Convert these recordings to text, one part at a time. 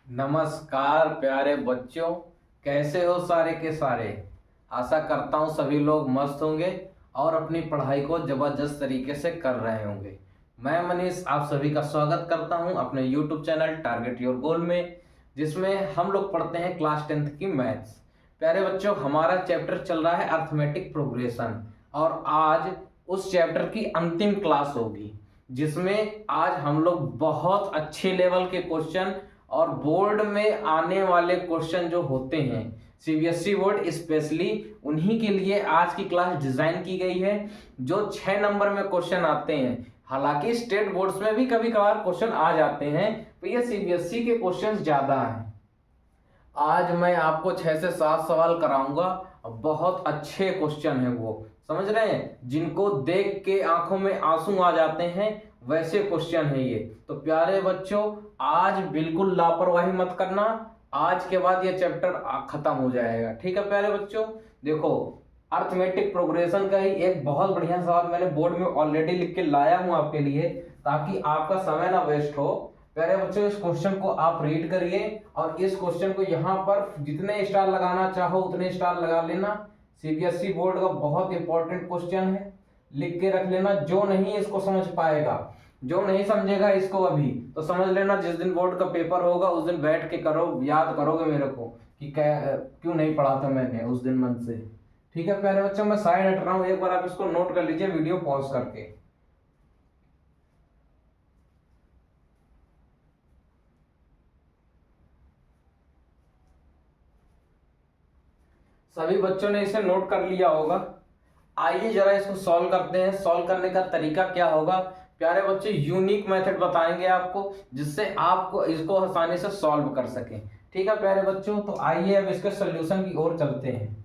नमस्कार प्यारे बच्चों। कैसे हो सारे के सारे। आशा करता हूँ सभी लोग मस्त होंगे और अपनी पढ़ाई को ज़बरदस्त तरीके से कर रहे होंगे। मैं मनीष आप सभी का स्वागत करता हूँ अपने YouTube channel target your goal में, जिसमें हम लोग पढ़ते हैं क्लास 10th की मैथ्स। प्यारे बच्चों, हमारा चैप्टर चल रहा है अर्थमेटिक प्रोग्रेशन और आज उस चैप्टर की अंतिम क्लास होगी, जिसमें आज हम लोग बहुत अच्छे लेवल के क्वेश्चन और बोर्ड में आने वाले क्वेश्चन जो होते हैं सीबीएसई बोर्ड स्पेशली उन्हीं के लिए आज की क्लास डिजाइन की गई है, जो 6 नंबर में क्वेश्चन आते हैं। हालांकि स्टेट बोर्ड्स में भी कभी कभार क्वेश्चन आ जाते हैं, तो ये सीबीएसई के क्वेश्चन ज्यादा हैं। आज मैं आपको 6 से 7 सवाल कराऊंगा। बहुत अच्छे क्वेश्चन है, वो समझ रहे हैं, जिनको देख के आंखों में आंसू आ जाते हैं, वैसे क्वेश्चन है ये। तो प्यारे बच्चों, आज बिल्कुल लापरवाही मत करना। आज के बाद ये चैप्टर खत्म हो जाएगा, ठीक है प्यारे बच्चों। देखो, अर्थमेटिक प्रोग्रेशन का ही एक बहुत बढ़िया सवाल मैंने बोर्ड में ऑलरेडी लिख के लाया हूं आपके लिए, ताकि आपका समय ना वेस्ट हो। प्यारे बच्चों, इस क्वेश्चन को आप रीड करिए और इस क्वेश्चन को यहाँ पर जितने स्टार लगाना चाहो उतने स्टार लगा लेना। सीबीएसई बोर्ड का बहुत इंपॉर्टेंट क्वेश्चन है, लिख के रख लेना। जो नहीं इसको समझ पाएगा, जो नहीं समझेगा इसको अभी, तो समझ लेना जिस दिन बोर्ड का पेपर होगा उस दिन बैठ के करो, याद करोगे मेरे को कि क्यों नहीं पढ़ा था मैंने उस दिन मन से। ठीक है प्यारे बच्चों, मैं साइड हट रहा हूँ, एक बार आप इसको नोट कर लीजिए वीडियो पॉज करके। सभी बच्चों ने इसे नोट कर लिया होगा। आइए जरा इसको सॉल्व करते हैं। सॉल्व करने का तरीका क्या होगा प्यारे बच्चे, यूनिक मेथड बताएंगे आपको, जिससे आपको इसको आसानी से सॉल्व कर सकें। ठीक है प्यारे बच्चों, तो आइए अब इसके सॉल्यूशन की ओर चलते हैं।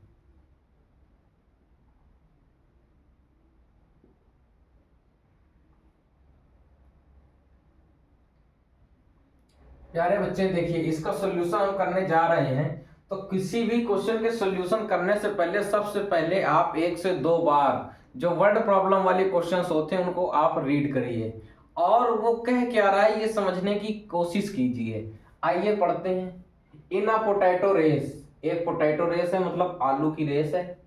प्यारे बच्चे देखिए, इसका सॉल्यूशन हम करने जा रहे हैं। तो किसी भी क्वेश्चन के सॉल्यूशन करने से पहले सबसे पहले आप 1 से 2 बार जो वर्ड प्रॉब्लम वाले क्वेश्चंस होते हैं उनको आप रीड करिए और वो कह क्या रहा है ये समझने की कोशिश कीजिए। आइए पढ़ते हैं। इन अ पोटैटो रेस, एक पोटैटो रेस है मतलब आलू की रेस है।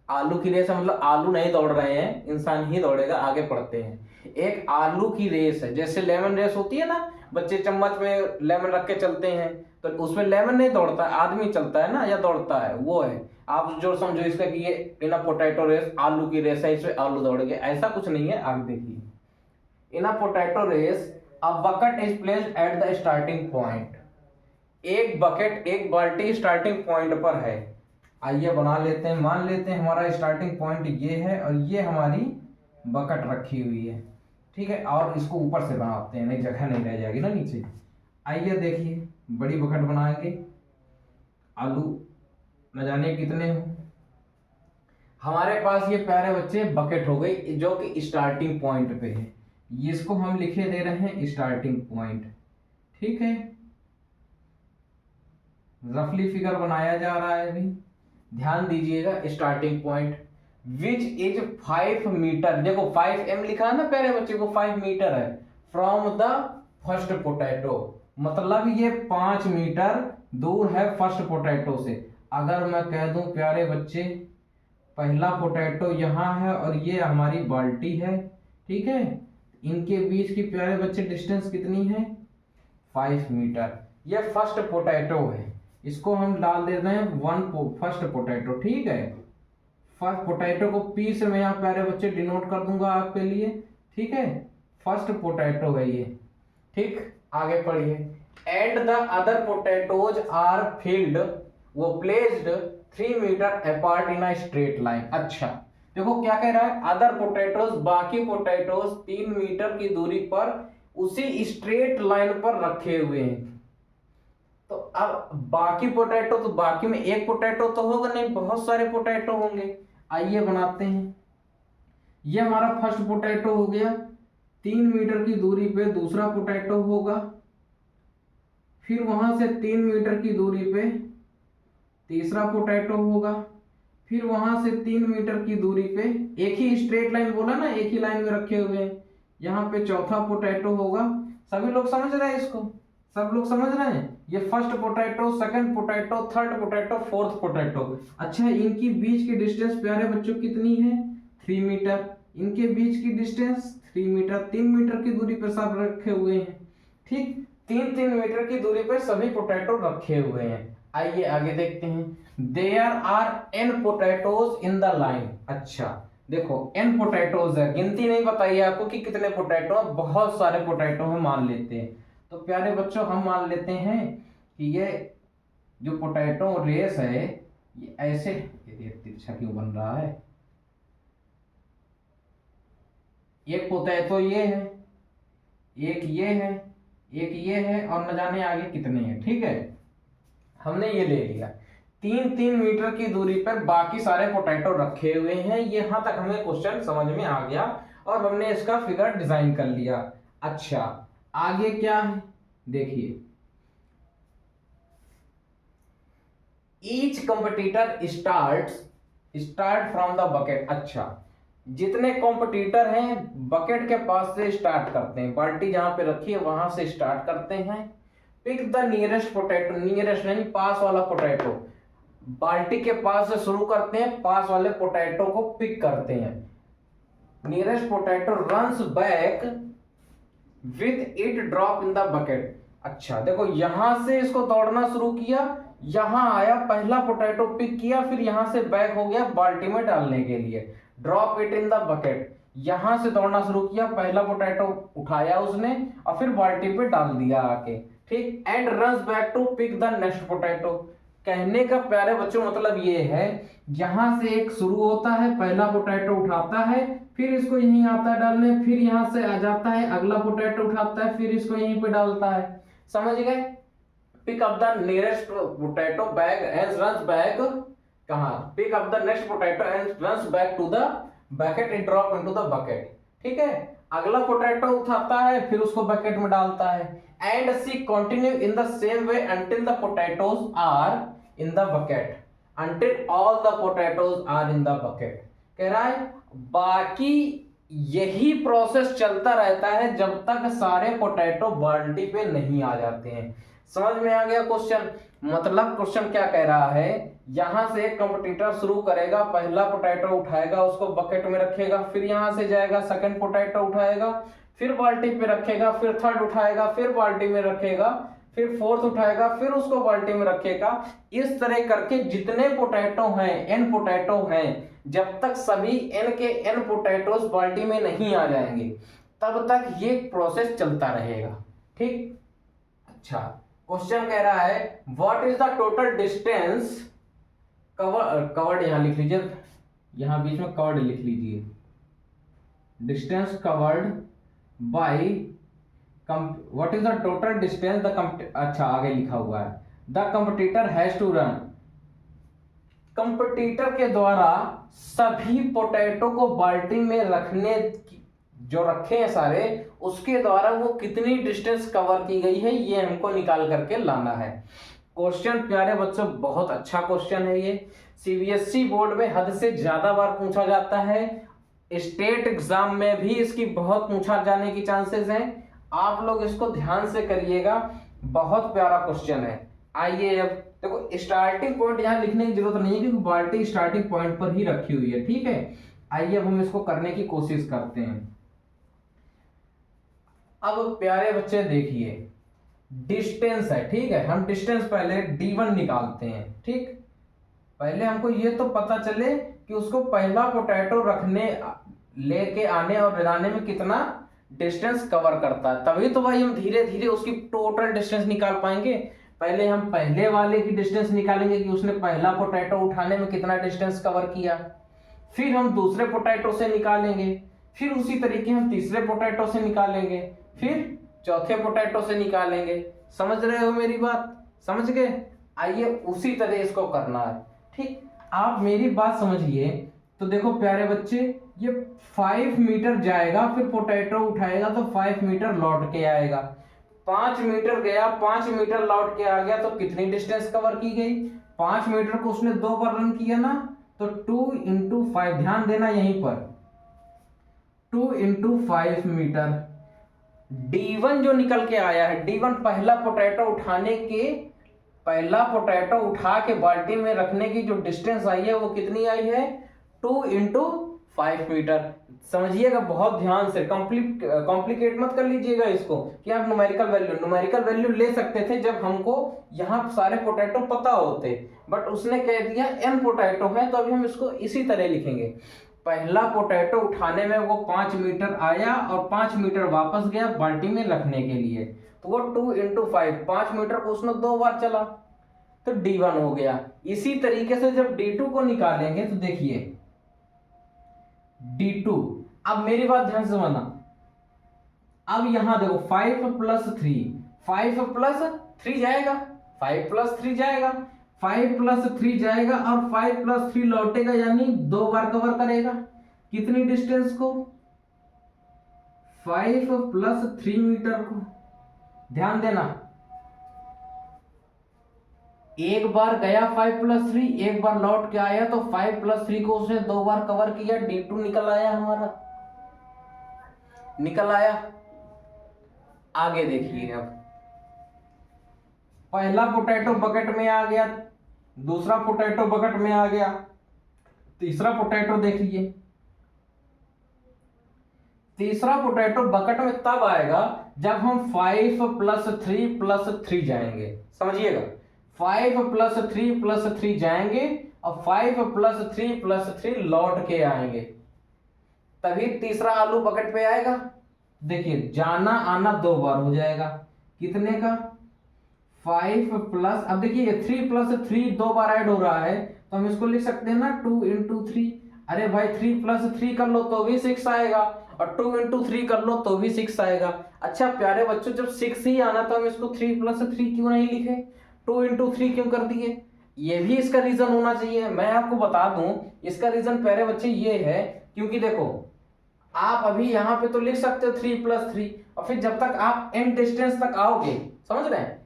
आलू की रेस है मतलब आलू नहीं दौड़ रहे हैं, इंसान ही दौड़ेगा। आगे पढ़ते हैं। एक आलू की रेस है, जैसे लेमन रेस होती है ना, बच्चे चम्मच में लेमन रख के चलते हैं, तो उसमें लेमन नहीं दौड़ता, आदमी चलता है ना या दौड़ता है, वो है। आप जो समझो इसका कि ये इन अ पोटैटो रेस आलू की रेस है, इसमें आलू दौड़ गए, ऐसा कुछ नहीं है। आगे देखिए। In a potato race a bucket is placed at the starting point. एक बकेट, एक बाल्टी स्टार्टिंग पॉइंट पर है। आइए बना लेते हैं। मान लेते हैं हमारा स्टार्टिंग पॉइंट ये है और ये हमारी बकेट रखी हुई है, ठीक है। और इसको ऊपर से बनाते हैं, नहीं जगह नहीं रह जाएगी ना नीचे। आइए देखिए, बड़ी बकेट बनाएंगे। आलू न जाने कितने हो। हमारे पास ये प्यारे बच्चे बकेट हो गई जो कि स्टार्टिंग पॉइंट पे है। इसको हम लिखे दे रहे हैं स्टार्टिंग पॉइंट, ठीक है। रफली फिगर बनाया जा रहा है अभी, ध्यान दीजिएगा। Starting point which is 5 metre, देखो 5m लिखा है ना प्यारे बच्चे को, 5 मीटर है फ्रॉम द फर्स्ट पोटैटो, मतलब ये 5 मीटर दूर है फर्स्ट पोटैटो से। अगर मैं कह दूं प्यारे बच्चे, पहला पोटैटो यहाँ है और ये हमारी बाल्टी है, ठीक है। इनके बीच की प्यारे बच्चे डिस्टेंस कितनी है, 5 मीटर। ये फर्स्ट पोटैटो है, इसको हम डाल देते हैं फर्स्ट पोटैटो, ठीक है। फर्स्ट पोटैटो को पी से मैं यहाँ प्यारे बच्चे डिनोट कर दूंगा आपके लिए, ठीक है। फर्स्ट पोटैटो है ये, ठीक। आगे पढ़िए। And the other potatoes are filled, वो placed 3 metre apart in a straight line. अच्छा देखो क्या कह रहा है, अदर पोटैटोज, बाकी पोटैटोज 3 मीटर की दूरी पर उसी स्ट्रेट लाइन पर रखे हुए हैं। तो अब बाकी पोटैटो, तो बाकी में एक पोटैटो तो होगा नहीं, बहुत सारे पोटैटो होंगे। आइए बनाते हैं। ये हमारा फर्स्ट पोटैटो हो गया, 3 मीटर की दूरी पे दूसरा पोटैटो होगा, फिर वहां से 3 मीटर की दूरी पे तीसरा पोटैटो होगा, फिर वहां से 3 मीटर की दूरी पे, एक ही स्ट्रेट लाइन बोला ना, एक ही लाइन में रखे हुए हैं, यहाँ पे चौथा पोटैटो होगा। सभी लोग समझ रहे हैं इसको, सब लोग समझ रहे हैं? ये first potato, second potato, third potato, fourth potato. अच्छा, इनकी बीच की डिस्टेंस प्यारे बच्चों कितनी है? 3 मीटर। इनके बीच की डिस्टेंस 3 मीटर, 3 मीटर की दूरी पर सब रखे हुए हैं। ठीक, 3-3 मीटर की दूरी पर सभी पोटैटो रखे हुए हैं। आइए आगे देखते हैं। There are N potatoes in the line. अच्छा देखो, एन पोटैटोज है, गिनती नहीं बताइए आपको कि कितने पोटैटो है, बहुत सारे पोटैटो है मान लेते हैं। तो प्यारे बच्चों हम मान लेते हैं कि ये जो पोटैटो रेस है ये ऐसे, ये तिरछा क्यों बन रहा है? एक पोटैटो ये है, एक ये है, एक ये है, और न जाने आगे कितने हैं। ठीक है, हमने ये ले लिया। 3-3 मीटर की दूरी पर बाकी सारे पोटैटो रखे हुए हैं। यहां तक हमें क्वेश्चन समझ में आ गया और हमने इसका फिगर डिजाइन कर लिया। अच्छा आगे क्या है देखिए, each competitor start from the bucket. अच्छा, जितने कॉम्पिटिटर हैं बकेट के पास से स्टार्ट करते हैं, बाल्टी जहां पे रखी है वहां से स्टार्ट करते हैं। Pick the nearest potato, nearest यानी पास वाला पोटैटो, बाल्टी के पास से शुरू करते हैं, पास वाले पोटैटो को पिक करते हैं। Nearest potato runs back with it drop in the bucket. अच्छा देखो, यहां से इसको दौड़ना शुरू किया, यहां आया, पहला पोटैटो पिक किया, फिर यहां से बैक हो गया बाल्टी में डालने के लिए, drop it in the bucket. यहां से दौड़ना शुरू किया, पहला पोटैटो उठाया उसने और फिर बाल्टी पे डाल दिया आके। ठीक, and runs back to pick the next potato. कहने का प्यारे बच्चों मतलब ये है, यहां से एक शुरू होता है, पहला पोटैटो उठाता है, फिर इसको यहीं आता है डालने, फिर यहां से आ जाता है, अगला पोटैटो उठाता है, फिर इसको यहीं पे डालता है। समझ गए? Pick up the nearest potato bag and runs back, कहां, pick up the next potato and runs back to the bucket and drop into the bucket. ठीक है, अगला पोटैटो उठाता है, फिर उसको बकेट में डालता है। And see continue in the same way until the potatoes are in the bucket, until all the potatoes are in the bucket. कह रहा है बाकी यही प्रोसेस चलता रहता है जब तक सारे पोटैटो बाल्टी पे नहीं आ जाते हैं। समझ में आ गया क्वेश्चन? मतलब क्वेश्चन क्या कह रहा है, यहां से एक कंपटीटर शुरू करेगा, पहला पोटैटो उठाएगा, उसको बकेट में रखेगा, फिर यहां से जाएगा, सेकंड पोटैटो उठाएगा, फिर बाल्टी पे रखेगा, फिर थर्ड उठाएगा, फिर बाल्टी में रखेगा, फिर फोर्थ उठाएगा, फिर उसको बाल्टी में रखेगा। इस तरह करके जितने पोटैटो हैं, एन पोटैटो हैं, जब तक सभी एन के एन पोटैटोस बाल्टी में नहीं आ जाएंगे तब तक ये प्रोसेस चलता रहेगा। ठीक, अच्छा क्वेश्चन कह रहा है what is the total distance covered, यहां लिख लीजिए, यहां बीच में कवर्ड लिख लीजिए, distance covered by what is the total distance the, अच्छा आगे लिखा हुआ है the competitor has to run, competitor के द्वारा सभी पोटैटो को बाल्टी में रखने, जो रखे हैं सारे, उसके द्वारा वो कितनी डिस्टेंस कवर की गई है ये हमको निकाल करके लाना है। क्वेश्चन प्यारे बच्चों बहुत अच्छा क्वेश्चन है ये, सीबीएसई बोर्ड में हद से ज्यादा बार पूछा जाता है, स्टेट एग्जाम में भी इसकी बहुत पूछा जाने की चांसेस हैं। आप लोग इसको ध्यान से करिएगा, बहुत प्यारा क्वेश्चन है। आइए अब देखो, स्टार्टिंग पॉइंट यहाँ लिखने की जरूरत नहीं है क्योंकि बाल्टी स्टार्टिंग पॉइंट पर ही रखी हुई है। ठीक है, आइए अब हम इसको करने की कोशिश करते हैं। अब प्यारे बच्चे देखिए, डिस्टेंस है, ठीक है, हम डिस्टेंस पहले d1 निकालते हैं। ठीक, पहले हमको ये तो पता चले कि उसको पहला पोटैटो रखने, लेके आने और लाने में कितना डिस्टेंस कवर करता है, तभी तो भाई हम धीरे धीरे उसकी टोटल डिस्टेंस निकाल पाएंगे। पहले हम पहले वाले की डिस्टेंस निकालेंगे कि उसने पहला पोटैटो उठाने में कितना डिस्टेंस कवर किया, फिर हम दूसरे पोटैटो से निकालेंगे, फिर उसी तरीके हम तीसरे पोटैटो से निकालेंगे, फिर चौथे पोटैटो से निकालेंगे। समझ रहे हो मेरी बात? समझ गए? आइए उसी तरह इसको करना है। ठीक, आप मेरी बात समझिए तो देखो प्यारे बच्चे, ये 5 मीटर जाएगा, फिर पोटैटो उठाएगा तो 5 मीटर लौट के आएगा, 5 मीटर गया, 5 मीटर लौट के आ गया, तो कितनी डिस्टेंस कवर की गई? 5 मीटर को उसने 2 बार रन किया ना, तो 2 × 5, ध्यान देना यहीं पर, 2 × 5 मीटर, D1 जो निकल के आया है, D1 पहला पोटैटो उठा के बाल्टी में रखने की जो डिस्टेंस आई है वो कितनी आई है, 2 × 5 मीटर। समझिएगा बहुत ध्यान से, कॉम्प्लिकेट मत कर लीजिएगा इसको कि आप न्यूमेरिकल वैल्यू ले सकते थे जब हमको यहाँ सारे पोटैटो पता होते, बट उसने कह दिया n पोटैटो है, तो अभी हम इसको इसी तरह लिखेंगे। पहला पोटैटो उठाने में वो 5 मीटर आया और 5 मीटर वापस गया बाल्टी में रखने के लिए, तो वो 2 × 5, 5 मीटर को उसमें 2 बार चला, तो D1 हो गया। इसी तरीके से जब D2 को निकालेंगे तो देखिए D2, अब मेरी बात ध्यान से समझना, अब यहां देखो 5 + 3, 5 + 3 जाएगा, 5 + 3 जाएगा, 5 + 3 जाएगा और 5 + 3 लौटेगा, यानी 2 बार कवर करेगा कितनी डिस्टेंस को, 5 + 3 मीटर को। ध्यान देना, एक बार गया 5 + 3, एक बार लौट के आया, तो 5 + 3 को उसने 2 बार कवर किया, D2 निकल आया हमारा, निकल आया। आगे देखिए, अब पहला पोटैटो बकेट में आ गया, दूसरा पोटैटो बकेट में आ गया, तीसरा पोटैटो देखिए, तीसरा पोटैटो बकेट में तब आएगा जब हम 5 + 3 + 3 जाएंगे। समझिएगा, 5 + 3 + 3 जाएंगे और 5 + 3 + 3 लौट के आएंगे, तभी तीसरा आलू बकेट पे आएगा। देखिए जाना आना 2 बार हो जाएगा, कितने का, 5 +, अब देखिए 3 + 3 2 बार ऐड हो रहा है, तो हम इसको लिख सकते हैं ना 2 × 3। अरे भाई 3 + 3 कर लो तो भी 6 आएगा, और 2 × 3 कर लो तो भी 6 आएगा। अच्छा प्यारे बच्चों, जब 6 ही आना तो हम इसको 3 + 3 क्यों नहीं लिखे, 2 × 3 क्यों कर दिए? ये भी इसका रीजन होना चाहिए। मैं आपको बता दूं, इसका रीजन प्यारे बच्चे ये है, क्योंकि देखो आप अभी यहाँ पे तो लिख सकते हो 3 + 3, और फिर जब तक आप n डिस्टेंस तक आओगे, समझ रहे हैं,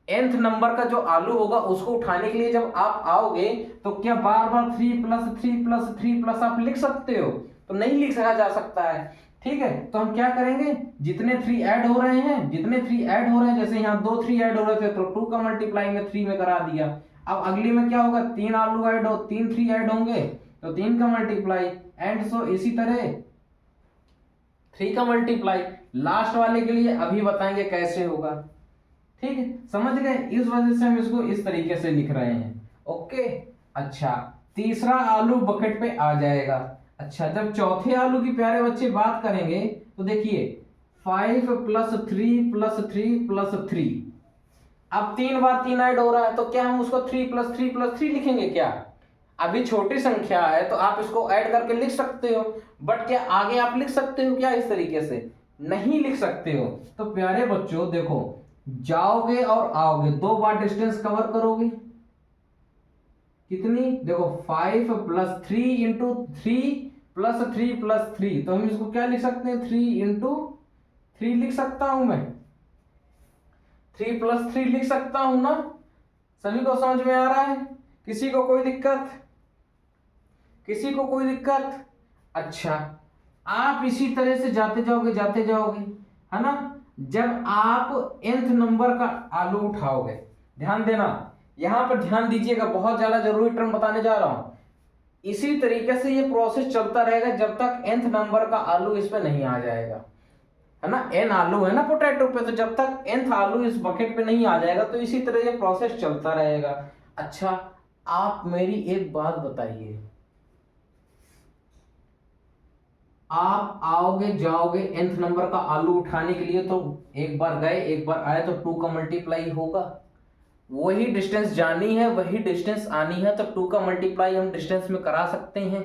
nth नंबर का जो आलू होगा उसको उठाने के लिए जब आप आओगे, तो क्या बार बार 3 + 3 + 3 आप लिख सकते हो? तो नहीं लिख सका जा सकता है। ठीक है, तो हम क्या करेंगे, जितने 3 ऐड हो रहे हैं, जैसे यहाँ 2 3 ऐड हो रहे थे तो 2 का मल्टीप्लाई में 3 में करा दिया। अब अगली में क्या होगा, 3 आलू ऐड हो, 3 3 ऐड होंगे तो 3 का मल्टीप्लाई, एंड सो इसी तरह 3 का मल्टीप्लाई। लास्ट वाले के लिए अभी बताएंगे कैसे होगा। ठीक है, समझ गए? इस वजह से हम इसको इस तरीके से लिख रहे हैं। ओके, अच्छा तीसरा आलू बकेट पे आ जाएगा। अच्छा, जब चौथे आलू की प्यारे बच्चे बात करेंगे तो देखिए 5 + 3 + 3 + 3, अब 3 बार 3 ऐड हो रहा है, तो क्या हम उसको 3 + 3 + 3 लिखेंगे क्या? अभी छोटी संख्या है तो आप इसको ऐड करके लिख सकते हो, बट क्या आगे आप लिख सकते हो क्या इस तरीके से? नहीं लिख सकते हो। तो प्यारे बच्चों देखो, जाओगे और आओगे, 2 बार डिस्टेंस कवर करोगे, कितनी देखो 5 + 3 × 3 + 3 + 3, तो हम इसको क्या लिख सकते हैं, 3 × 3 लिख सकता हूं मैं, 3 + 3 लिख सकता हूं ना? सभी को समझ में आ रहा है? किसी को कोई दिक्कत? किसी को कोई दिक्कत? अच्छा, आप इसी तरह से जाते जाओगे, है ना? जब आप nth नंबर का आलू उठाओगे, ध्यान देना, यहां पर ध्यान दीजिएगा, बहुत ज्यादा जरूरी टर्म बताने जा रहा हूं। इसी तरीके से ये प्रोसेस चलता रहेगा जब तक nth नंबर का आलू इस पे नहीं आ जाएगा, है ना? n आलू है ना पोटैटो पे, तो जब तक nth आलू इस बकेट पे नहीं आ जाएगा तो इसी तरह ये प्रोसेस चलता रहेगा। अच्छा, आप मेरी एक बात बताइए, आप आओगे जाओगे nth नंबर का आलू उठाने के लिए, तो एक बार गए एक बार आए, तो 2 का मल्टीप्लाई होगा, वही डिस्टेंस जानी है वही डिस्टेंस आनी है, तो 2 का मल्टीप्लाई हम डिस्टेंस में करा सकते हैं,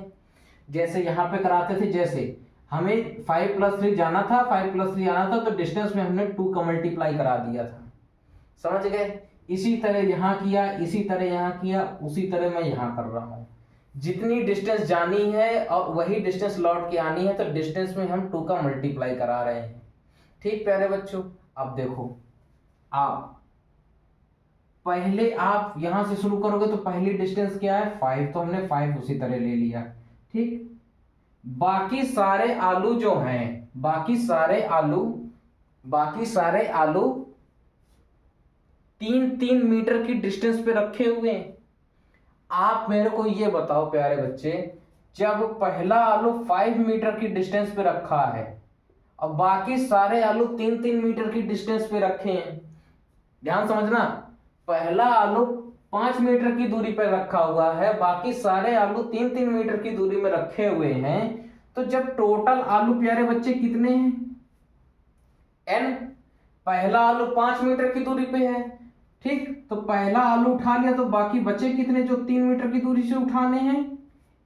जैसे यहाँ पे कराते थे। जैसे हमें 5 + 3 जाना था, 5 + 3 आना था, तो डिस्टेंस में हमने 2 का मल्टीप्लाई करा दिया था। समझ गए? इसी तरह यहाँ किया, इसी तरह यहाँ किया, उसी तरह मैं यहाँ कर रहा हूँ। जितनी डिस्टेंस जानी है और वही डिस्टेंस लौट के आनी है, तो डिस्टेंस में हम 2 का मल्टीप्लाई करा रहे हैं। ठीक प्यारे बच्चों, अब देखो, आप पहले आप यहां से शुरू करोगे तो पहली डिस्टेंस क्या है, 5, तो हमने 5 उसी तरह ले लिया। ठीक, बाकी सारे आलू जो हैं बाकी सारे आलू 3-3 मीटर की डिस्टेंस पे रखे हुए हैं। आप मेरे को ये बताओ प्यारे बच्चे, जब पहला आलू 5 मीटर की डिस्टेंस पे रखा है और बाकी सारे आलू 3-3 मीटर की डिस्टेंस पे रखे हैं, ध्यान समझना, पहला आलू 5 मीटर की दूरी पर रखा हुआ है, बाकी सारे आलू 3-3 मीटर की दूरी में रखे हुए हैं, तो जब टोटल आलू प्यारे बच्चे कितने हैं, n, पहला आलू 5 मीटर की दूरी पे है, ठीक, तो पहला आलू उठा लिया तो बाकी बचे कितने जो 3 मीटर की दूरी से उठाने हैं,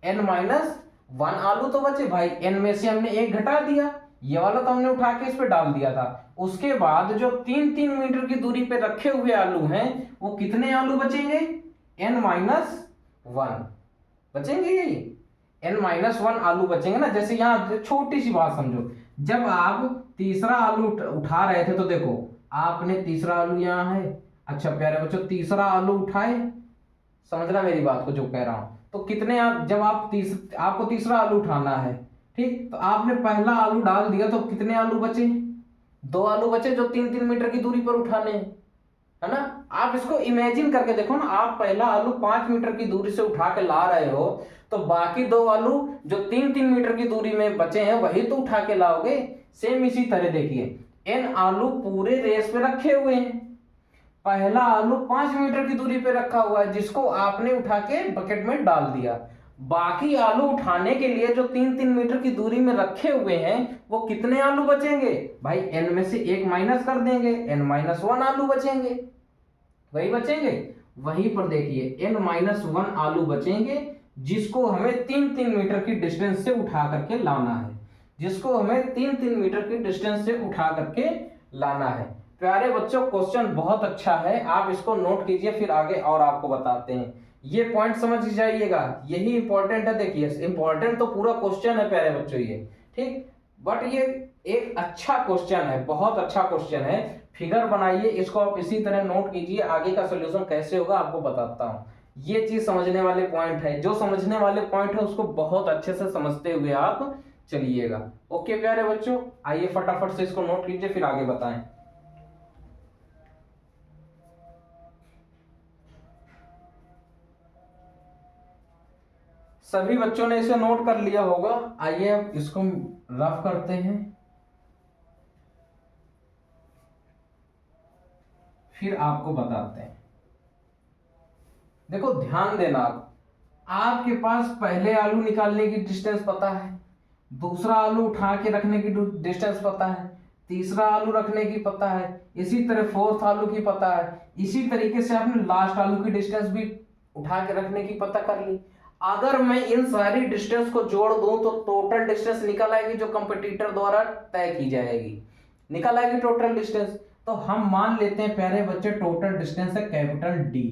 n-1 आलू तो बचे भाई, n में से हमने एक घटा दिया, ये वाला तो हमने उठा के इस पे डाल दिया था। उसके बाद जो 3-3 मीटर की दूरी पे रखे हुए आलू हैं वो कितने आलू बचेंगे, n-1 बचेंगे, ये n-1 आलू बचेंगे ना। जैसे यहाँ छोटी सी बात समझो, जब आप तीसरा आलू उठा रहे थे तो देखो आपने तीसरा आलू यहाँ है, अच्छा प्यारे बच्चों तीसरा आलू उठाए, समझना मेरी बात को जो कह रहा हूं, तो कितने जब आपको तीसरा आलू उठाना है, ठीक, तो आपने पहला आलू डाल दिया तो कितने आलू बचे, 2 आलू बचे जो 3-3 मीटर की दूरी पर उठाने हैं, है ना। आप इसको इमेजिन करके देखो ना, आप पहला आलू 5 मीटर की दूरी से उठा के ला रहे हो तो बाकी 2 आलू जो 3-3 मीटर की दूरी में बचे हैं वही तो उठा के लाओगे। सेम इसी तरह देखिए n आलू पूरे रेस पे रखे हुए हैं, पहला आलू 5 मीटर की दूरी पे रखा हुआ है जिसको आपने उठा के बकेट में डाल दिया, बाकी आलू उठाने के लिए जो 3-3 मीटर की दूरी में रखे हुए हैं वो कितने आलू बचेंगे भाई, n में से एक माइनस कर देंगे, n-1 आलू बचेंगे, वही बचेंगे। वहीं पर देखिए n-1 आलू बचेंगे जिसको हमें 3-3 मीटर की डिस्टेंस से उठा करके लाना है, जिसको हमें 3-3 मीटर की डिस्टेंस से उठा करके लाना है। प्यारे बच्चों क्वेश्चन बहुत अच्छा है, आप इसको नोट कीजिए, फिर आगे और आपको बताते हैं। ये पॉइंट समझ जाइएगा, यही इंपॉर्टेंट है। देखिए इंपॉर्टेंट तो पूरा क्वेश्चन है प्यारे बच्चों ये, ठीक, बट ये एक अच्छा क्वेश्चन है, बहुत अच्छा क्वेश्चन है। फिगर बनाइए, इसको आप इसी तरह नोट कीजिए, आगे का सोल्यूशन कैसे होगा आपको बताता हूँ। ये चीज समझने वाले पॉइंट है, जो समझने वाले पॉइंट है उसको बहुत अच्छे से समझते हुए आप चलिएगा। ओके प्यारे बच्चों, आइए फटाफट से इसको नोट कीजिए फिर आगे बताएं। सभी बच्चों ने इसे नोट कर लिया होगा, आइए अब इसको रफ करते हैं फिर आपको बताते हैं। देखो ध्यान देना, आपके पास पहले आलू निकालने की डिस्टेंस पता है, दूसरा आलू उठा के रखने की डिस्टेंस पता है, तीसरा आलू रखने की पता है, इसी तरह फोर्थ आलू की पता है, इसी तरीके से आपने लास्ट आलू की डिस्टेंस भी उठा के रखने की पता कर ली। अगर मैं इन सारी डिस्टेंस को जोड़ दूं तो टोटल डिस्टेंस निकल आएगी जो कंपटीटर द्वारा तय की जाएगी, निकल आएगी टोटल डिस्टेंस। तो हम मान लेते हैं प्यारे बच्चे टोटल डिस्टेंस है कैपिटल डी,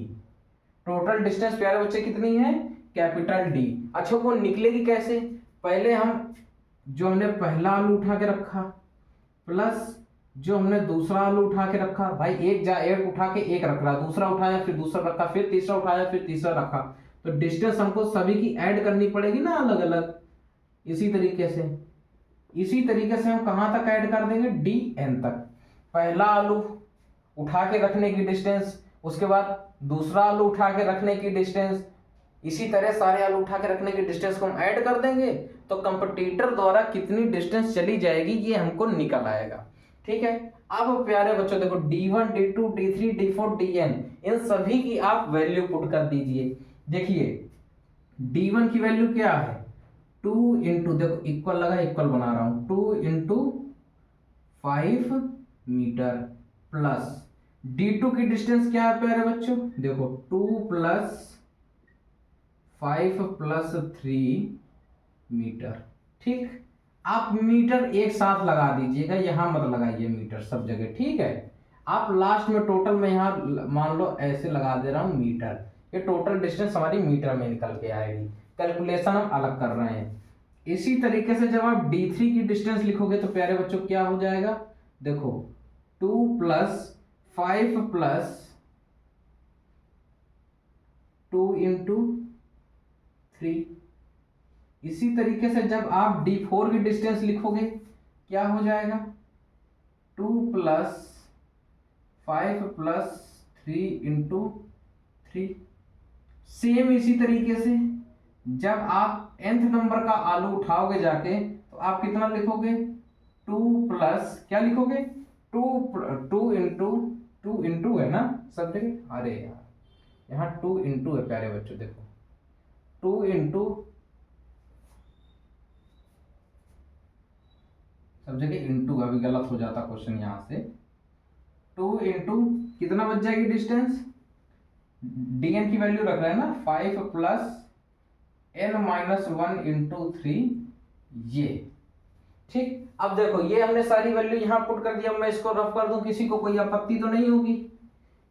टोटल डिस्टेंस प्यारे बच्चे कितनी है, कैपिटल डी। अच्छा वो निकलेगी कैसे, पहले हम जो हमने पहला आलू उठा के रखा प्लस जो हमने दूसरा आलू उठा के रखा, भाई एक उठा के एक रख रहा, दूसरा उठाया फिर दूसरा रखा, फिर तीसरा उठाया फिर तीसरा रखा, तो डिस्टेंस हमको सभी की ऐड करनी पड़ेगी ना अलग अलग। इसी तरीके से हम कहां तक ऐड कर देंगे, डी एन तक। पहला आलू उठा के रखने की डिस्टेंस, उसके बाद दूसरा आलू उठा के रखने की डिस्टेंस, इसी तरह सारे आलू उठा के रखने की डिस्टेंस को हम ऐड कर देंगे तो कंपटीटर द्वारा कितनी डिस्टेंस चली जाएगी ये हमको निकल आएगा। ठीक है, अब प्यारे बच्चों देखो D1 D2 D3 D4 Dn इन सभी की आप वैल्यू पुट कर दीजिए। देखिए D1 की वैल्यू क्या है, 2 इंटू, देखो इक्वल लगा, इक्वल बना रहा हूं, 2 इंटू 5 मीटर प्लस D2 की डिस्टेंस क्या है प्यारे बच्चों, देखो 2 प्लस 5 प्लस 3 मीटर। ठीक, आप मीटर एक साथ लगा दीजिएगा, यहां मत लगाइए मीटर सब जगह, ठीक है। आप लास्ट में टोटल में यहां मान लो ऐसे लगा दे रहा हूं मीटर, ये टोटल डिस्टेंस हमारी मीटर में निकल के आएगी, कैलकुलेशन हम अलग कर रहे हैं। इसी तरीके से जब आप D3 की डिस्टेंस लिखोगे तो प्यारे बच्चों क्या हो जाएगा, देखो 2 प्लस 5 प्लस 2 इंटू 3। इसी तरीके से जब आप D4 की डिस्टेंस लिखोगे क्या हो जाएगा 2 + 5 + 3 × 3। सेम इसी तरीके से जब आप nth नंबर का आलू उठाओगे जाके तो आप कितना लिखोगे 2 + क्या लिखोगे 2 इंटू है ना सब जगह। अरे यार यहाँ 2 इंटू है प्यारे बच्चों, देखो 2 इंटू सब जगह इंटू, अभी गलत हो जाता क्वेश्चन यहाँ से। 2 इंटू कितना बच जाएगी डिस्टेंस, dn की वैल्यू रख रहे हैं ना 5 + n-1 × 3 ये। ठीक, अब देखो ये हमने सारी वैल्यू यहाँ पुट कर दिया। मैं इसको रफ कर दूं, किसी को कोई आपत्ति तो नहीं होगी?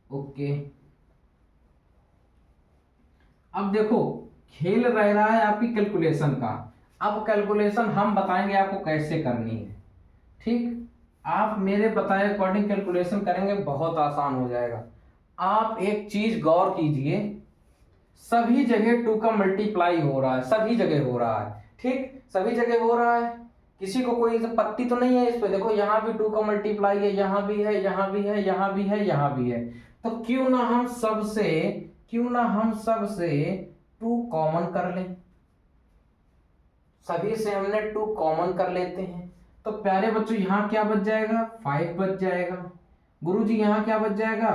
ओके, अब देखो खेल रह रहा है आपकी कैलकुलेशन का। अब कैलकुलेशन हम बताएंगे आपको कैसे करनी है। ठीक, आप मेरे बताए अकॉर्डिंग कैलकुलेशन करेंगे, बहुत आसान हो जाएगा। आप एक चीज गौर कीजिए, सभी जगह 2 का मल्टीप्लाई हो रहा है, सभी जगह हो रहा है। ठीक, सभी जगह हो रहा है, किसी को कोई पत्ती तो नहीं है इस पे। देखो यहाँ भी 2 का मल्टीप्लाई है, यहाँ भी है, यहाँ भी है, यहाँ भी है, यहाँ भी है। तो क्यों ना हम सबसे 2 कॉमन कर लें। सभी से हमने 2 कॉमन कर लेते हैं। तो प्यारे बच्चों यहाँ क्या बच जाएगा 5 बच जाएगा। गुरुजी यहाँ क्या बच जाएगा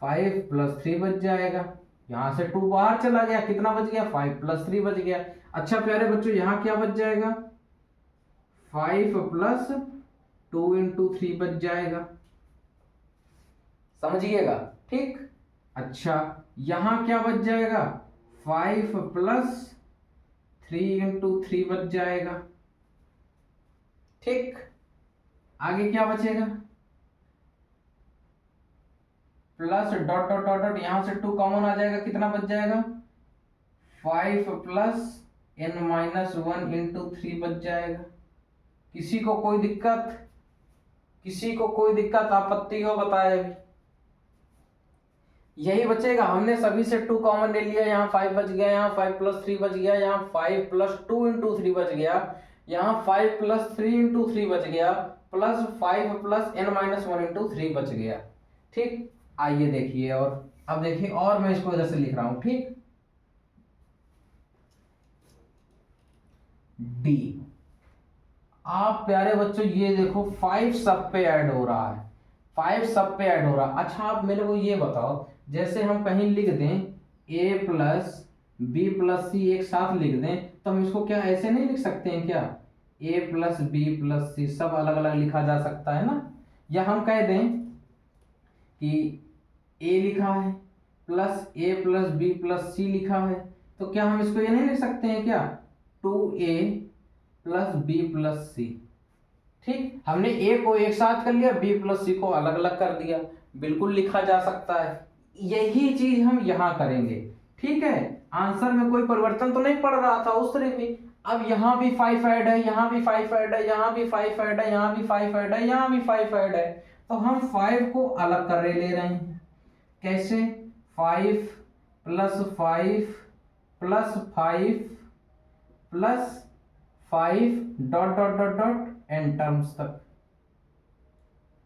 5 + 3 बच जाएगा। यहाँ से 2 बाहर चला गया, कितना बच गया 5 + 3 बच गया। अच्छा प्यारे बच्चों यहाँ क्या बच जाएगा 5 + 2 × 3 बच जाएगा, समझिएगा। ठीक, अच्छा यहाँ क्या बच जाएगा 5 + 3 × 3 बच जाएगा। ठीक, आगे क्या बचेगा plus dot dot dot dot, यहां से 2 कॉमन आ जाएगा, कितना बच जाएगा 5 + n-1 × 3 बच जाएगा। किसी को कोई दिक्कत, आपत्ति हो बताए अभी। यही बचेगा, हमने सभी से 2 कॉमन ले लिया। यहाँ 5 बच गया, यहाँ 5 + 3 बच गया, यहाँ 5 + 2 × 3 बच गया, यहाँ 5 + 3 × 3 बच गया, प्लस 5 + n-1 × 3 बच गया। ठीक, आइए देखिए, और अब देखिए, और मैं इसको इधर से लिख रहा हूं। ठीक, डी। आप प्यारे बच्चों ये देखो 5 सब पे ऐड हो रहा है, 5 सब पे ऐड हो रहा है। अच्छा आप मेरे को ये बताओ, जैसे हम कहीं लिख दें a + b + c एक साथ लिख दें, तो हम इसको क्या ऐसे नहीं लिख सकते हैं क्या a + b + c सब अलग अलग लिखा जा सकता है ना। या हम कह दें कि a लिखा है प्लस a + b + c लिखा है, तो क्या हम इसको ये नहीं लिख सकते हैं क्या 2a + b + c। ठीक, हमने a को एक साथ कर लिया, b + c को अलग अलग कर दिया, बिल्कुल लिखा जा सकता है। यही चीज हम यहां करेंगे। ठीक है, आंसर में कोई परिवर्तन तो नहीं पड़ रहा था उस तरह भी। अब यहाँ भी 5 ऐड है, यहाँ भी 5 ऐड है, यहाँ भी 5 ऐड है, यहाँ भी 5 ऐड है, यहाँ भी 5 ऐड है। तो हम 5 को अलग कर ले रहे हैं। कैसे 5 + 5 + 5 + 5 dot dot dot dot n terms तक।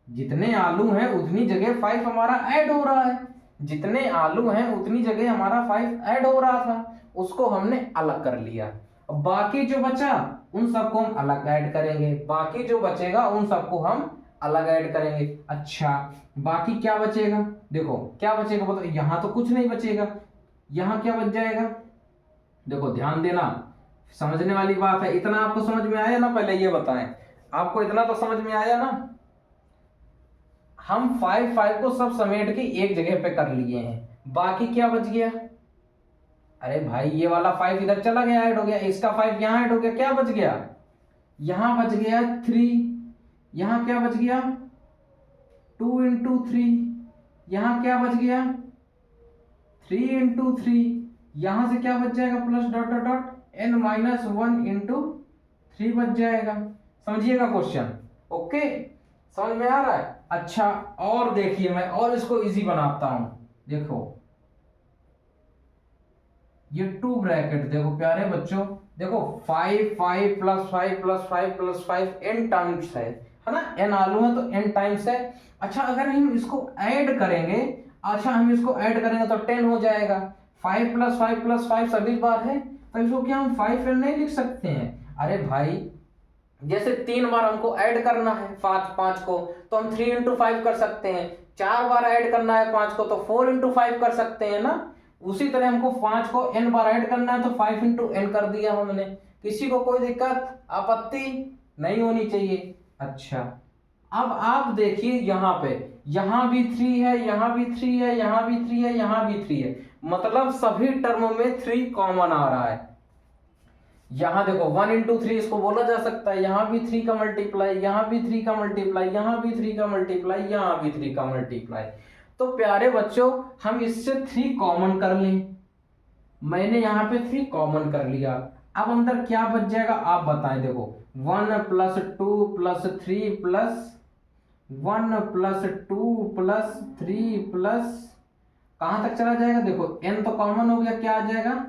जितने आलू हैं उतनी जगह 5 हमारा ऐड हो रहा है, जितने आलू हैं उतनी जगह हमारा 5 ऐड हो रहा था, उसको हमने अलग कर लिया। बाकी जो बचा उन सबको हम अलग ऐड करेंगे, बाकी जो बचेगा उन सबको हम अलग ऐड करेंगे। अच्छा बाकी क्या बचेगा, देखो क्या बचेगा बताओ। यहां तो कुछ नहीं बचेगा, यहां क्या बच जाएगा, देखो ध्यान देना, समझने वाली बात है। इतना आपको समझ में आया ना, पहले ये बताएं, आपको इतना तो समझ में आया ना। हम 5 को सब समेट के एक जगह पे कर लिए हैं, बाकी क्या बच गया, अरे भाई ये वाला 5 इधर चला गया, ऐड हो गया, इसका 5 यहां ऐड हो गया, क्या बच गया, यहां बच गया 3, यहां क्या बच गया 2 × 3, यहां क्या बच गया 3 × 3, यहां से क्या बच जाएगा plus dot dot dot n-1 × 3 बच जाएगा। समझिएगा क्वेश्चन, ओके समझ में आ रहा है। अच्छा और देखिए, मैं और इसको इजी बनाता हूं, देखो ये 2 ब्रैकेट देखो प्यारे बच्चों, देखो 5 5 plus 5 plus 5 plus 5 n times है ना, n आलू है तो n टाइम्स है। अच्छा अगर हम इसको ऐड करेंगे, अच्छा हम इसको ऐड करेंगे तो 10 हो जाएगा। 5 प्लस 5 प्लस 5 सभी बार है, तो इसको क्या हम 5n नहीं लिख सकते हैं? अरे भाई जैसे 3 बार हमको ऐड करना है 5 5 को, तो हम 3 इंटू 5 कर सकते हैं। 4 बार ऐड करना है 5 को, तो 4 इंटू 5 कर सकते हैं ना। उसी तरह हमको 5 को n बार ऐड करना है, तो 5 इंटू n कर दिया हमने। किसी को कोई दिक्कत आपत्ति नहीं होनी चाहिए। अच्छा अब आप देखिए यहाँ पे, यहाँ भी 3 है, यहाँ भी 3 है, यहाँ भी 3 है, यहाँ भी 3 है, मतलब सभी टर्म में 3 कॉमन आ रहा है। यहाँ देखो 1 इंटू 3 इसको बोला जा सकता है, यहाँ भी 3 का मल्टीप्लाई, यहाँ भी 3 का मल्टीप्लाई, यहाँ भी 3 का मल्टीप्लाई, यहाँ भी 3 का मल्टीप्लाई। तो प्यारे बच्चों हम इससे 3 कॉमन कर लें। मैंने यहाँ पे 3 कॉमन कर लिया। अब अंदर क्या बच जाएगा आप बताएं। देखो 1 plus 2 plus 3 plus 1 plus 2 plus 3 plus कहां तक चला जाएगा? देखो n तो कॉमन हो गया, क्या आ जाएगा?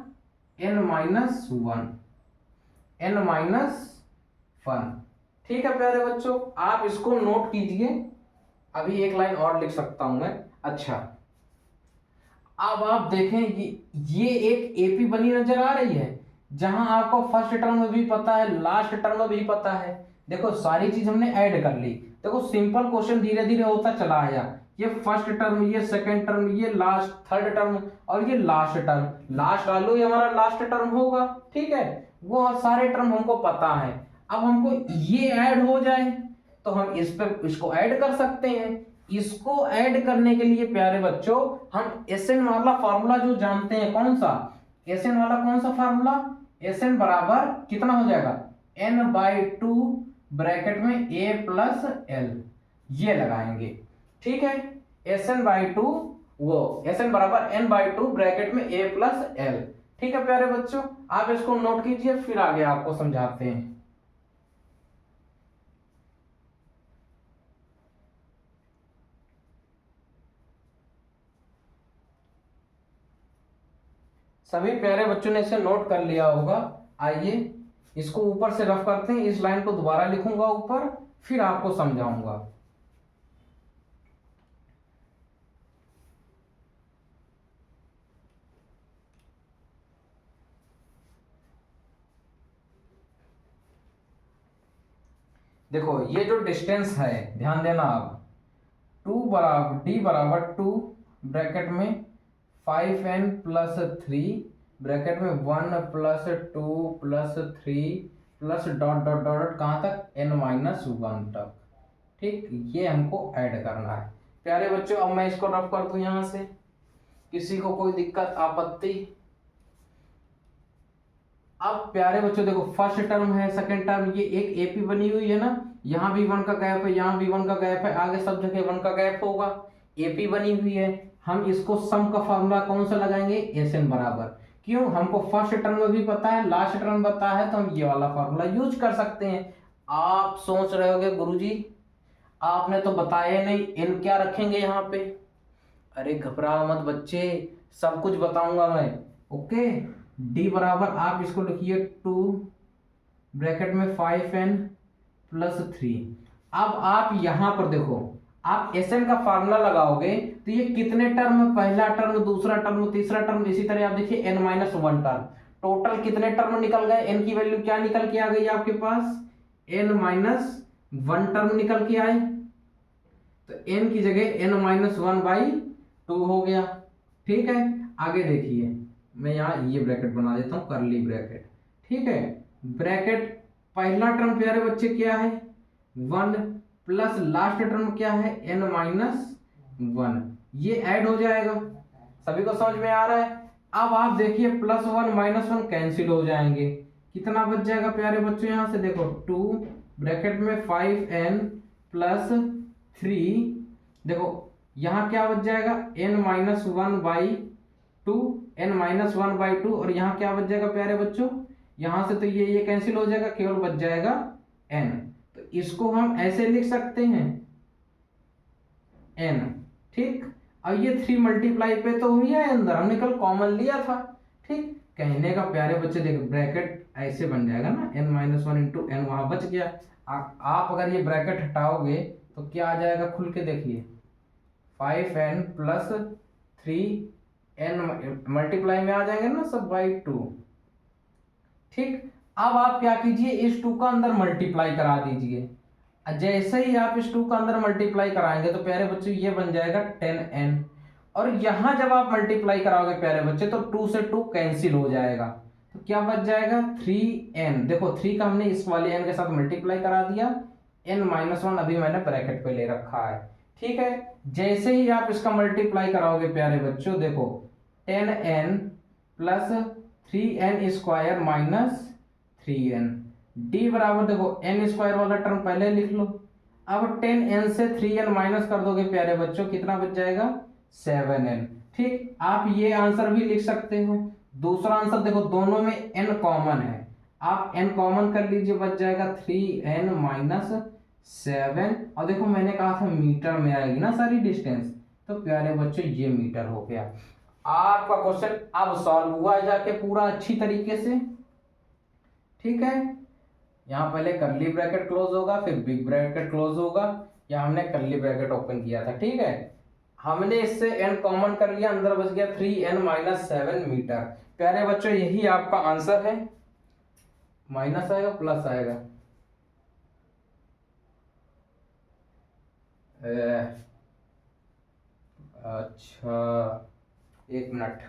n minus 1, n minus 1। ठीक है प्यारे बच्चों, आप इसको नोट कीजिए। अभी एक लाइन और लिख सकता हूं मैं। अच्छा अब आप देखें ये एक एपी बनी नजर आ रही है, जहां आपको फर्स्ट टर्म भी पता है, लास्ट टर्म भी पता है। देखो सारी चीज हमने ऐड कर ली। देखो सिंपल क्वेश्चन धीरे धीरे होता चला आया। ये फर्स्ट टर्म, ये सेकंड टर्म, ये लास्ट थर्ड टर्म और ये लास्ट टर्म। लास्ट वालों ये हमारा लास्ट टर्म होगा, ठीक है। वो सारे टर्म हमको पता है। अब हमको ये ऐड हो जाए तो हम इस पे इसको ऐड कर सकते हैं। इसको ऐड करने के लिए प्यारे बच्चों हम एसएन वाला फार्मूला जो जानते हैं, कौन सा एसएन वाला, कौन सा फार्मूला? एसएन बराबर कितना हो जाएगा? n/2 ब्रैकेट में a प्लस l, ये लगाएंगे, ठीक है। Sn/2 वो Sn बराबर n/2 ब्रैकेट में a प्लस l, ठीक है प्यारे बच्चों। आप इसको नोट कीजिए, फिर आगे आपको समझाते हैं। सभी प्यारे बच्चों ने इसे नोट कर लिया होगा। आइए इसको ऊपर से रफ करते हैं। इस लाइन को दोबारा लिखूंगा ऊपर, फिर आपको समझाऊंगा। देखो ये जो डिस्टेंस है, ध्यान देना आप, 2 बराबर d बराबर 2 ब्रैकेट में 5n प्लस 3 ब्रैकेट में 1 plus 2 plus 3 plus dot dot dot कहाँ तक? n माइनस 1 तक, ठीक। ये हमको ऐड करना है प्यारे बच्चों। अब मैं इसको रफ कर दूं यहां से, किसी को कोई दिक्कत आपत्ति? अब प्यारे बच्चों देखो फर्स्ट टर्म है, सेकंड टर्म, ये एक एपी बनी हुई है ना, यहाँ भी 1 का गैप है, यहाँ भी 1 का गैप है, आगे सब जगह 1 का गैप होगा। एपी बनी हुई है, हम इसको सम का फार्मूला कौन सा लगाएंगे? एसएन बराबर, क्यों? हमको फर्स्ट टर्म भी पता है, लास्ट टर्म पता है, तो हम ये वाला फार्मूला यूज कर सकते हैं। आप सोच रहे होगे गुरुजी आपने तो बताया नहीं, एन क्या रखेंगे यहाँ पे? अरे घबराओ मत बच्चे, सब कुछ बताऊंगा मैं, ओके। डी बराबर आप इसको लिखिए 2 ब्रैकेट में 5n प्लस 3। अब आप यहां पर देखो, आप एसएन का फार्मूला लगाओगे तो ये कितने टर्म? पहला टर्म, दूसरा टर्म, तीसरा टर्म, इसी तरह आप देखिए n-1 टर्म। टोटल कितने टर्म निकल गए? n की वैल्यू क्या निकल के आ गई आपके पास? n-1 टर्म निकल के आए, तो n की जगह n-1/2 हो गया, ठीक है। आगे देखिए, मैं यहाँ ये ब्रैकेट बना देता हूँ, करली ब्रैकेट, ठीक है। ब्रैकेट पहला टर्म प्यारे बच्चे क्या है? 1 प्लस लास्ट टर्म क्या है? n-1, ये ऐड हो जाएगा। सभी को समझ में आ रहा है? अब आप देखिए +1 -1 कैंसिल हो जाएंगे, कितना बच जाएगा प्यारे बच्चों? यहाँ से देखो 2 ब्रैकेट में 5n प्लस 3, देखो यहाँ क्या बच जाएगा? n-1/2, n-1/2, और यहाँ क्या बच जाएगा प्यारे बच्चों? यहाँ से तो ये कैंसिल हो जाएगा, केवल बच जाएगा n। तो इसको हम ऐसे लिख सकते हैं n, ठीक। अब ये 3 मल्टीप्लाई पे तो हुई है अंदर, हमने कल कॉमन लिया था, ठीक। कहने का प्यारे बच्चे देखो ब्रैकेट ऐसे बन जाएगा ना, n-1 इंटू एन वहां बच गया। आप अगर ये ब्रैकेट हटाओगे तो क्या आ जाएगा, खुल के देखिए 5n प्लस 3n मल्टीप्लाई में आ जाएंगे ना सब बाई 2। ठीक, अब आप क्या कीजिए, इस 2 का अंदर मल्टीप्लाई करा दीजिए। जैसे ही आप इस 2 का अंदर मल्टीप्लाई कराएंगे तो प्यारे बच्चे ये बन जाएगा 10n। और यहां जब आप मल्टीप्लाई कराओगे प्यारे बच्चे तो 2 से 2 कैंसिल हो जाएगा, तो क्या बच जाएगा 3n। देखो 3 का हमने इस वाले n के साथ मल्टीप्लाई करा दिया, n-1 अभी मैंने ब्रैकेट पे ले रखा है। ठीक है, जैसे ही आप इसका मल्टीप्लाई कराओगे प्यारे बच्चों देखो 10n plus 3n square minus 3n, D बराबर देखो n स्क्वायर वाला टर्म पहले लिख लो। अब 10n से 3n माइनस कर दोगे प्यारे बच्चों, कितना बच जाएगा 7n। ठीक, आप ये आंसर भी लिख सकते हो। दूसरा आंसर देखो दोनों में n कॉमन है, आप n कॉमन कर लीजिए, बच जाएगा 3n माइनस 7। और देखो मैंने कहा था मीटर में आएगी ना सारी डिस्टेंस, तो प्यारे बच्चों ये मीटर हो गया। आपका क्वेश्चन अब सॉल्व हुआ जाके पूरा अच्छी तरीके से। ठीक है, यहाँ पहले कर्ली ब्रैकेट क्लोज होगा, फिर बिग ब्रैकेट क्लोज होगा, या हमने कर्ली ब्रैकेट ओपन किया था। ठीक है, हमने इससे n कॉमन कर लिया, अंदर बच गया 3n माइनस 7 मीटर। प्यारे बच्चों यही आपका आंसर है, माइनस आएगा प्लस आएगा, अच्छा एक मिनट,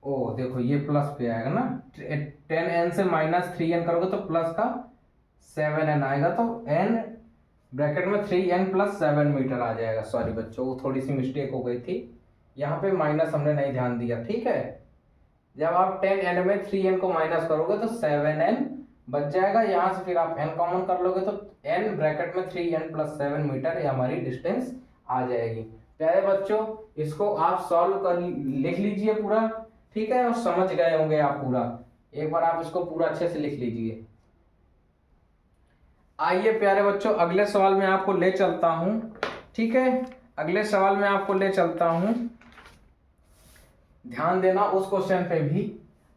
ओ देखो ये प्लस पे आएगा ना, 10n से माइनस 3n करोगे तो प्लस का 7n आएगा, तो n ब्रैकेट में 3n प्लस 7 मीटर आ जाएगा। सॉरी बच्चों, वो थोड़ी सी मिस्टेक हो गई थी, यहाँ पे माइनस हमने नहीं ध्यान दिया। ठीक है, जब आप 10n में 3n को माइनस करोगे तो 7n बच जाएगा, यहाँ से फिर आप n कॉमन कर लोगे तो n ब्रैकेट में 3n प्लस 7 मीटर ये हमारी डिस्टेंस आ जाएगी। प्यारे बच्चों इसको आप सॉल्व कर लिख लीजिए पूरा। ठीक है, और समझ गए होंगे आप पूरा, एक बार आप इसको पूरा अच्छे से लिख लीजिए। आइए प्यारे बच्चों अगले सवाल में आपको ले चलता हूं। ठीक है, अगले सवाल में आपको ले चलता हूं, ध्यान देना उस क्वेश्चन पे भी,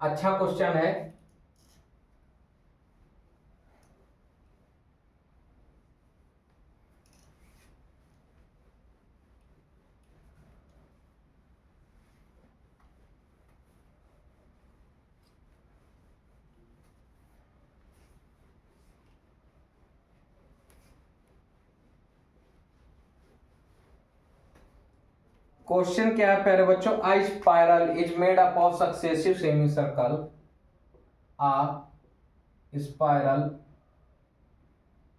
अच्छा क्वेश्चन है। क्वेश्चन क्या है प्यारे बच्चों, a spiral is made up of successive semicircle, a spiral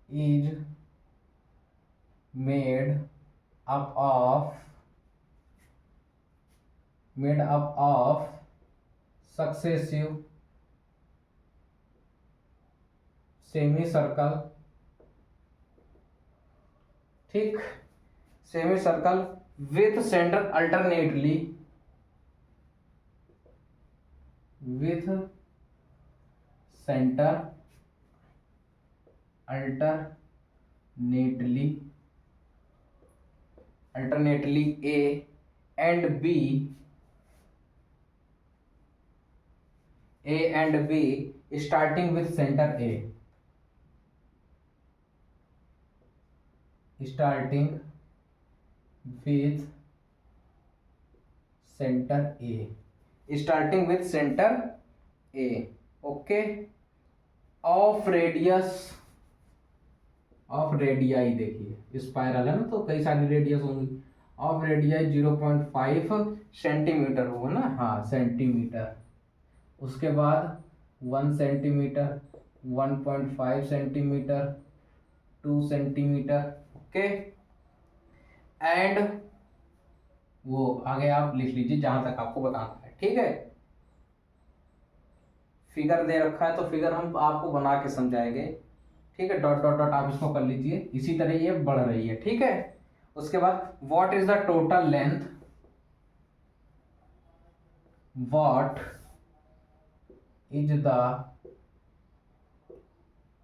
is made up of successive semicircle। ठीक, semicircle with center alternately alternately A and B starting with center A, starting with center A, okay, of radii देखिए spiral है ना, तो कई सारी radius होंगी, of radii 0.5 centimetre होगा ना, हाँ सेंटीमीटर, उसके बाद 1 centimetre, 1.5 centimetre, 2 centimetre, okay, and वो आगे आप लिख लीजिए जहां तक आपको बताना है। ठीक है, फिगर दे रखा है तो फिगर हम आपको बना के समझाएंगे। ठीक है, डॉट डॉट डॉट आप इसको कर लीजिए, इसी तरह ये बढ़ रही है। ठीक है, उसके बाद what is the total length, what is the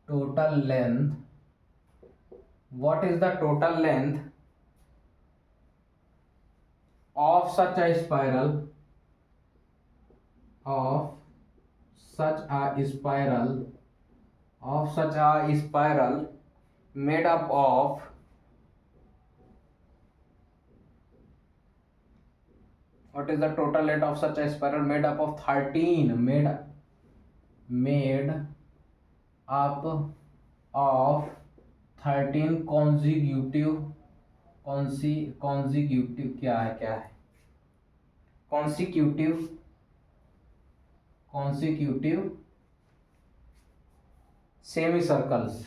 total length what is the total length of such a spiral of such a spiral made up of what is the total length of such a spiral made up of 13 made up of 13 consecutive क्या है consecutive semi circles.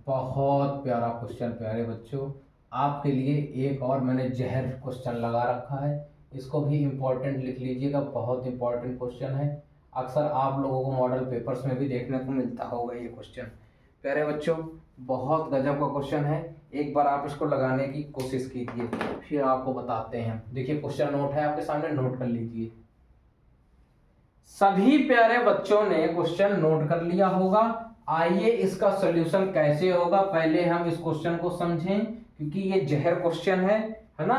बहुत प्यारा question प्यारे बच्चों, आपके लिए एक और मैंने जहर क्वेश्चन लगा रखा है, इसको भी इम्पोर्टेंट लिख लीजिएगा, बहुत इंपॉर्टेंट क्वेश्चन है। अक्सर आप लोगों को मॉडल पेपर्स में भी देखने को मिलता होगा ये क्वेश्चन। प्यारे बच्चों बहुत गजब का क्वेश्चन है, एक बार आप इसको लगाने की कोशिश कीजिए, फिर आपको बताते हैं। देखिए क्वेश्चन नोट है आपके सामने, नोट कर लीजिए। सभी प्यारे बच्चों ने क्वेश्चन नोट कर लिया होगा। आइए इसका सॉल्यूशन कैसे होगा, पहले हम इस क्वेश्चन को समझें क्योंकि ये जहर क्वेश्चन है ना,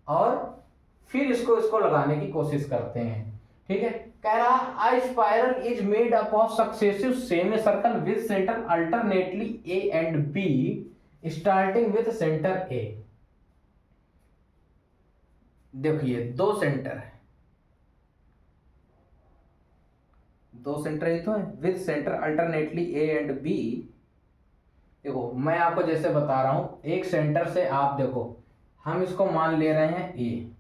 और फिर इसको लगाने की कोशिश करते हैं। ठीक है, कह रहा a spiral is made up of successive semi circle with centre alternately A and B starting with centre A. देखिए दो सेंटर है, दो सेंटर ही तो है, with centre alternately A and B. देखो मैं आपको जैसे बता रहा हूं, एक सेंटर से आप देखो, हम इसको मान ले रहे हैं ए,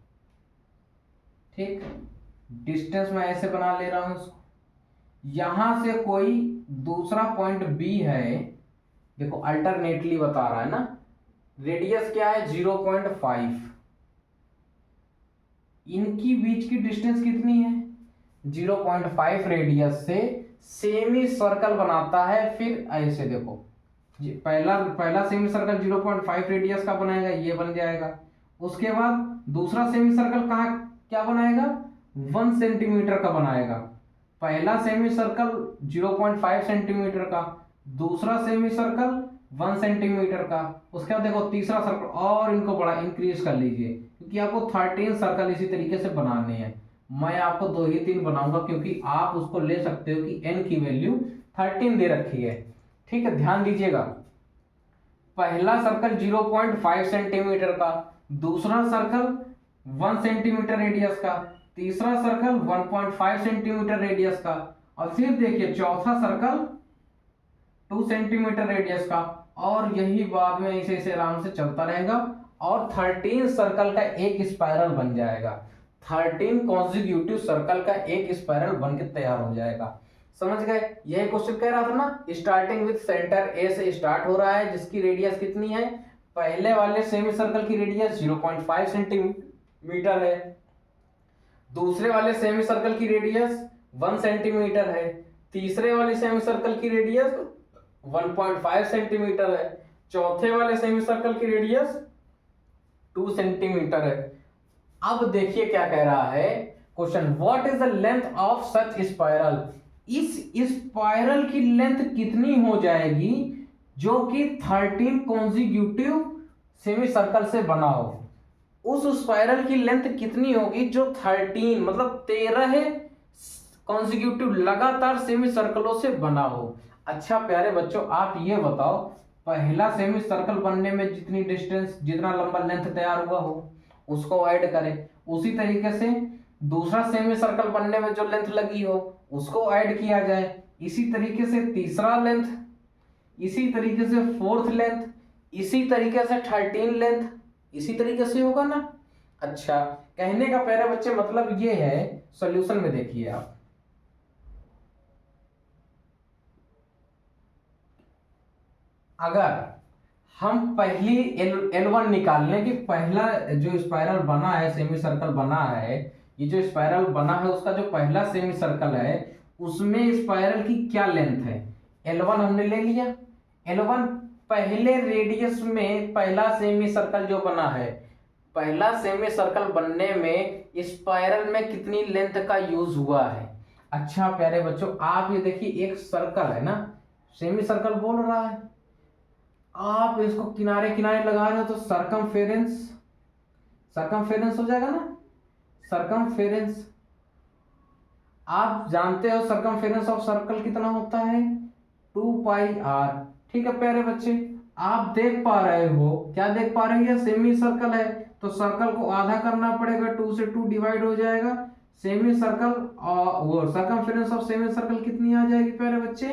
ठीक, डिस्टेंस मैं ऐसे बना ले रहा हूं इसको, यहां से कोई दूसरा पॉइंट बी है, देखो अल्टरनेटली बता रहा है ना, रेडियस क्या है 0.5, इनकी बीच की डिस्टेंस कितनी है 0.5 रेडियस से सेमी सर्कल बनाता है। फिर ऐसे देखो, पहला सेमी सर्कल 0.5 रेडियस का बनाएगा, ये बन जाएगा। उसके बाद दूसरा सेमी सर्कल कहाँ क्या बनाएगा 1 सेंटीमीटर का बनाएगा। पहला सेमी सर्कल 0.5 सेंटीमीटर का, दूसरा सेमी सर्कल 1 सेंटीमीटर का। उसके बाद देखो तीसरा सर्कल, और इनको बड़ा इंक्रीज कर लीजिए क्योंकि आपको 13 सर्कल इसी तरीके से बनाने हैं। मैं आपको 2 ही 3 बनाऊंगा क्योंकि आप उसको ले सकते हो कि n की वैल्यू 13 दे रखी है। ठीक है, ध्यान दीजिएगा, पहला सर्कल 0.5 सेंटीमीटर का, दूसरा सर्कल 1 सेंटीमीटर रेडियस का, तीसरा सर्कल 1.5 सेंटीमीटर रेडियस का, और फिर देखिए चौथा सर्कल 2 सेंटीमीटर रेडियस का, और यही बाद में इसे इसे आराम से चलता रहेगा और 13 सर्कल का एक स्पाइरल बन जाएगा। 13 कॉन्जिक्यूटिव सर्कल का एक स्पाइरल बन के तैयार हो जाएगा। समझ गए, यही क्वेश्चन कह रहा था ना, स्टार्टिंग विद सेंटर ए से स्टार्ट हो रहा है, जिसकी रेडियस कितनी है, पहले वाले सेमी सर्कल की रेडियस 0.5 सेंटीमीटर है, दूसरे वाले सेमी सर्कल की रेडियस 1 सेंटीमीटर है, तीसरे वाले सेमी सर्कल की रेडियस 1.5 सेंटीमीटर है, चौथे वाले सेमी सर्कल की रेडियस 2 सेंटीमीटर है। अब देखिए क्या कह रहा है question, what is the length of such spiral, इस स्पाइरल की लेंथ कितनी हो जाएगी जो कि 13 कॉन्जिक्यूटिव सेमी सर्कल से बना हो। उस स्पाइरल की लेंथ कितनी होगी जो 13 मतलब 13 कॉन्जिक्यूटिव लगातार सेमी सर्कलों से बना हो। अच्छा प्यारे बच्चों आप ये बताओ, पहला सेमी सर्कल बनने में जितनी डिस्टेंस जितना लंबा लेंथ तैयार हुआ हो उसको ऐड करें, उसी तरीके से दूसरा सेमी सर्कल बनने में जो लेंथ लगी हो उसको ऐड किया जाए, इसी तरीके से तीसरा लेंथ, इसी तरीके से फोर्थ लेंथ, इसी तरीके से 13 लेंथ, इसी तरीके से होगा ना। अच्छा कहने का प्यारे बच्चे मतलब ये है, सॉल्यूशन में देखिए आप, अगर हम पहली L1 निकाल लें कि पहला जो स्पाइरल बना है सेमी सर्कल बना है, ये जो स्पाइरल बना है उसका जो पहला सेमी सर्कल है उसमें स्पाइरल की क्या लेंथ है, L1 हमने ले लिया। L1 पहले रेडियस में पहला सेमी सर्कल जो बना है, पहला सेमी सर्कल बनने में स्पाइरल में कितनी लेंथ का यूज हुआ है। अच्छा प्यारे बच्चों आप ये देखिए, एक सर्कल है ना, सेमी सर्कल बोल रहा है, आप इसको किनारे किनारे लगा रहे हो तो सरकमफेरेंस, सरकमफेरेंस हो जाएगा ना, सरकमफेरेंस। आप जानते हो सरकमफेरेंस ऑफ सर्कल कितना होता है, 2 पाई आर। ठीक है प्यारे बच्चे, आप देख पा रहे हो, क्या देख पा रहे हैं, सेमी सर्कल है तो सर्कल को आधा करना पड़ेगा, 2 से 2 डिवाइड हो जाएगा, सेमी सर्कल और वो सरकमफेरेंस ऑफ सेमी सर्कल कितनी आ जाएगी प्यारे बच्चे,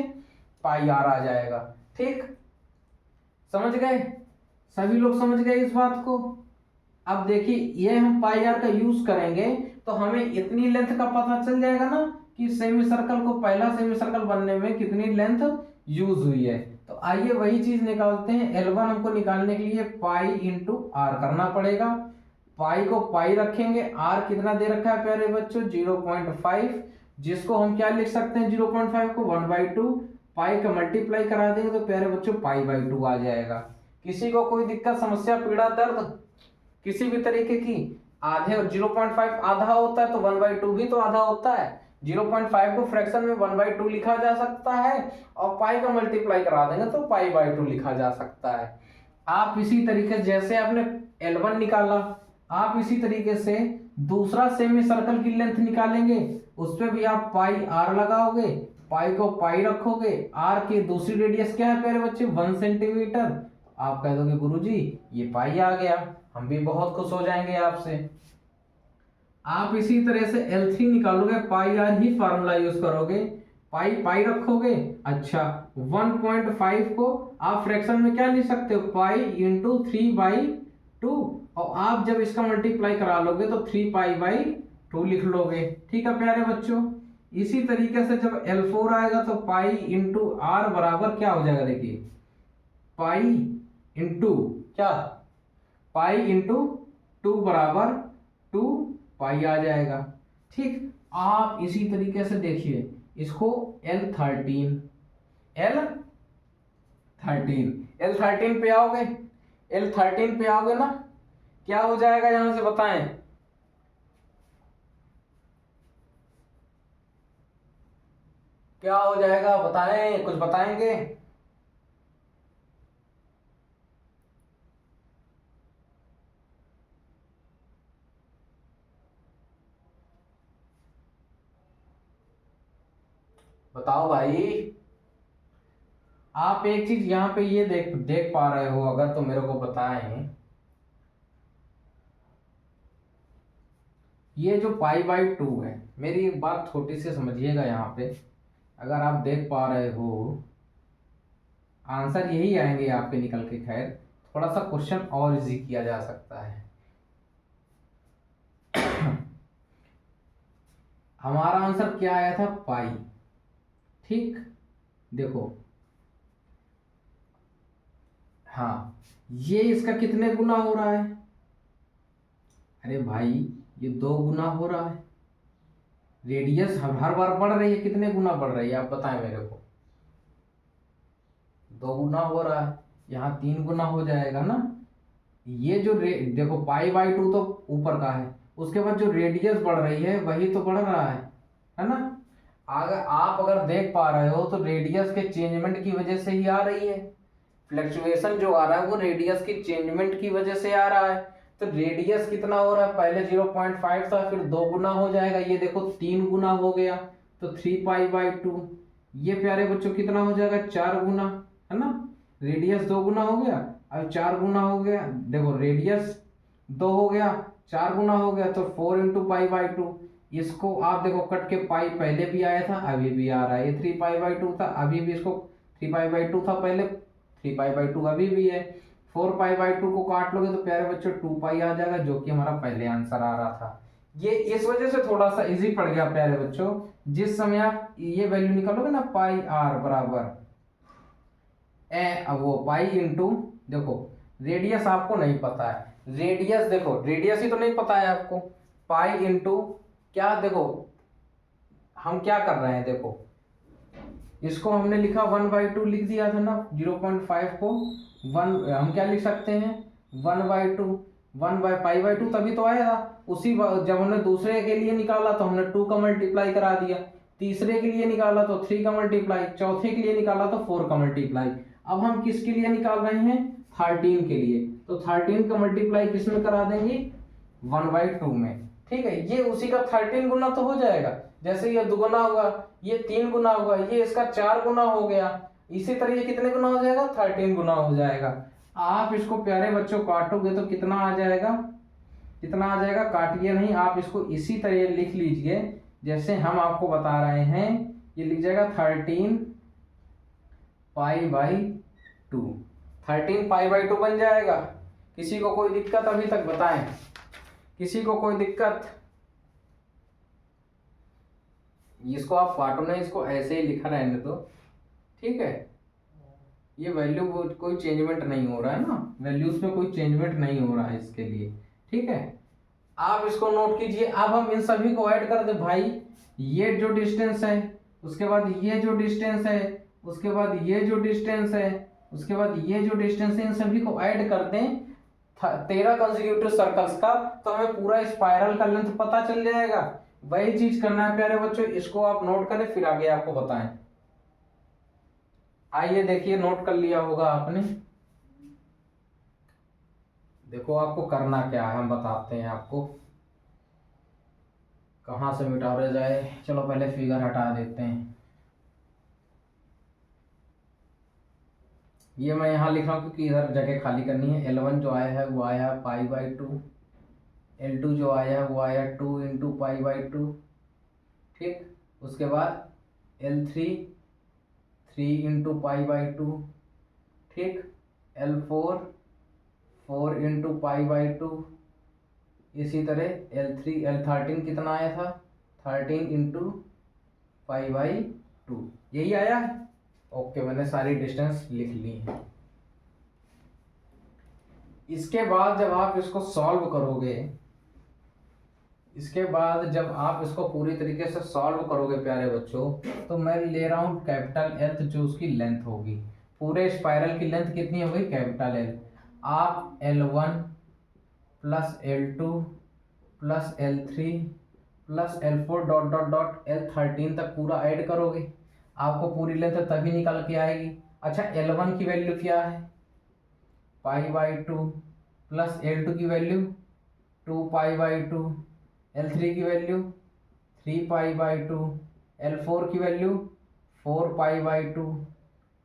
पाई आर आ जाएगा। ठीक, समझ गए, सभी लोग समझ गए इस बात को। अब देखिए ये हम पाई आर का यूज करेंगे तो हमें इतनी लेंथ का पता चल जाएगा ना कि सेमी सर्कल को, पहला सेमी सर्कल बनने में कितनी लेंथ यूज हुई है। तो आइए वही चीज निकालते हैं। L1 हमको निकालने के लिए पाई इंटू आर करना पड़ेगा। पाई को पाई रखेंगे, आर कितना दे रखा है प्यारे बच्चों, 0.5, जिसको हम क्या लिख सकते हैं 0.5 को 1/2। पाई का मल्टीप्लाई करा देंगे तो प्यारे बच्चों पाई/2 आ जाएगा। किसी को कोई दिक्कत, समस्या, पीड़ा, दर्द किसी भी तरीके की, आधे और 0.5 आधा होता है तो 1/2 भी तो आधा होता है। 0.5 को फ्रैक्शन में 1/2 लिखा जा सकता है और पाई का मल्टीप्लाई करा देंगे तो पाई/2 लिखा जा सकता है। आप इसी तरीके जैसे आपने L1 निकाला, आप इसी तरीके से दूसरा सेमी सर्कल की लेंथ निकालेंगे, उस पर भी आप पाई आर लगाओगे, पाई को पाई रखोगे, आर की दूसरी रेडियस क्या है प्यारे बच्चे, 1 सेंटीमीटर। आप कह दोगे गुरुजी ये पाई आ गया, हम भी बहुत खुश हो जाएंगे आपसे। आप इसी तरह से L3 निकालोगे, पाई आर ही फार्मूला यूज करोगे, पाई पाई रखोगे। अच्छा 1.5 को आप फ्रैक्शन में क्या लिख सकते हो, पाई इंटू 3/2, और आप जब इसका मल्टीप्लाई करा लोगे तो 3 पाई/2 लिख लोगे। ठीक है प्यारे बच्चों, इसी तरीके से जब L4 आएगा तो पाई इंटू आर बराबर क्या हो जाएगा, देखिए पाई इंटू क्या, पाई इंटू 2 बराबर 2 पाई आ जाएगा। ठीक, आप इसी तरीके से देखिए इसको L13 पे आओगे, L13 पे आओगे ना, क्या हो जाएगा यहां से बताएं, क्या हो जाएगा बताएं, कुछ बताएंगे। बताओ भाई। आप एक चीज यहाँ पे ये देख पा रहे हो अगर, तो मेरे को बताएं, ये जो पाई/2 है, मेरी एक बात छोटी सी समझिएगा यहाँ पे, अगर आप देख पा रहे हो आंसर यही आएंगे आपके निकल के। खैर थोड़ा सा क्वेश्चन और इजी किया जा सकता है। हमारा आंसर क्या आया था, पाई। ठीक, देखो हाँ, ये इसका कितने गुना हो रहा है, अरे भाई ये 2 गुना हो रहा है। रेडियस हर बार बढ़ रही है, कितने गुना बढ़ रही है आप बताएं मेरे को, 2 गुना हो रहा है, यहाँ 3 गुना हो जाएगा ना। ये जो देखो पाई/2 तो ऊपर का है, उसके बाद जो रेडियस बढ़ रही है वही तो बढ़ रहा है ना। अगर आप देख पा रहे हो तो रेडियस के चेंजमेंट की वजह से ही आ रही है, फ्लक्चुएशन जो आ रहा है वो रेडियस की चेंजमेंट की वजह से आ रहा है। तो रेडियस कितना हो रहा है, पहले 0.5 था, फिर 2 गुना हो जाएगा, ये देखो 3 गुना हो गया तो 3 पाई/2। ये प्यारे बच्चों कितना हो जाएगा, 4 गुना, है ना। रेडियस 2 गुना हो गया, अब 4 गुना हो गया, देखो रेडियस 2 हो गया, 4 गुना हो गया तो 4 इंटू पाई/2। इसको आप देखो कट के पाई पहले भी आया था, अभी भी आ रहा है, ये 3 पाई/2 था, अभी भी इसको 3 पाई/2 था पहले, 3 पाई/2 अभी भी है। 4 पाई/2 को काट लोगे तो प्यारे बच्चों 2 पाई आ जाएगा, जो कि हमारा पहले आंसर आ रहा था। ये इस वजह से थोड़ा सा इजी पड़ गया प्यारे बच्चों। जिस समय आप ये वैल्यू निकालोगे ना, पाई आर बराबर अब वो पाई इंटू, देखो रेडियस आपको नहीं पता है, रेडियस देखो रेडियस ही तो नहीं पता है आपको, पाई इंटू क्या, देखो हम क्या कर रहे हैं, देखो इसको हमने लिखा 1/2 लिख दिया था ना, 0.5 को 1 हम क्या लिख सकते हैं 1/2, 1/पाई/2 तभी तो आया था। उसी जब हमने दूसरे के लिए निकाला तो हमने 2 का मल्टीप्लाई करा दिया, तीसरे के लिए निकाला तो 3 का मल्टीप्लाई, चौथे के लिए निकाला तो 4 का मल्टीप्लाई। अब हम किसके लिए निकाल रहे हैं, 13 के लिए, तो 13 का मल्टीप्लाई किस में करा देंगे, 1/2 में। ठीक है, ये उसी का 13 गुना तो हो जाएगा, जैसे ये दुगुना हुआ, ये 3 गुना हुआ, ये इसका 4 गुना हो गया, इसी तरह ये कितने गुना हो जाएगा, 13 गुना हो जाएगा। आप इसको प्यारे बच्चों काटोगे तो कितना आ जाएगा, कितना आ जाएगा, काटिए नहीं, आप इसको इसी तरह लिख लीजिए जैसे हम आपको बता रहे हैं। ये लिख जाएगा 13 π/2, 13 π/2 बन जाएगा। किसी को कोई दिक्कत अभी तक बताएं, किसी को कोई दिक्कत? इसको आप काटो नहीं, इसको ऐसे ही लिखा रहने दो, ठीक है। ये वैल्यू कोई चेंजमेंट नहीं हो रहा है ना, वैल्यूज में कोई चेंजमेंट नहीं हो रहा है इसके लिए, ठीक है। आप इसको नोट कीजिए। अब हम इन सभी को ऐड कर दे भाई, ये जो डिस्टेंस है, उसके बाद ये जो डिस्टेंस है, उसके बाद ये जो डिस्टेंस है, उसके बाद ये जो डिस्टेंस है, इन सभी को ऐड कर दें 13 कंसेक्यूटिव सर्कल्स का, तो हमें पूरा स्पाइरल का लेंथ पता चल जाएगा। वही चीज करना है प्यारे बच्चों, इसको आप नोट करें फिर आगे आपको बताएं। आइए देखिए, नोट कर लिया होगा आपने। देखो आपको करना क्या है, हम बताते हैं आपको। कहाँ से मिटाया जाए, चलो पहले फिगर हटा देते हैं। ये मैं यहाँ लिख रहा हूँ क्योंकि इधर जगह खाली करनी है। L1 जो आया है वो आया π/2, L2 जो आया है वो आया 2 × π/2, ठीक। उसके बाद L3 3 × π/2, ठीक। L4 4 × π/2, इसी तरह L13 कितना आया था, 13 × π/2, यही आया है। ओके, मैंने सारी डिस्टेंस लिख ली है। इसके बाद जब आप इसको सॉल्व करोगे, इसके बाद जब आप इसको पूरी तरीके से सॉल्व करोगे प्यारे बच्चों, तो मैं ले रहा हूँ कैपिटल L, जो उसकी लेंथ होगी, पूरे स्पाइरल की लेंथ कितनी होगी, कैपिटल L। आप L1 + L2 + L3 + L4 ... L13 तक पूरा ऐड करोगे, आपको पूरी लेंथ तभी निकल के आएगी। अच्छा, L1 की वैल्यू क्या है, π/2 + L2 की वैल्यू 2 π/2, L3 की वैल्यू 3 π/2, L4 की वैल्यू 4 π/2 ...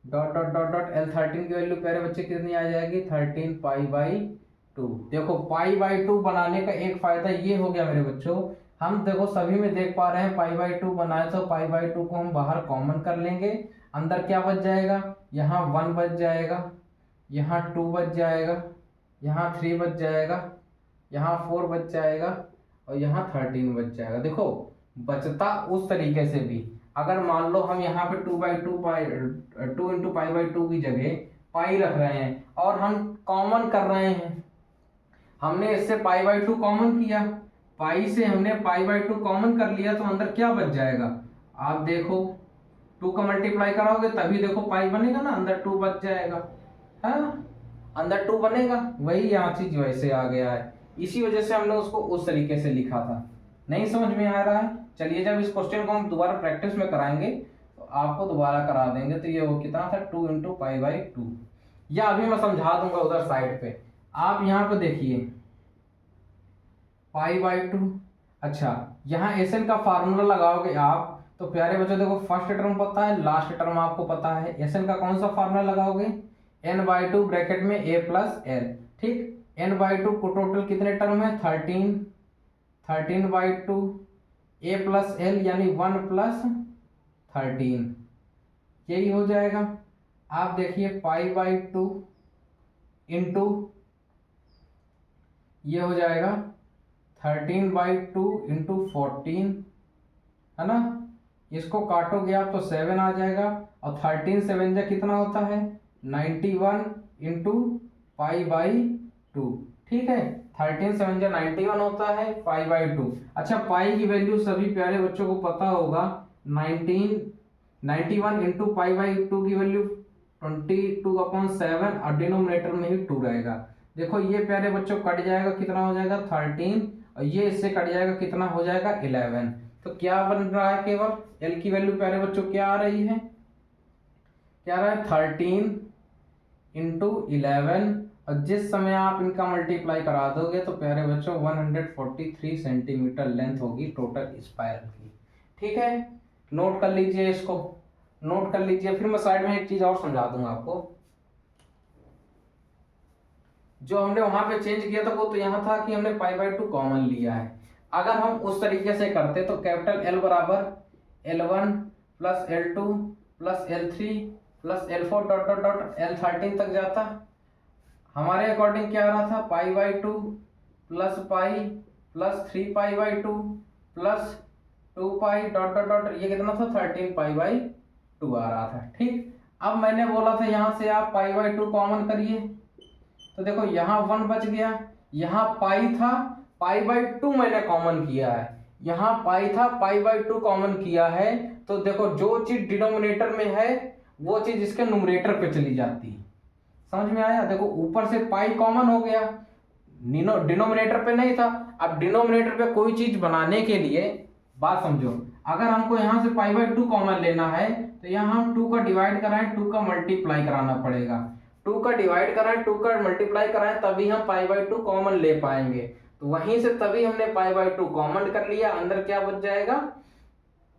L13 की वैल्यू प्यारे बच्चे कितनी आ जाएगी, 13 π/2। देखो π/2 बनाने का एक फायदा ये हो गया मेरे बच्चों, हम देखो सभी में देख पा रहे हैं π/2 बनाए, तो π/2 को हम बाहर कॉमन कर लेंगे, अंदर क्या बच जाएगा, यहाँ 1 बच जाएगा, यहाँ 2 बच जाएगा, यहाँ 3 बच जाएगा, यहाँ 4 बच जाएगा, और यहाँ 13 बच जाएगा। देखो बचता उस तरीके से भी, अगर मान लो हम यहाँ पे 2 × π/2 की जगह पाई रख रहे हैं और हम कॉमन कर रहे हैं, हमने इससे π/2 कॉमन किया, पाई से हमने π/2 कॉमन कर लिया, तो अंदर क्या बच जाएगा, आप देखो 2 का मल्टीप्लाई कराओगे तभी देखो पाई बनेगा ना, अंदर 2 बच जाएगा, है ना, अंदर 2 बनेगा। वही यहाँ चीज वैसे आ गया है, इसी वजह से हमने उसको उस तरीके से लिखा था। नहीं समझ में आ रहा है? चलिए जब इस क्वेश्चन को हम दोबारा प्रैक्टिस में कराएंगे तो आपको दोबारा करा देंगे। तो ये वो कितना था, 2 × π/2, या अभी मैं समझा दूंगा उधर साइड पे। आप यहाँ पे देखिए π/2। अच्छा, यहाँ Sn का फार्मूला लगाओगे आप, तो प्यारे बच्चों देखो फर्स्ट टर्म पता है, लास्ट टर्म आपको पता है। Sn का कौन सा फार्मूला लगाओगे, n/2 ब्रैकेट में a + l, ठीक। n/2 को टोटल कितने टर्म है, 13, 13/2 a + l यानी 1 + 13, यही हो जाएगा। आप देखिए π/2 इंटू ये हो जाएगा 13/2 इंटू 14, है ना, इसको काटोगे आप तो 7 आ जाएगा, और 13 7 जा कितना होता है, 91 इंटू π/2, ठीक है। 13 7 जा 91 होता है, π/2। अच्छा, पाई की वैल्यू सभी प्यारे बच्चों को पता होगा, 91 इंटू π/2 की वैल्यू 22/7, और डिनोमिनेटर में ही 2 रहेगा। देखो ये प्यारे बच्चों कट जाएगा, कितना हो जाएगा 13, और ये इससे कट जाएगा, कितना हो जाएगा 11। तो क्या बन रहा है, केवल L की वैल्यू प्यारे बच्चों क्या आ रही है, क्या आ रहा है, 13 इंटू 11, और जिस समय आप इनका मल्टीप्लाई करा दोगे तो प्यारे बच्चों 143 सेंटीमीटर लेंथ होगी टोटल स्पाइरल की। ठीक है, नोट कर लीजिए, इसको नोट कर लीजिए। फिर मैं साइड में एक चीज और समझा दूंगा आपको। जो हमने वहां पे चेंज किया था वो तो यहाँ था कि हमने π/2 कॉमन लिया है। अगर हम उस तरीके से करते तो कैपिटल L बराबर L1 plus L2 plus L3 plus L4 dot dot dot L13 तक जाता। हमारे अकॉर्डिंग क्या आ रहा था, π/2 plus pi plus 3π/2 plus 2π dot dot dot, ये कितना था 13π/2 आ रहा था। ठीक, अब मैंने बोला था यहाँ से आप π/2 कॉमन करिए, तो देखो यहाँ 1 बच गया, यहाँ पाई था, π/2 मैंने कॉमन किया है, यहाँ पाई था, π/2 कॉमन किया है, तो देखो जो चीज डिनोमिनेटर में है वो चीज इसके नुमरेटर पे चली जाती है। समझ में आया? देखो ऊपर से पाई कॉमन हो गया, डिनोमिनेटर पे नहीं था। अब डिनोमिनेटर पे कोई चीज बनाने के लिए बात समझो, अगर हमको यहाँ से π/2 कॉमन लेना है तो यहाँ हम 2 का डिवाइड कराएं, 2 का मल्टीप्लाई कराना पड़ेगा, 2 का डिवाइड कराएं, 2 का मल्टीप्लाई कराएं, तभी हम π/2 कॉमन ले पाएंगे। तो वहीं से तभी हमने π/2 कॉमन कर लिया, अंदर क्या बच जाएगा,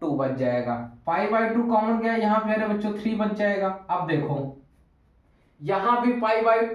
2 बच जाएगा। π/2 कॉमन गया, यहाँ पे मेरे बच्चों 3 बच जाएगा। अब देखो यहाँ भी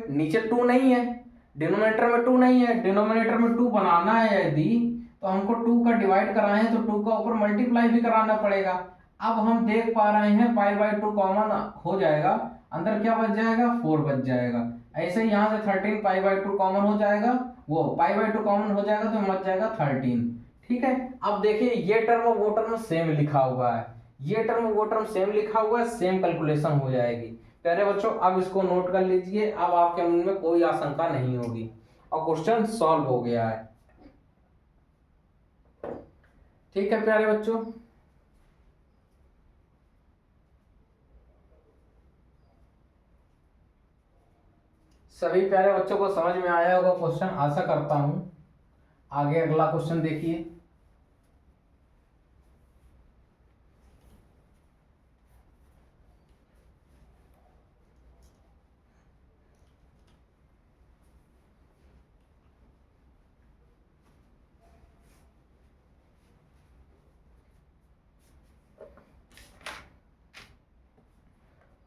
नीचे 2 नहीं है, डिनोमिनेटर में 2 नहीं है, डिनोमिनेटर में 2 बनाना है यदि, तो हमको 2 का डिवाइड कराए तो 2 का ऊपर मल्टीप्लाई भी कराना पड़ेगा। अब हम देख पा रहे हैं π/2 कॉमन हो जाएगा, अंदर क्या बच जाएगा, 4 बच जाएगा। ऐसे ही यहाँ से 13 π/2 कॉमन हो जाएगा, वो π/2 कॉमन हो जाएगा तो बच जाएगा 13। ठीक है, अब देखिए ये टर्म और वो टर्म सेम लिखा हुआ है, ये टर्म और वो टर्म सेम लिखा हुआ है, सेम कैलकुलेशन हो जाएगी। प्यारे बच्चों अब इसको नोट कर लीजिए, अब आपके मन में कोई आशंका नहीं होगी और क्वेश्चन सॉल्व हो गया है। ठीक है प्यारे बच्चों, सभी प्यारे बच्चों को समझ में आया होगा क्वेश्चन, आशा करता हूं। आगे अगला क्वेश्चन देखिए।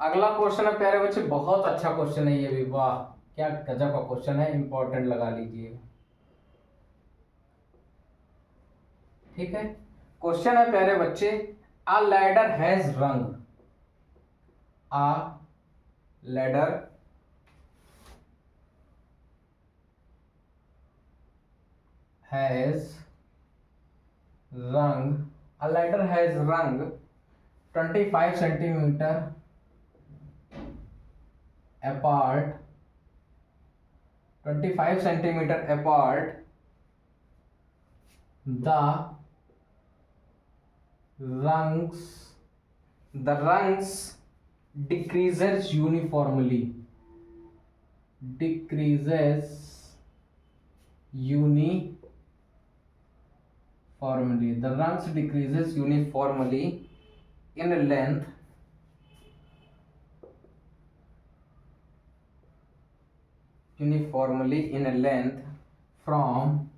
अगला क्वेश्चन है प्यारे बच्चे, बहुत अच्छा क्वेश्चन है ये भी, वाह क्या गजब का क्वेश्चन है, इंपॉर्टेंट लगा लीजिए। ठीक है, क्वेश्चन है प्यारे बच्चे, अ लैडर हैज रंग, अ लैडर हैज रंग, अ लैडर हैज रंग 25 centimetre apart, 25 centimeter apart, the rungs decreases uniformly, decreases uniformly, the rungs decreases uniformly in length from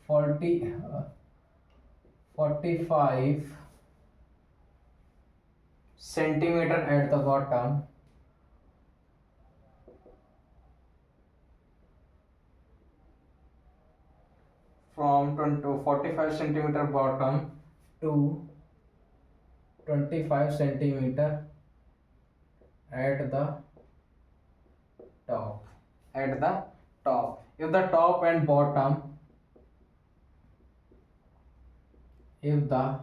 45 centimeter at the bottom from 45 centimeter bottom to 25 centimeter at the top, at the top. If the top and bottom, if the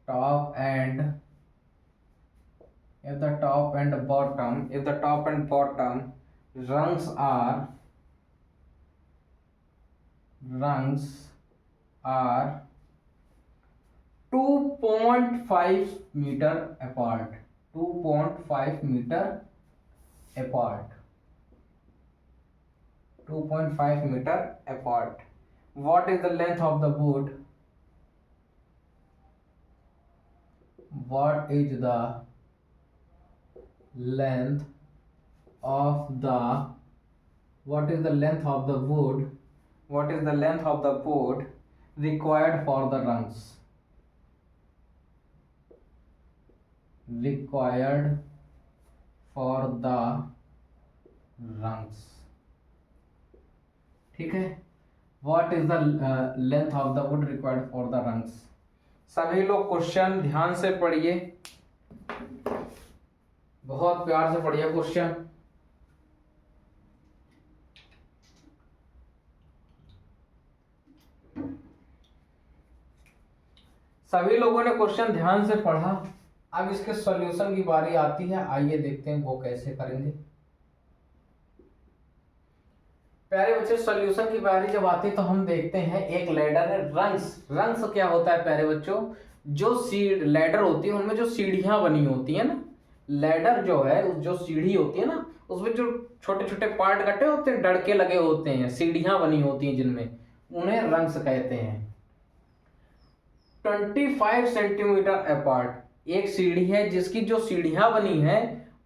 top and bottom, if the top and bottom rungs are 2.5 meter apart, 2.5 meter apart, 2.5 meter apart. What is the length of the wood? what is the length of the what is the length of the wood what is the length of the board required for the rungs required for the rungs ठीक है what is the length of the wood required for the rungs सभी लोग question ध्यान से पढ़िए बहुत प्यार से पढ़िए क्वेश्चन सभी लोगों ने क्वेश्चन ध्यान से पढ़ा अब इसके सॉल्यूशन की बारी आती है आइए देखते हैं वो कैसे करेंगे प्यारे बच्चे सॉल्यूशन की बारी जब आती है तो हम देखते हैं एक लैडर है रंग्स क्या होता है प्यारे बच्चों जो लैडर होती है उनमें जो सीढ़ियां बनी होती है ना लैडर जो है जो सीढ़ी होती है ना उसमें जो छोटे छोटे पार्ट कटे होते हैं डड़के लगे होते हैं सीढ़ियां बनी होती हैं जिनमें उन्हें रंग्स कहते हैं 25 सेंटीमीटर अपार्ट एक सीढ़ी है जिसकी जो सीढ़ियां बनी है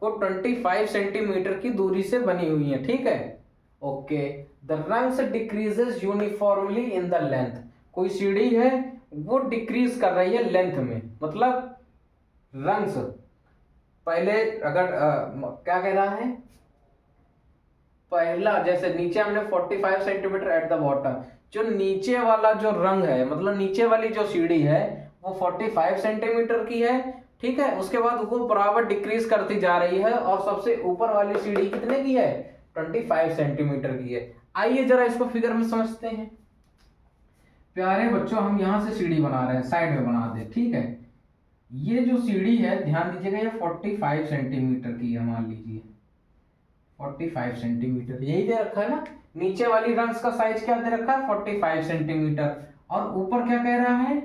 वो 25 सेंटीमीटर की दूरी से बनी हुई है ठीक है okay the rungs decreases uniformly in the length कोई सीढ़ी है वो डिक्रीज कर रही है लेंथ में मतलब रंग्स पहले अगर क्या कह रहा है पहला जैसे नीचे हमने 45 सेंटीमीटर एट द बॉटम जो नीचे वाला जो रंग है मतलब नीचे वाली जो सीढ़ी है वो 45 सेंटीमीटर की है ठीक है उसके बाद वो बराबर डिक्रीज करती जा रही है और सबसे ऊपर वाली सीढ़ी कितने की है 25 सेंटीमीटर की है आइए जरा इसको फिगर में समझते हैं प्यारे बच्चों हम यहां से सीढ़ी बना रहे हैं साइड में बना दे ठीक है ये जो सीढ़ी है ध्यान दीजिएगा ये 45 सेंटीमीटर की है मान लीजिए 45 सेंटीमीटर यही दे रखा है ना नीचे वाली रंग्स का साइज क्या दे रखा है 45 सेंटीमीटर और ऊपर क्या कह रहा है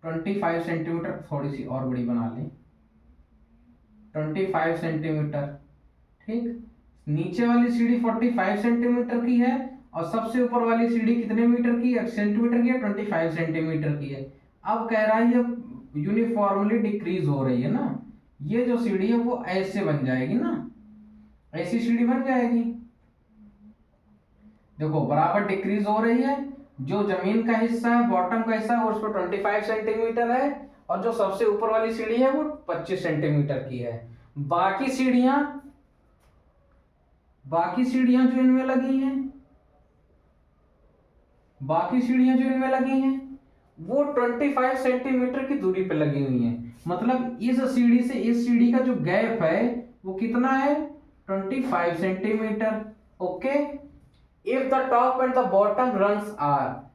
25 सेंटीमीटर थोड़ी सी और बड़ी बना लें 25 सेंटीमीटर ठीक नीचे वाली सीढ़ी 45 सेंटीमीटर की है और सबसे ऊपर वाली सीढ़ी कितने मीटर की है सेंटीमीटर की है 25 सेंटीमीटर की है अब कह रहा है ये यूनिफॉर्मली डिक्रीज हो रही है ना ये जो सीढ़ी है वो ऐसे बन जाएगी ना ऐसी सीढ़ी बन जाएगी देखो बराबर डिक्रीज हो रही है जो जमीन का हिस्सा है बॉटम का हिस्सा है उस पर 25 सेंटीमीटर है और जो सबसे ऊपर वाली सीढ़ी है वो 25 सेंटीमीटर की है बाकी सीढ़ियां जो इनमें लगी हैं वो 25 सेंटीमीटर की दूरी पे लगी हुई हैं मतलब इस सीढ़ी से इस सीढ़ी का जो गैप है वो कितना है 25 centimetre okay if the top and the bottom rungs are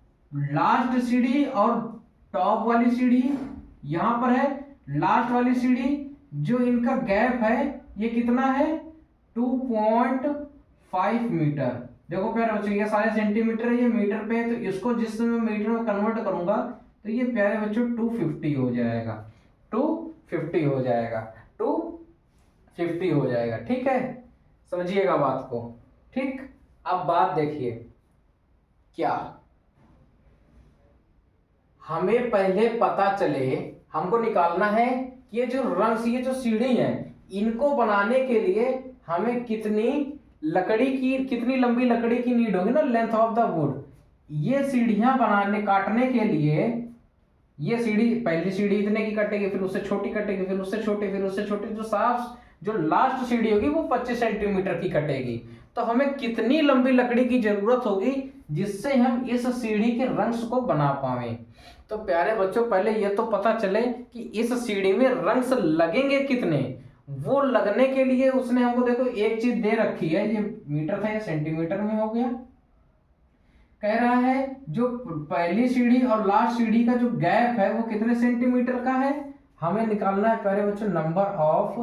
last सीढ़ी और टॉप वाली सीढ़ी यहां पर है लास्ट वाली सीढ़ी जो इनका गैप है ये कितना है 2.5 मीटर देखो प्यारे बच्चों ये सारे सेंटीमीटर है ये मीटर पे है तो इसको जिस मैं मीटर में कन्वर्ट करूंगा तो ये प्यारे बच्चों 250 हो जाएगा 250 हो जाएगा ठीक है समझिएगा बात को ठीक अब बात देखिए क्या हमें पहले पता चले हमको निकालना है कि ये जो सीढ़ी है इनको बनाने के लिए हमें कितनी लंबी लकड़ी की नीड होगी ना लेंथ ऑफ द वुड ये सीढ़ियां काटने के लिए ये सीढ़ी पहली सीढ़ी इतने की कटेगी फिर उससे छोटी कटेगी फिर उससे छोटी जो लास्ट सीढ़ी होगी वो 25 सेंटीमीटर की कटेगी तो हमें कितनी लंबी लकड़ी की जरूरत होगी जिससे हम इस सीढ़ी के रंग्स को बना पाए तो प्यारे बच्चों पहले ये तो पता चले कि इस सीढ़ी में रंग्स लगेंगे कितने वो लगने के लिए उसने हमको देखो एक चीज दे रखी है ये मीटर था ये सेंटीमीटर में हो गया कह रहा है जो पहली सीढ़ी और लास्ट सीढ़ी का जो गैप है वो कितने सेंटीमीटर का है हमें निकालना है प्यारे बच्चों नंबर ऑफ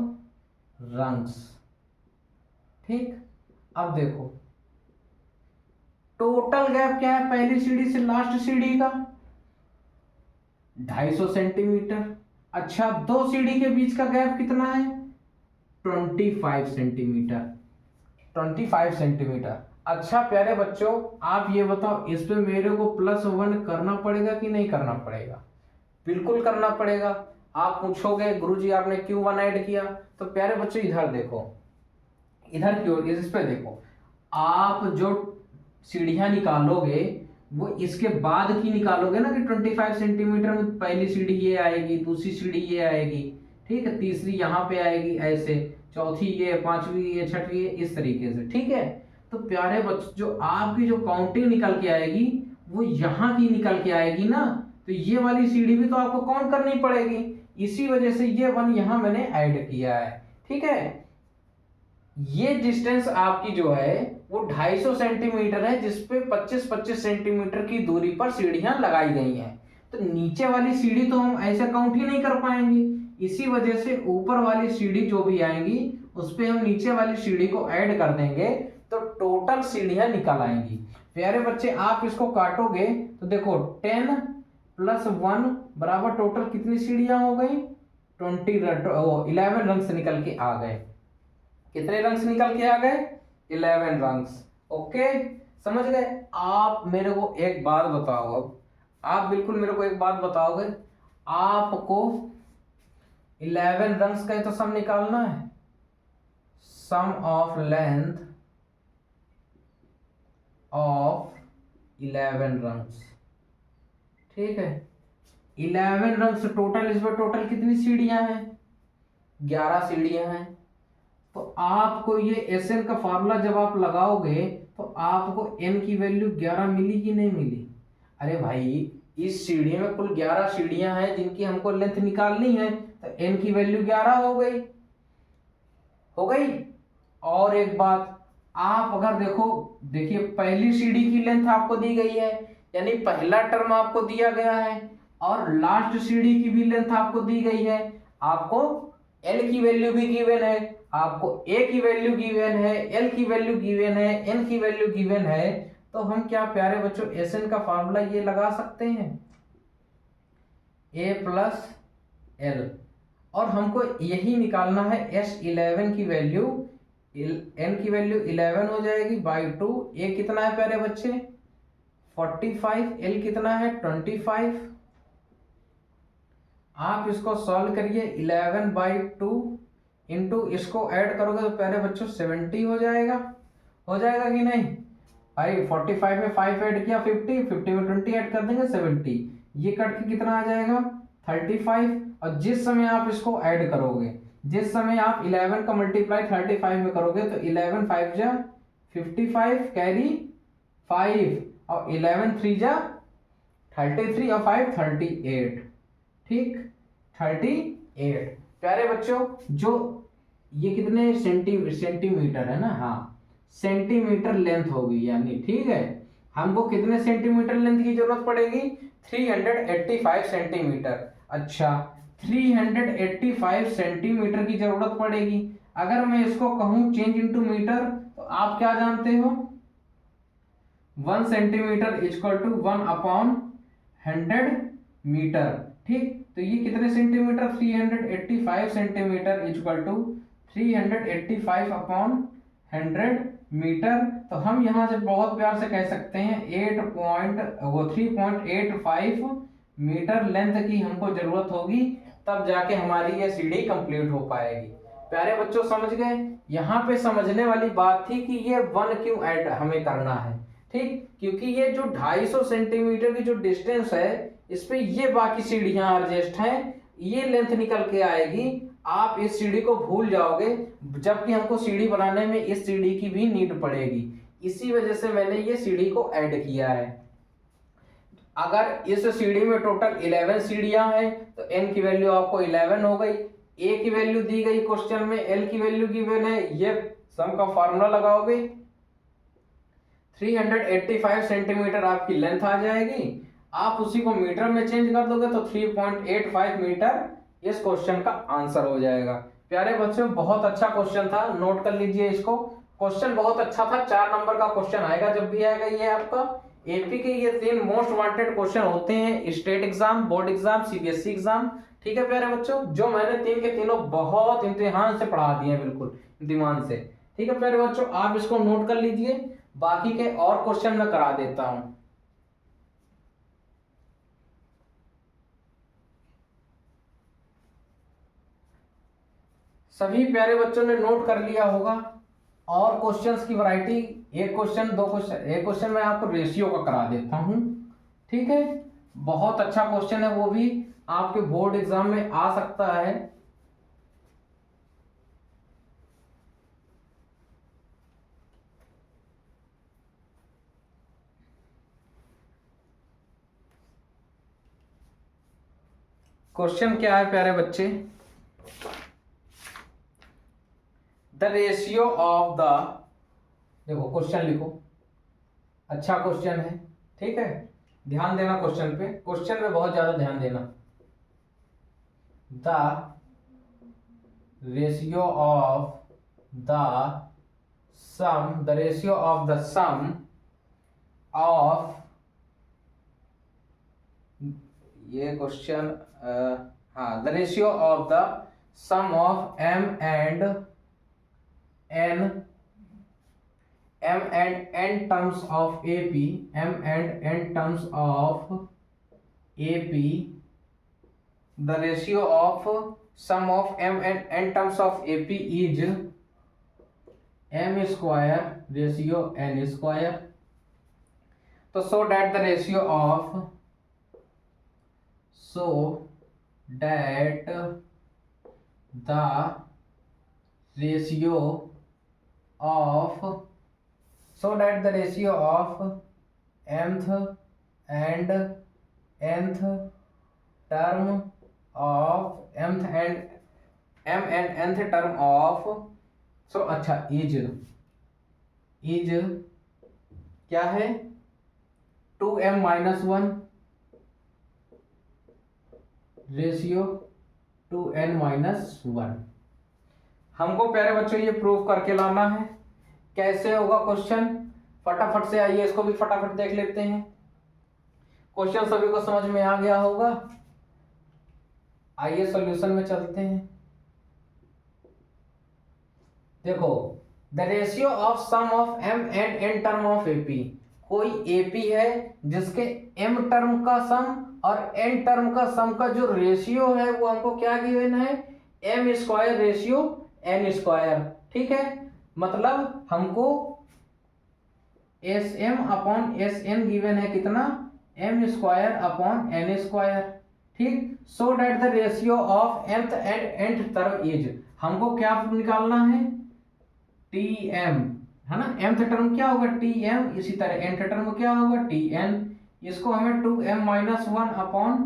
रंग्स ठीक अब देखो टोटल गैप क्या है पहली सीढ़ी से लास्ट सीढ़ी का 250 सेंटीमीटर अच्छा दो सीढ़ी के बीच का गैप कितना है 25 सेंटीमीटर अच्छा प्यारे बच्चों आप ये बताओ इस पे मेरे को +1 करना पड़ेगा कि नहीं करना पड़ेगा बिल्कुल करना पड़ेगा आप पूछोगे गुरुजी आपने क्यों 1 ऐड किया, तो प्यारे बच्चों इधर देखो, इधर की ओर इस पे देखो, आप जो सीढ़ियां निकालोगे वो इसके बाद की निकालोगे ना, कि 25 सेंटीमीटर में पहली सीढ़ी ये आएगी, दूसरी सीढ़ी ये आएगी, ठीक है, तीसरी यहाँ पे आएगी ऐसे, चौथी ये, पांचवी ये, छठवीं ये, इस तरीके से, ठीक है। तो प्यारे बच्चों जो आपकी जो काउंटिंग निकल के आएगी वो यहाँ की निकल के आएगी ना, तो ये वाली सीढ़ी भी तो आपको काउंट करनी पड़ेगी, इसी वजह से ये 1 यहाँ मैंने ऐड किया है, ठीक है। ये डिस्टेंस आपकी जो है वो 250 सेंटीमीटर है, जिसपे 25-25 सेंटीमीटर की दूरी पर सीढ़ियां लगाई गई हैं। तो नीचे वाली सीढ़ी तो हम ऐसे काउंट ही नहीं कर पाएंगे, इसी वजह से ऊपर वाली सीढ़ी जो भी आएंगी उस पे हम नीचे वाली सीढ़ी को ऐड कर देंगे, तो टोटल सीढ़ियां निकल आएंगी। प्यारे बच्चे आप इसको काटोगे तो देखो 10 + 1 बराबर टोटल कितनी सीढ़ियां हो गई, 11 रंग से निकल के आ गए। कितने रंग्स निकल के आ गए, 11 रंग्स। ओके, समझ गए। आप मेरे को एक बात बताओ, अब आप बिल्कुल मेरे को एक बात बताओगे, आपको 11 रंग्स का तो सम निकालना है, सम ऑफ लेंथ ऑफ 11 रंग्स, ठीक है। 11 रंग्स टोटल, इस पर टोटल कितनी सीढ़ियां हैं, 11 सीढ़ियां हैं। तो आपको ये Sn का फार्मूला जब आप लगाओगे तो आपको n की वैल्यू 11 मिली कि नहीं मिली। अरे भाई इस सीढ़ी में कुल 11 सीढ़ियां हैं जिनकी हमको लेंथ निकालनी है, तो n की वैल्यू 11 हो गई, हो गई। और एक बात, आप अगर देखो, देखिए पहली सीढ़ी की लेंथ आपको दी गई है, यानी पहला टर्म आपको दिया गया है, और लास्ट सीढ़ी की भी लेंथ आपको दी गई है। आपको l की वैल्यू भी गिवन है, आपको a की वैल्यू गिवन है, l की वैल्यू गिवन है, n की वैल्यू गिवन है। तो हम क्या प्यारे बच्चों Sn का फार्मूला ये लगा सकते हैं, a + l, और हमको यही निकालना है S11 की वैल्यू, n की वैल्यू 11 हो जाएगी बाई 2। a कितना है प्यारे बच्चे 45, l कितना है 25। आप इसको सॉल्व करिए, 11/2 इंटू इसको ऐड करोगे तो प्यारे बच्चों 70 हो जाएगा, हो जाएगा कि नहीं भाई। 45 में 5 ऐड किया 50, 50 में 20 ऐड कर देंगे 70, ये कट के कितना आ जाएगा 35। और जिस समय आप इसको ऐड करोगे, जिस समय आप 11 का मल्टीप्लाई 35 में करोगे तो 11 5 जा 55 कैरी 5, और 11 3 जा 33 और 5 38, ठीक 38। प्यारे बच्चों जो ये कितने सेंटीमीटर है ना, हाँ सेंटीमीटर लेंथ होगी, यानी ठीक है हमको कितने सेंटीमीटर लेंथ की जरूरत पड़ेगी 385 सेंटीमीटर। अच्छा 385 सेंटीमीटर की जरूरत पड़ेगी। अगर मैं इसको कहूं चेंज इनटू मीटर तो आप क्या जानते हो 1 सेंटीमीटर इक्वल टू 1/100 मीटर, ठीक। तो ये कितने centimetre 385 centimetre equal to 385/100 metre. तो हम यहाँ से बहुत प्यार से कह सकते हैं 3.85 मीटर लेंथ की हमको जरूरत होगी, तब जाके हमारी ये सीढ़ी कंप्लीट हो पाएगी। प्यारे बच्चों समझ गए। यहाँ पे समझने वाली बात थी कि ये 1 क्यों ऐड हमें करना है, ठीक, क्योंकि ये जो 250 सेंटीमीटर की जो डिस्टेंस है इस पे ये बाकी सीढ़ियां एडजस्ट हैं, ये लेंथ निकल के आएगी। आप इस सीढ़ी को भूल जाओगे, जबकि हमको सीढ़ी बनाने में इस सीढ़ी की भी नीड पड़ेगी, इसी वजह से मैंने ये सीढ़ी को ऐड किया है। अगर इस सीढ़ी में टोटल 11 सीढ़ियां हैं तो n की वैल्यू आपको 11 हो गई, a की वैल्यू दी गई क्वेश्चन में, l की वैल्यू गिवन है, ये सम का फार्मूला लगाओगे 385 सेंटीमीटर आपकी लेंथ आ जाएगी। आप उसी को मीटर में चेंज कर दोगे तो 3.85 मीटर इस क्वेश्चन का आंसर हो जाएगा। प्यारे बच्चों बहुत अच्छा क्वेश्चन था, नोट कर लीजिए इसको, क्वेश्चन बहुत अच्छा था। 4 नंबर का क्वेश्चन आएगा जब भी आएगा ये आपका। एपी के ये 3 मोस्ट वांटेड क्वेश्चन होते हैं, state exam, board exam, CBSE exam, ठीक है प्यारे बच्चों, जो मैंने 3 के तीनों बहुत इम्तिहान से पढ़ा दिए हैं, बिल्कुल दिमाग से, ठीक है प्यारे बच्चों। आप इसको नोट कर लीजिए, बाकी के और क्वेश्चन मैं करा देता हूं। सभी प्यारे बच्चों ने नोट कर लिया होगा। और क्वेश्चंस की वैरायटी, एक क्वेश्चन, दो क्वेश्चन, एक क्वेश्चन मैं आपको रेशियो का करा देता हूं, ठीक है। बहुत अच्छा क्वेश्चन है, वो भी आपके बोर्ड एग्जाम में आ सकता है। क्वेश्चन क्या है प्यारे बच्चे, द रेशियो ऑफ द, देखो क्वेश्चन लिखो, अच्छा क्वेश्चन है, ठीक है। ध्यान देना क्वेश्चन पे, क्वेश्चन पे बहुत ज्यादा ध्यान देना। The ratio of the sum, the ratio of the sum of, ये क्वेश्चन, हाँ, the ratio of the sum of m and n terms of AP, m and n terms of AP, the ratio of sum of m and n terms of AP is m square ratio n square. तो so that the ratio of the ratio of mth and nth term of mth and m and nth term of, so अच्छा, is क्या है, 2m minus 1 ratio 2n minus 1। हमको प्यारे बच्चों ये proof करके लाना है। कैसे होगा क्वेश्चन, फटाफट से आइए इसको भी फटाफट देख लेते हैं। क्वेश्चन सभी को समझ में आ गया होगा, आइए सॉल्यूशन में चलते हैं। देखो, the ratio of sum of m and n term of AP, कोई AP है जिसके m टर्म का सम और n टर्म का सम का जो रेशियो है वो हमको क्या गिवन है, m square ratio n square, ठीक है। मतलब हमको sm अपॉन sn गिवन है कितना, m square upon n square, ठीक। So that the ratio of mth and nth term is, हमको क्या निकालना है, tm, है ना। mth टर्म क्या होगा tm, इसी तरह nth टर्म क्या होगा tn। इसको हमें 2m minus 1 upon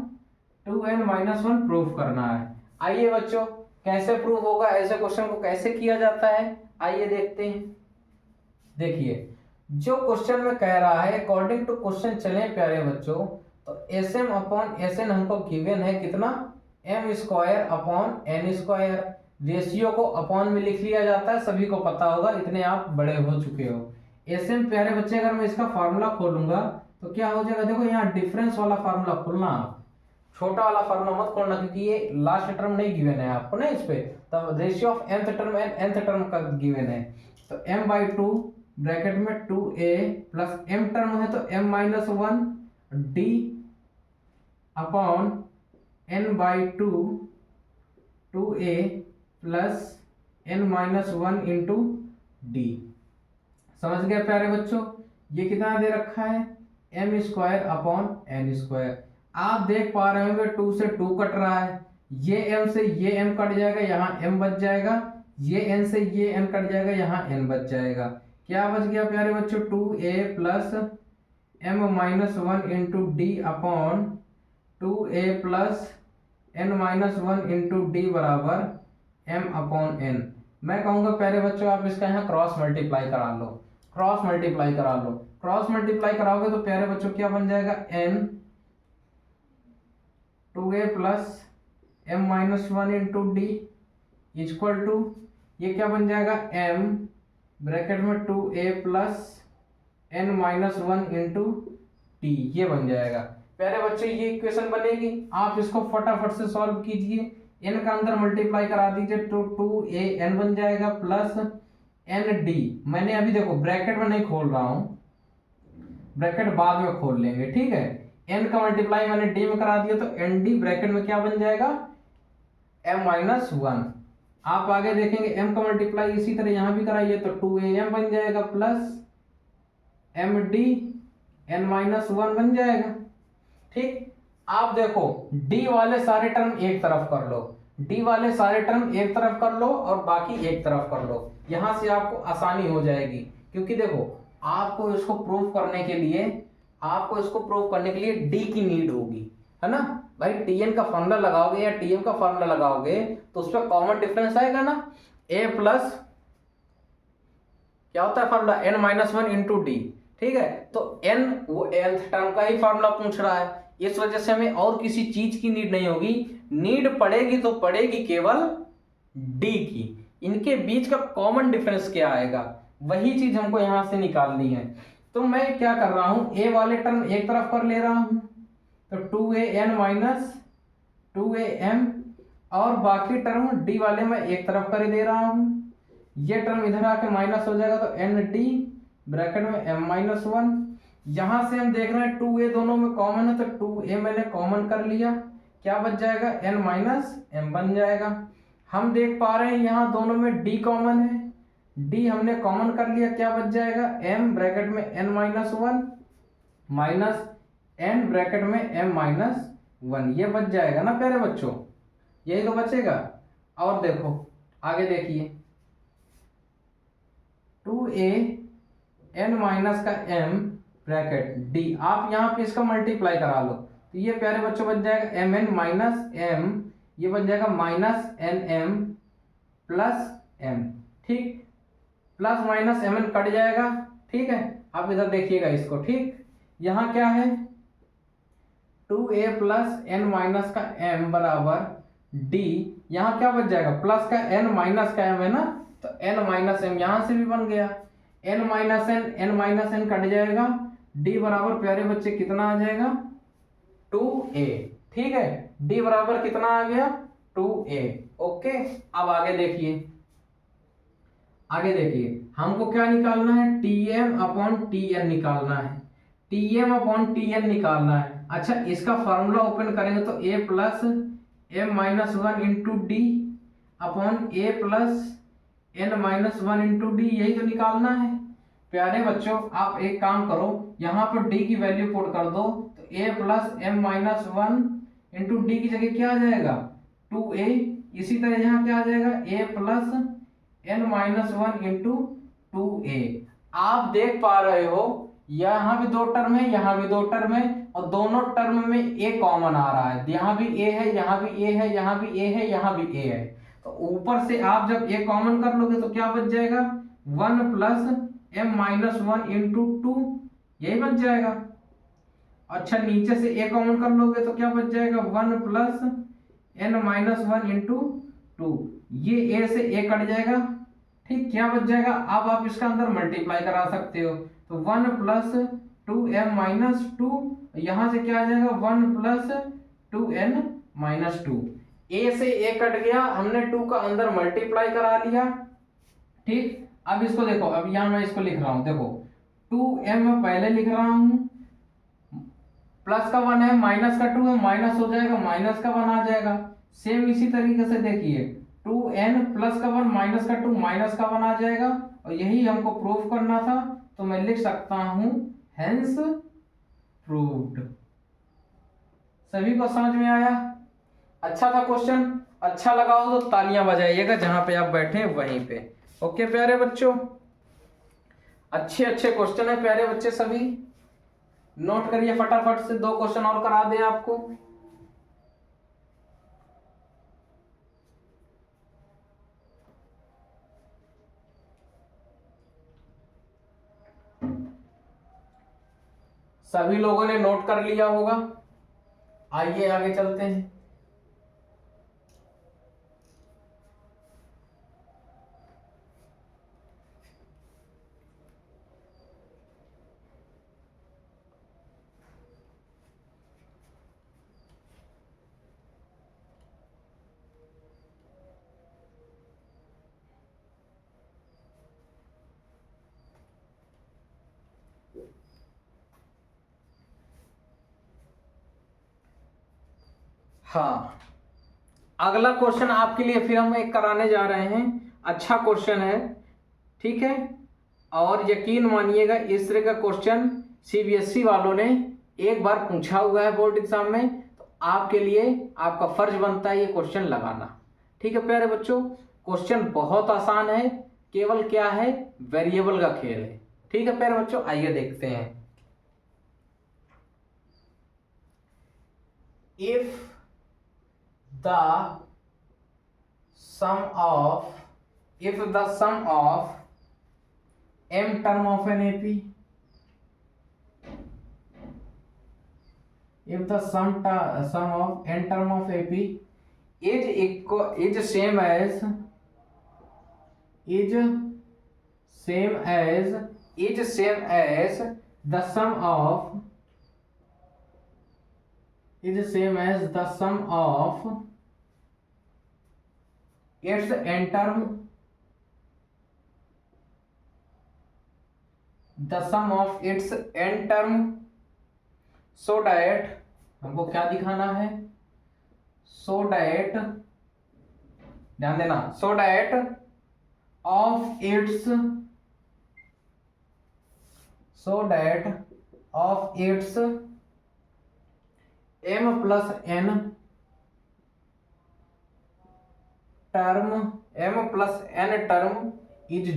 2n minus 1 proof करना है। आइए बच्चों, कैसे प्रूफ होगा, ऐसे क्वेश्चन को कैसे किया जाता है, आइए देखते हैं। देखिए, जो क्वेश्चन में कह रहा है, अकॉर्डिंग टू क्वेश्चन चले प्यारे बच्चों, तो sm अपॉन sn हमको गिवन है कितना, m square upon n square. Ratio को अपॉन में लिख लिया जाता है, सभी को पता होगा, इतने आप बड़े हो चुके हो। sm प्यारे बच्चे, अगर मैं इसका फॉर्मूला खोलूंगा तो क्या हो जाएगा, देखो यहाँ डिफरेंस वाला फार्मूला खोलना, छोटा वाला फार्मूला मत खोलना, क्योंकि ये लास्ट टर्म नहीं गिवन है आपको ना इस पे। तो ratio of mth term and nth term का गिवन है, तो m/2 ब्रैकेट में 2a प्लस m टर्म है तो m minus 1 d upon n/2 2a plus n minus 1 into D. समझ गए प्यारे बच्चों, ये कितना दे रखा है, m square upon n square. आप देख पा रहे होंगे 2 से 2 कट रहा है, ये m से ये m कट जाएगा, यहाँ m बच जाएगा, ये n से ये n कट जाएगा, यहाँ n बच जाएगा। क्या बच गया प्यारे बच्चों, 2a plus m minus 1 into D upon 2a plus n minus 1 into d बराबर m अपॉन n। मैं कहूँगा प्यारे बच्चों, आप इसका यहाँ क्रॉस मल्टीप्लाई करा लो, क्रॉस मल्टीप्लाई करा लो। क्रॉस मल्टीप्लाई कराओगे तो प्यारे बच्चों क्या बन जाएगा, n 2a plus m minus 1 into d equal to, ये क्या बन जाएगा, m ब्रैकेट में 2a plus n minus 1 into t, ये बन जाएगा। प्यारे बच्चों, ये इक्वेशन बनेगी, आप इसको फटाफट से सॉल्व कीजिए, n का अंदर मल्टीप्लाई करा दीजिए तो 2an बन जाएगा प्लस nd। मैंने अभी देखो ब्रैकेट में नहीं खोल रहा हूं, ब्रैकेट बाद में खोल लेंगे, ठीक है। n का मल्टीप्लाई मैंने d में करा दिया तो nd ब्रैकेट में क्या बन जाएगा, m माइनस 1 आप आगे देखेंगे m का मल्टीप्लाई इसी तरह यहां भी कराइए तो 2am बन जाएगा प्लस md n-1 बन जाएगा। ठीक, आप देखो d वाले सारे टर्म एक तरफ कर लो, d वाले सारे टर्म एक तरफ कर लो और बाकी एक तरफ कर लो, यहां से आपको आसानी हो जाएगी। क्योंकि देखो आपको इसको प्रूव करने के लिए d की नीड होगी, है ना भाई। tn का फॉर्मूला लगाओगे या tm का फॉर्मूला लगाओगे तो उस पर कॉमन डिफरेंस आएगा ना, a प्लस क्या होता है फॉर्मूला n-1 इंटू डी। ठीक है, तो n वो nth टर्म का ही फॉर्मूला पूछ रहा है, इस वजह से हमें और किसी चीज की नीड नहीं होगी। नीड पड़ेगी तो पड़ेगी केवल d की। इनके बीच का कॉमन डिफरेंस क्या आएगा वही चीज हमको यहां से निकालनी है। तो मैं क्या कर रहा हूं, a वाले टर्म एक तरफ कर ले रहा हूं तो 2an माइनस 2am और बाकी टर्म d वाले मैं एक तरफ कर दे रहा हूं। ये टर्म इधर आके माइनस हो जाएगा तो एन डी ब्रैकेट में m-1। यहां से हम देख रहे हैं 2a दोनों में कॉमन है तो 2a मैंने कॉमन कर लिया, क्या बच जाएगा n-m बन जाएगा। हम देख पा रहे हैं यहां दोनों में d कॉमन है, d हमने कॉमन कर लिया, क्या बच जाएगा m ब्रैकेट में n-1 माइनस n ब्रैकेट में m-1, ये बच जाएगा ना प्यारे बच्चों, यही तो बचेगा। और देखो आगे देखिए 2a n माइनस का m ब्रैकेट d, आप यहाँ पे इसका मल्टीप्लाई करा लो तो ये प्यारे बच्चों बन जाएगा mn माइनस m, ये बन जाएगा माइनस nm प्लस m। ठीक, प्लस माइनस mn कट जाएगा। ठीक है, आप इधर देखिएगा इसको। ठीक, यहाँ क्या है 2a प्लस n माइनस का m बराबर d, यहाँ क्या बच जाएगा प्लस का n माइनस का m है ना, तो n माइनस m यहां से भी बन गया, n माइनस n कट जाएगा, d बराबर प्यारे बच्चे कितना आ जाएगा 2a। ठीक है, d बराबर कितना आ गया 2a। ओके, अब आगे देखिए, हमको क्या निकालना है tm अपॉन tn निकालना है, tm अपॉन tn निकालना है। अच्छा, इसका फॉर्मूला ओपन करेंगे तो a plus m-1 into D upon a plus n-1 into D, यही तो निकालना है। प्यारे बच्चों आप एक काम करो, यहाँ पर d की वैल्यू पुट कर दो तो a plus m-1 into D की जगह क्या आ जाएगा 2a। इसी तरह यहाँ क्या आ जाएगा a plus n-1 into 2a। आप देख पा रहे हो यहाँ भी दो टर्म है, यहाँ भी दो टर्म है और दोनों टर्म में a कॉमन आ रहा है, यहाँ भी a है, यहाँ भी a है, यहाँ भी a है, यहाँ भी a है। तो ऊपर से आप जब a कॉमन कर लोगे तो क्या बच जाएगा 1 प्लस m-1 इंटू 2, यही बच जाएगा। अच्छा, नीचे से a कॉमन कर लोगे तो क्या बच जाएगा 1 प्लस n-1 इंटू 2, ये a से a कट जाएगा। ठीक, क्या बच जाएगा, अब आप इसका अंदर मल्टीप्लाई करा सकते हो तो 1 प्लस 2m माइनस 2, यहां से क्या आ जाएगा 1 प्लस 2n माइनस 2, a से a कट गया, हमने 2 का अंदर मल्टीप्लाई करा लिया। ठीक, अब इसको देखो, अब यहां मैं इसको लिख रहा हूं, देखो 2m पहले लिख रहा हूं, प्लस का 1 है, माइनस का 2 है, माइनस हो जाएगा, माइनस का 1 आ जाएगा। सेम इसी तरीके से देखिए 2n प्लस का 1 माइनस का 2 माइनस का 1 आ जाएगा, और यही हमको प्रूव करना था तो मैं लिख सकता हूं हेंस प्रूव्ड। सभी को समझ में आया? अच्छा था क्वेश्चन, अच्छा लगा हो तो तालियां बजाइएगा जहां पे आप बैठे वहीं पे। ओके प्यारे बच्चों, अच्छे अच्छे क्वेश्चन है प्यारे बच्चे, सभी नोट करिए फटाफट से, 2 क्वेश्चन और करा दे आपको। सभी लोगों ने नोट कर लिया होगा, आइए आगे चलते हैं। हाँ, अगला क्वेश्चन आपके लिए फिर हम एक कराने जा रहे हैं। अच्छा क्वेश्चन है, ठीक है, और यकीन मानिएगा इस तरह का क्वेश्चन सीबीएसई वालों ने एक बार पूछा हुआ है बोर्ड एग्जाम में, तो आपके लिए आपका फर्ज बनता है ये क्वेश्चन लगाना। ठीक है प्यारे बच्चों, क्वेश्चन बहुत आसान है, केवल क्या है, वेरिएबल का खेल है। ठीक है प्यारे बच्चों, आइए देखते हैं। If the sum of m term of an AP, if the sum of n term of AP is same as the sum of its n term, the sum of its n term, so that हमको क्या दिखाना है, so that ध्यान देना, so that of its m plus n term is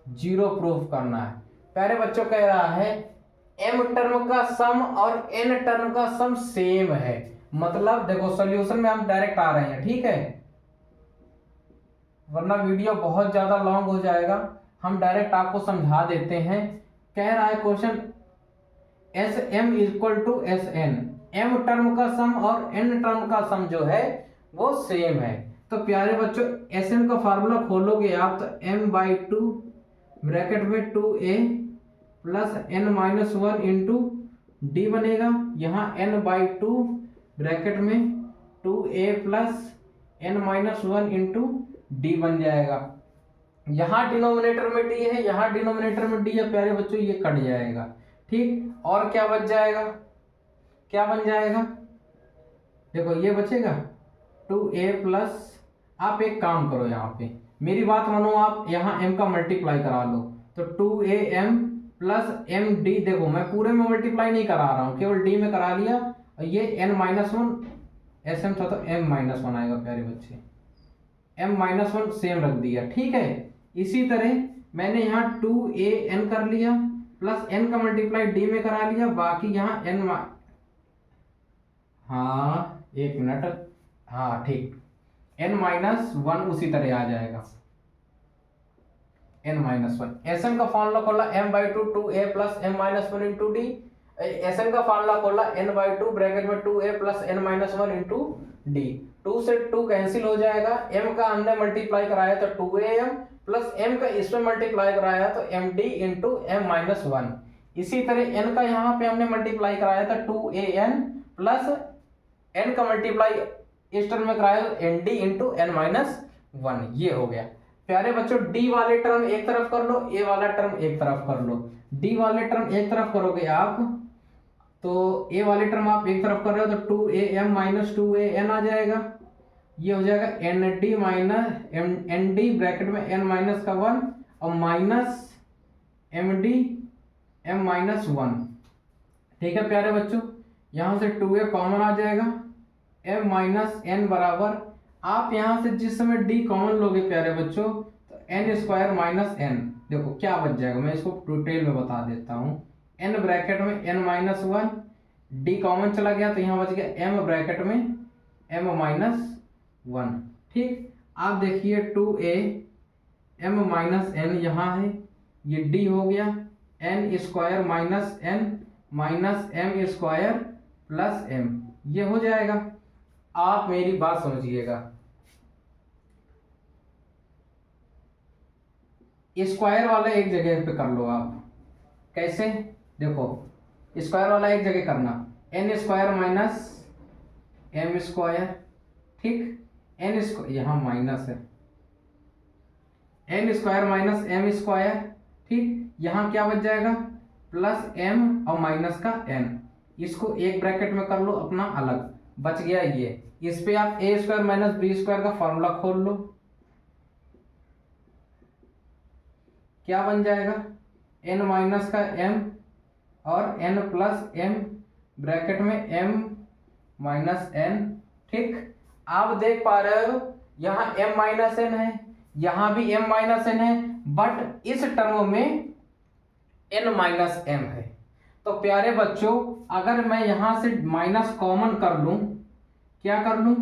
zero proof करना है। प्यारे बच्चों कह रहा है m टर्म का सम और n टर्म का सम सेम है, मतलब देखो सॉल्यूशन में हम डायरेक्ट आ रहे हैं, ठीक है, वरना वीडियो बहुत ज्यादा लॉन्ग हो जाएगा, हम डायरेक्ट आपको समझा देते हैं। कह रहा है question s m equal to s n, m term का सम और n टर्म का सम जो है वो सेम है। तो प्यारे बच्चों एस एन का फार्मूला खोलोगे आप तो m/2 ब्रैकेट में 2a plus n minus 1 into D बनेगा, यहाँ n/2 ब्रैकेट में 2a plus n minus 1 into D बन जाएगा। यहाँ डिनोमिनेटर में d है, यहाँ डिनोमिनेटर में d है, प्यारे बच्चों ये कट जाएगा, ठीक, और क्या बच जाएगा, क्या बन जाएगा, देखो ये बचेगा 2a प्लस, आप एक काम करो यहाँ पे मेरी बात मानो, आप यहाँ m का मल्टीप्लाई करा लो तो 2am प्लस एम डी, देखो मैं पूरे में मल्टीप्लाई नहीं करा रहा हूँ, केवल डी में करा लिया, और ये n-1 एस एम था तो m-1 आएगा प्यारे बच्चे, m-1 सेम रख दिया, ठीक है। इसी तरह मैंने यहाँ 2an कर लिया प्लस n का मल्टीप्लाई डी में करा लिया, बाकी यहाँ n, हाँ एक मिनट, हाँ ठीक, n-1 उसी तरह आ जाएगा, n-1। एसएन का फॉर्मूला खोला m/2 2a प्लस m-1 इंटू डी, एसएन का फॉर्मूला खोला n/2 ब्रैकेट में 2a plus n-1 into D, 2 से 2 कैंसिल हो जाएगा, m का हमने मल्टीप्लाई कराया तो 2am प्लस m का इसमें मल्टीप्लाई कराया तो md इंटू m-1। इसी तरह n का यहाँ पे हमने मल्टीप्लाई कराया था 2an प्लस n का मल्टीप्लाई इस टर्म में कराया तो nd इंटू n-1, ये हो गया। प्यारे बच्चों डी वाले टर्म एक तरफ कर लो, ए वाला टर्म एक तरफ कर लो, डी वाले टर्म एक तरफ करोगे आप तो ए वाले टर्म आप एक तरफ कर रहे हो तो 2am माइनस 2an आ जाएगा, ये हो जाएगा nd माइनस nd ब्रैकेट में n-1 और माइनस md m-1, ठीक है प्यारे बच्चों। यहाँ से 2a कॉमन आ जाएगा, m-n बराबर, आप यहाँ से जिस समय d कॉमन लोगे प्यारे बच्चों तो n² माइनस n, देखो क्या बच जाएगा, मैं इसको डिटेल में बता देता हूँ, n ब्रैकेट में n-1, d कॉमन चला गया तो यहाँ बच गया m ब्रैकेट में m-1, ठीक। आप देखिए 2a m-n यहाँ है, ये d हो गया n² minus n minus m² plus m, ये हो जाएगा। आप मेरी बात समझिएगा, स्क्वायर वाला एक जगह पे कर लो आप, कैसे, देखो स्क्वायर वाला एक जगह करना, n² माइनस m², ठीक, यहाँ माइनस है, n² माइनस m², ठीक, यहाँ क्या बच जाएगा प्लस m और माइनस का n, इसको एक ब्रैकेट में कर लो अपना अलग, बच गया ये। इस पे आप ए स्क्वायर माइनस बी स्क्वायर का फॉर्मूला खोल लो, क्या बन जाएगा, n माइनस का m और n प्लस m ब्रैकेट में m माइनस n। ठीक, आप देख पा रहे हो यहाँ m माइनस n है, यहाँ भी m माइनस n है, बट इस टर्म में n माइनस m है। तो प्यारे बच्चों, अगर मैं यहां से माइनस कॉमन कर लूं, क्या कर लूं,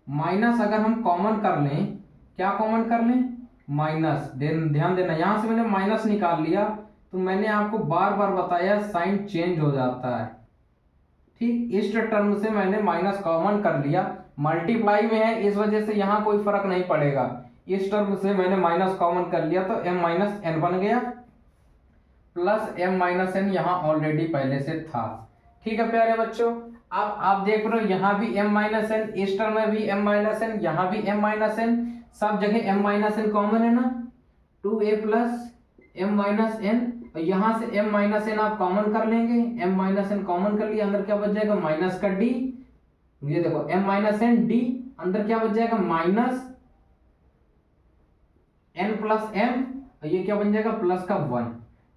माइनस अगर हम कॉमन कर लें, क्या कॉमन कर लें, माइनस। ध्यान देना, यहां से मैंने माइनस निकाल लिया तो मैंने आपको बार बार बताया साइन चेंज हो जाता है। ठीक, इस टर्म से मैंने माइनस कॉमन कर लिया, मल्टीप्लाई में है इस वजह से यहाँ कोई फर्क नहीं पड़ेगा। इस टर्म से मैंने माइनस कॉमन कर लिया तो m माइनस n बन गया, प्लस m माइनस n यहाँ ऑलरेडी पहले से था। ठीक है प्यारे बच्चों, अब आप देख रहे हो यहाँ भी m माइनस n, इस टर्म में भी m माइनस n, यहाँ भी m माइनस n, सब जगह m माइनस n कॉमन है ना, 2a plus m minus n, और यहाँ से m माइनस n आप कॉमन कर लेंगे, m माइनस n कॉमन कर लिया, अंदर क्या बच जाएगा, माइनस का d, ये देखो m माइनस n d, अंदर क्या बच जाएगा, माइनस n प्लस m, और ये क्या बन जाएगा, प्लस का 1।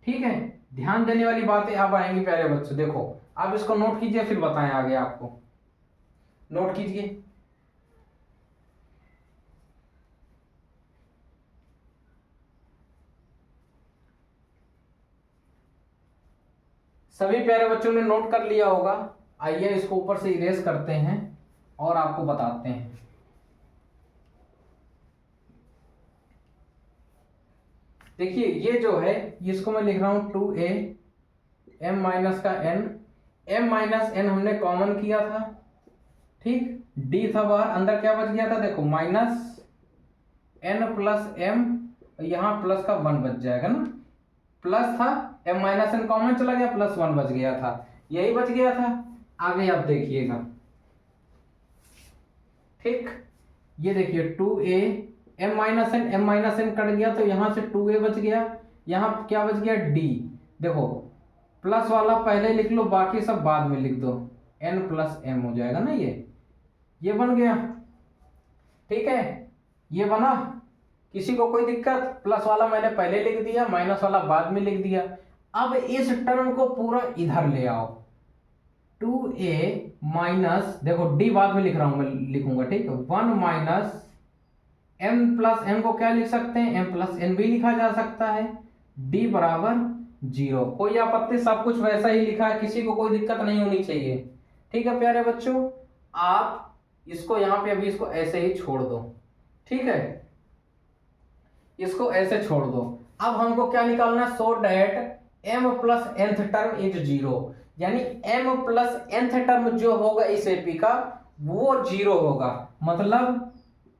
ठीक है, ध्यान देने वाली बातें अब आएंगी प्यारे बच्चों। देखो आप इसको नोट कीजिए, फिर बताएं आगे आपको, नोट कीजिए। सभी प्यारे बच्चों ने नोट कर लिया होगा। आइए इसको ऊपर से इरेज करते हैं और आपको बताते हैं। देखिए ये जो है, इसको मैं लिख रहा हूं 2a m माइनस का n, m माइनस n हमने कॉमन किया था। ठीक, d था बाहर, अंदर क्या बच गया था, देखो माइनस n प्लस m, यहाँ प्लस का 1 बच जाएगा ना, प्लस था m माइनस n कॉमन चला गया, प्लस 1 बच गया था, यही बच गया था। आगे आप देखिएगा, ठीक, ये देखिए 2a m minus n cut गया तो यहां से 2a बच गया, यहां क्या बच गया, d। देखो प्लस वाला पहले लिख लो, बाकी सब बाद में लिख दो, n प्लस m हो जाएगा ना, ये बन गया। ठीक है, ये बना, किसी को कोई दिक्कत, प्लस वाला मैंने पहले लिख दिया, माइनस वाला बाद में लिख दिया। अब इस टर्म को पूरा इधर ले आओ, 2a माइनस, देखो d बाद में लिख रहा हूं मैं, लिखूंगा, ठीक है, 1 माइनस m प्लस m को क्या लिख सकते हैं, m प्लस n भी लिखा जा सकता है, d बराबर 0। कोई आपत्ति, सब कुछ वैसा ही लिखा है, किसी को कोई दिक्कत नहीं होनी चाहिए। ठीक है प्यारे बच्चों, आप इसको यहाँ पे अभी इसको ऐसे ही छोड़ दो। ठीक है, इसको ऐसे छोड़ दो। अब हमको क्या निकालना है, so that m plus nth term is 0, यानी m प्लस nth टर्म जो होगा इस एपी का वो 0 होगा, मतलब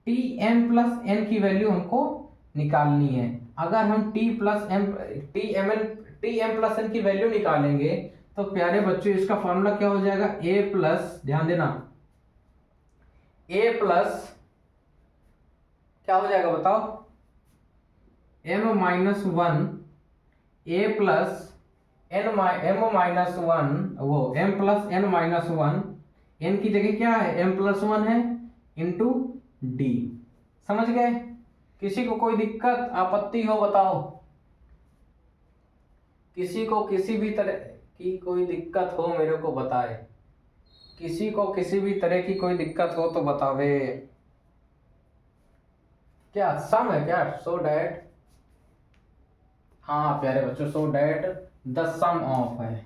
tm प्लस n की वैल्यू हमको निकालनी है। अगर हम tm प्लस n की वैल्यू निकालेंगे तो प्यारे बच्चों इसका फॉर्मूला क्या हो जाएगा, a प्लस, ध्यान देना, a प्लस क्या हो जाएगा बताओ, m minus 1, a plus m minus 1, वो m plus n minus 1, n की जगह क्या है, m प्लस 1 है, इंटू d। समझ गए, किसी को कोई दिक्कत आपत्ति हो बताओ, किसी को किसी भी तरह की कोई दिक्कत हो मेरे को बताए, किसी को किसी भी तरह की कोई दिक्कत हो तो बतावे। क्या सम है क्या, सो डैट, हाँ प्यारे बच्चों, so that the sum of है,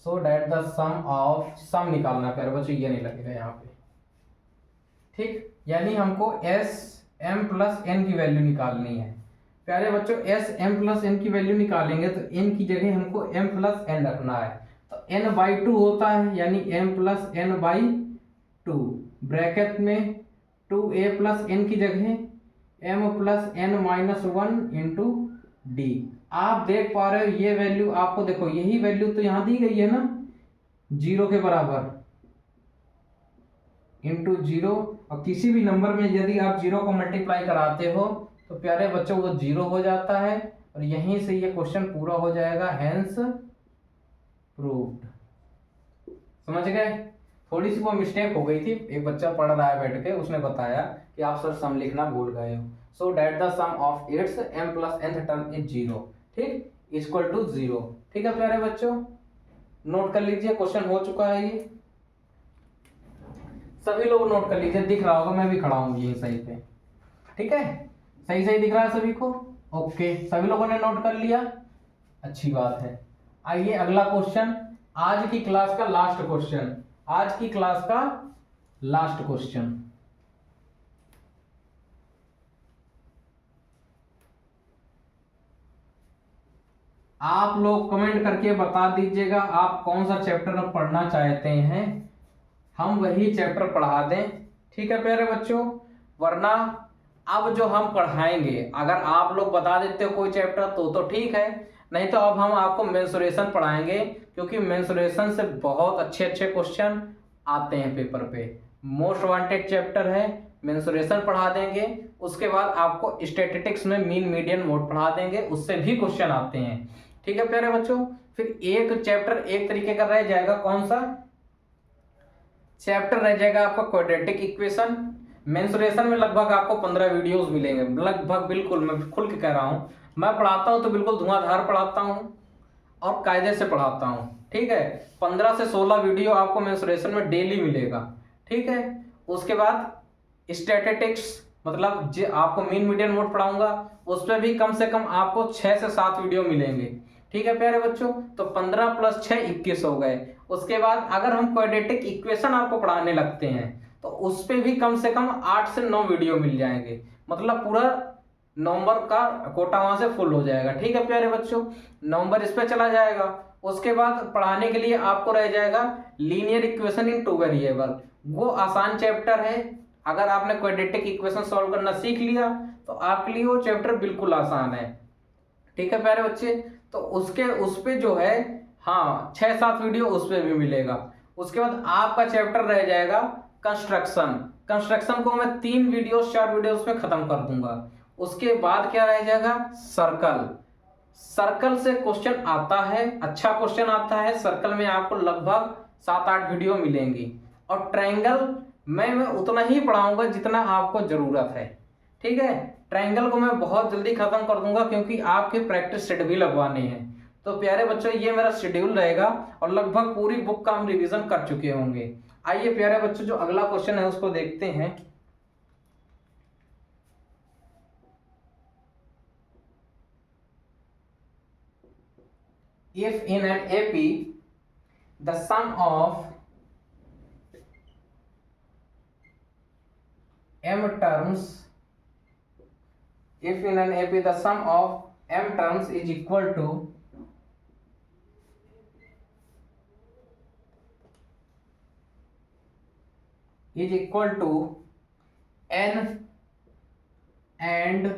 so that the sum of, sum निकालना है प्यारे बच्चों, ये नहीं लगेगा यहाँ पे। ठीक, यानी हमको एस एम प्लस एन की वैल्यू निकालनी है प्यारे बच्चों। एस एम प्लस एन की वैल्यू निकालेंगे तो एन की जगह हमको एम प्लस एन रखना है, तो एन बाई 2 होता है, यानी m plus n by 2, bracket में 2a प्लस एन की जगह m plus n minus 1 into d. आप देख पा रहे हो ये वैल्यू, आपको देखो यही वैल्यू तो यहाँ दी गई है ना, 0 के बराबर, इंटू 0, और किसी भी नंबर में यदि आप 0 को मल्टीप्लाई कराते हो तो प्यारे बच्चों वो 0 हो जाता है, और यहीं से ये क्वेश्चन पूरा हो जाएगा। Hence proved. समझ गए? थोड़ी सी वो मिस्टेक हो गई थी, एक बच्चा पढ़ रहा है बैठ के, उसने बताया कि आप सर सम लिखना भूल गए हो। So that the sum of its m plus nth term is 0, ठीक, इक्वल टू 0। ठीक है प्यारे बच्चों, नोट कर लीजिए, क्वेश्चन हो चुका है ये, सभी लोग नोट कर लीजिए, दिख रहा होगा, मैं भी खड़ा हूँ ये सही पे, ठीक है, सही सही दिख रहा है सभी को? ओके, सभी लोगों ने नोट कर लिया, अच्छी बात है। आइए अगला क्वेश्चन, आज की क्लास का लास्ट क्वेश्चन, आज की क्लास का लास्ट क्वेश्चन। आप लोग कमेंट करके बता दीजिएगा आप कौन सा चैप्टर पढ़ना चाहते हैं, हम वही चैप्टर पढ़ा दें, ठीक है प्यारे बच्चों। वरना अब जो हम पढ़ाएंगे, अगर आप लोग बता देते हो कोई चैप्टर तो ठीक है, नहीं तो अब हम आपको मेंसुरेशन पढ़ाएंगे, क्योंकि मेंसुरेशन से बहुत अच्छे अच्छे क्वेश्चन आते हैं पेपर पे, मोस्ट वांटेड चैप्टर है। मेंसुरेशन पढ़ा देंगे, उसके बाद आपको स्टैटिस्टिक्स में मीन मीडियन मोड पढ़ा देंगे, उससे भी क्वेश्चन आते हैं, ठीक है प्यारे बच्चों। फिर एक चैप्टर एक तरीके का रह जाएगा, कौन सा चैप्टर रह जाएगा आपका? Quadratic equation. मेंसुरेशन में लगभग आपको 15 वीडियोस मिलेंगे, लगभग, बिल्कुल मैं खुल के कह रहा हूँ, मैं पढ़ाता हूँ तो बिल्कुल धुआंधार पढ़ाता हूँ और कायदे से पढ़ाता हूँ, ठीक है। 15 से 16 वीडियो आपको मेंसुरेशन में डेली मिलेगा, ठीक है। उसके बाद स्टैटिस्टिक्स, मतलब जो आपको मीन मीडियन मोड पढ़ाऊंगा, उस पर भी कम से कम आपको 6 से 7 वीडियो मिलेंगे, ठीक है प्यारे बच्चों। तो 15 + 6 21 हो गए। उसके बाद अगर हम क्वाड्रेटिक इक्वेशन आपको पढ़ाने लगते हैं तो उस पे भी कम से कम 8 से 9 वीडियो मिल जाएंगे, मतलब पूरा नवंबर का कोटा वहां से फुल हो जाएगा, ठीक है प्यारे बच्चों। नवंबर इस पे चला जाएगा। उसके बाद पढ़ाने के लिए आपको रह जाएगा लीनियर इक्वेशन इन 2 वेरिएबल, वो आसान चैप्टर है। अगर आपने क्वाड्रेटिक इक्वेशन सॉल्व करना सीख लिया तो आपके लिए वो चैप्टर बिल्कुल आसान है, ठीक है प्यारे बच्चे। तो उसके उस पे जो है, हाँ, 6-7 वीडियो उस पे भी मिलेगा। उसके बाद आपका चैप्टर रह जाएगा कंस्ट्रक्शन। कंस्ट्रक्शन को मैं 3 वीडियो 4 वीडियो उसमें खत्म कर दूंगा। उसके बाद क्या रह जाएगा? सर्कल। सर्कल से क्वेश्चन आता है, अच्छा क्वेश्चन आता है, सर्कल में आपको लगभग 7-8 वीडियो मिलेंगी। और ट्रायंगल मैं उतना ही पढ़ाऊंगा जितना आपको जरूरत है, ठीक है। ट्रायंगल को मैं बहुत जल्दी खत्म कर दूंगा क्योंकि आपके प्रैक्टिस सेट भी लगवाने हैं। तो प्यारे बच्चों, ये मेरा शेड्यूल रहेगा और लगभग पूरी बुक का हम रिवीजन कर चुके होंगे। आइए प्यारे बच्चों, जो अगला क्वेश्चन है उसको देखते हैं। If in an AP the sum of m terms, if in an AP the sum of m terms is equal to n and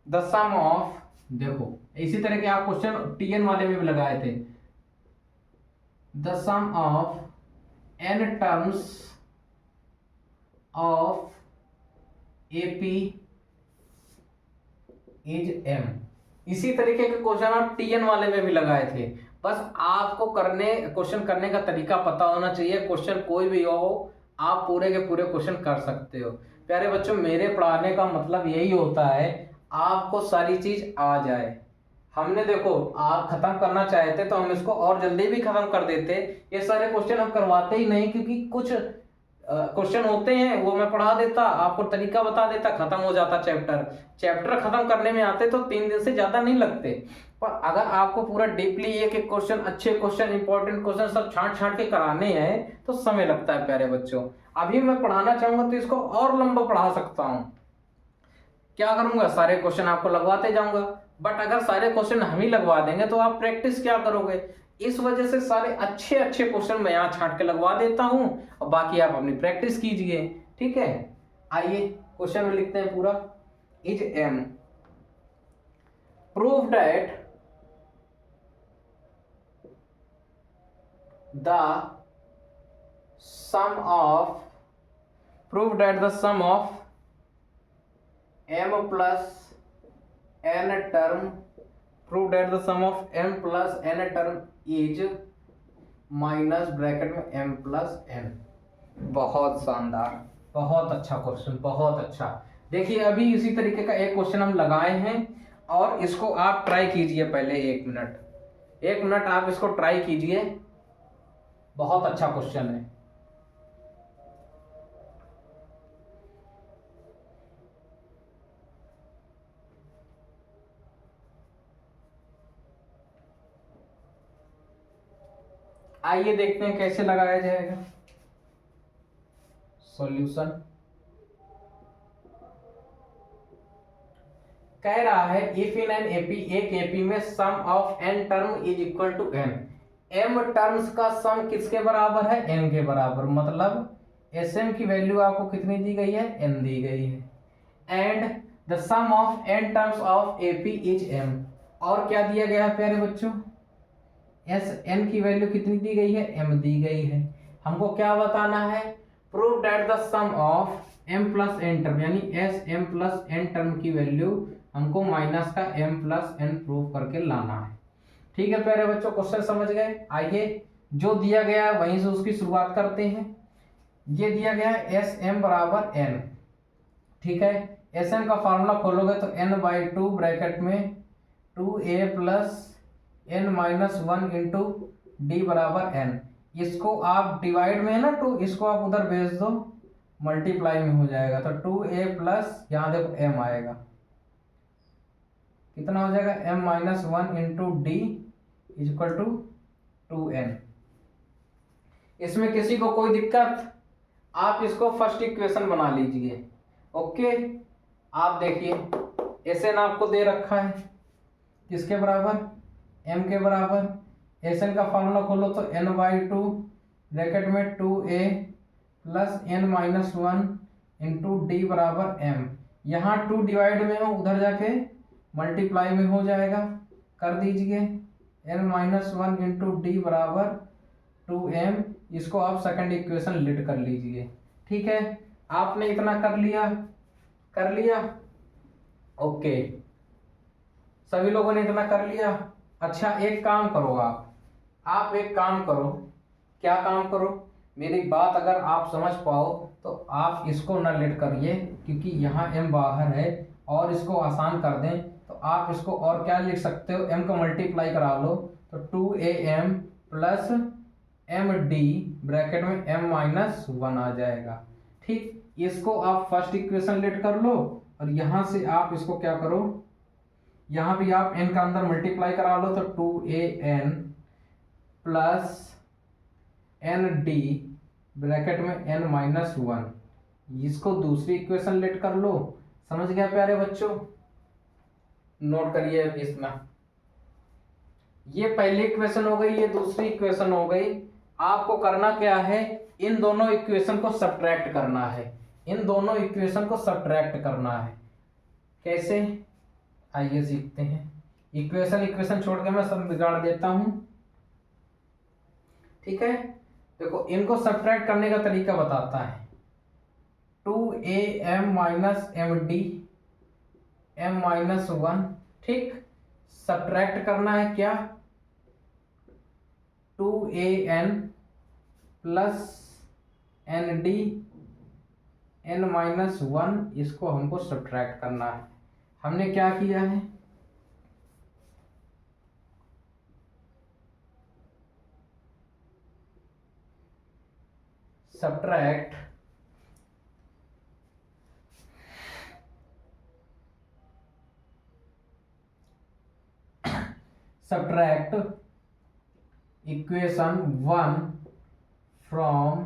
the sum of, देखो इसी तरह के आप क्वेश्चन टीएन वाले में भी लगाए थे, the sum of n terms of AP is m। इसी तरीके के क्वेश्चन आप टीएन वाले में भी लगाए थे। बस आपको क्वेश्चन करने का तरीका पता होना चाहिए। क्वेश्चन कोई भी हो, आप पूरे के पूरे क्वेश्चन कर सकते हो। प्यारे बच्चों, मेरे पढ़ाने का मतलब यही होता है, आपको सारी चीज आ जाए। हमने देखो आप खत्म करना चाहते तो हम इसको और जल्दी भी खत्म कर देते। ये सारे क्वेश्चन हम करवाते ही नहीं, क्योंकि कुछ क्वेश्चन होते हैं वो मैं पढ़ा देता, आपको तरीका बता देता, खत्म हो जाता चैप्टर खत्म करने में आते तो 3 दिन से ज्यादा नहीं लगते। पर अगर आपको पूरा डीपली एक एक क्वेश्चन, अच्छे क्वेश्चन, इंपॉर्टेंट क्वेश्चन सब छांट के कराने हैं तो समय लगता है प्यारे बच्चों। अभी मैं पढ़ाना चाहूंगा तो इसको और लंबा पढ़ा सकता हूँ। क्या करूंगा? सारे क्वेश्चन आपको लगवाते जाऊंगा, बट अगर सारे क्वेश्चन हम ही लगवा देंगे तो आप प्रैक्टिस क्या करोगे? इस वजह से सारे अच्छे अच्छे क्वेश्चन मैं यहाँ छांट के लगवा देता हूं और बाकी आप अपनी प्रैक्टिस कीजिए, ठीक है। आइए क्वेश्चन में लिखते हैं पूरा। Is m prove that the sum of m plus n term prove that the sum of m plus n term is minus bracket में m प्लस n। बहुत शानदार, बहुत अच्छा क्वेश्चन, बहुत अच्छा। देखिए अभी इसी तरीके का एक क्वेश्चन हम लगाए हैं और इसको आप ट्राई कीजिए। पहले 1 मिनट आप इसको ट्राई कीजिए, बहुत अच्छा क्वेश्चन है। आइए देखते हैं कैसे लगाया जाएगा। सॉल्यूशन कह रहा है इफ इन एन एपी, एक एपी में sum of n term is equal to n, m terms का सम किसके बराबर है, n के बराबर। मतलब Sm की वैल्यू आपको कितनी दी गई है, n दी गई है। And the sum of n terms of AP is m, और क्या दिया गया है प्यारे बच्चों, Sn की वैल्यू कितनी दी गई है, m दी गई है। हमको क्या बताना है, prove that the sum of m plus n term यानी Sm प्लस n टर्म की वैल्यू हमको माइनस का m प्लस n प्रूव करके लाना है। ठीक है प्यारे बच्चों, क्वेश्चन समझ गए। आइए जो दिया गया है वहीं से उसकी शुरुआत करते हैं। ये दिया गया है Sm बराबर n, ठीक है। Sm का फार्मूला खोलोगे तो n/2 ब्रैकेट में 2a plus n minus 1 into d बराबर n। इसको आप डिवाइड में है ना 2, इसको आप उधर भेज दो, मल्टीप्लाई में हो जाएगा तो 2a प्लस यहाँ देखो m आएगा, कितना हो जाएगा, m minus 1 into d equal to 2n। इसमें किसी को कोई दिक्कत, आप इसको फर्स्ट इक्वेशन बना लीजिए। ओके, आप देखिए Sn आपको दे रखा है किसके बराबर, m के बराबर। Sn का फार्मूला खोलो तो n/2 ब्रैकेट में 2a plus n minus 1 into d बराबर m। यहाँ 2 डिवाइड में हो, उधर जाके मल्टीप्लाई में हो जाएगा, कर दीजिए n माइनस 1 इंटू डी बराबर 2m। इसको आप सेकंड इक्वेशन लिट कर लीजिए। ठीक है, आपने इतना कर लिया। ओके, सभी लोगों ने इतना कर लिया। अच्छा एक काम करो, आप एक काम करो, क्या काम करो, मेरी बात अगर आप समझ पाओ तो आप इसको न लेट करिए, क्योंकि यहाँ m बाहर है, और इसको आसान कर दें तो आप इसको और क्या लिख सकते हो, m को मल्टीप्लाई करा लो तो 2am प्लस md ब्रैकेट में m माइनस 1 आ जाएगा। ठीक, इसको आप फर्स्ट इक्वेशन लेट कर लो, और यहाँ से आप इसको क्या करो, यहाँ भी आप n का अंदर मल्टीप्लाई करा लो तो 2an प्लस nd ब्रैकेट में n माइनस 1, इसको दूसरी इक्वेशन लेट कर लो। समझ गया प्यारे बच्चों, नोट करिए इसमें, ये पहली इक्वेशन हो गई, ये दूसरी इक्वेशन हो गई। आपको करना क्या है, इन दोनों इक्वेशन को सब्ट्रैक्ट करना है, इन दोनों इक्वेशन को सब्ट्रैक्ट करना है। कैसे, आइए सीखते हैं। इक्वेशन छोड़ के मैं सब बिगाड़ देता हूं। ठीक है, देखो इनको सब्ट्रैक्ट करने का तरीका बताता है। 2am minus md m minus 1, ठीक, सब्ट्रैक्ट करना है क्या, 2an plus nd n minus 1, इसको हमको सब्ट्रैक्ट करना है। हमने क्या किया है, सब्ट्रैक्ट इक्वेशन 1 फ्रॉम,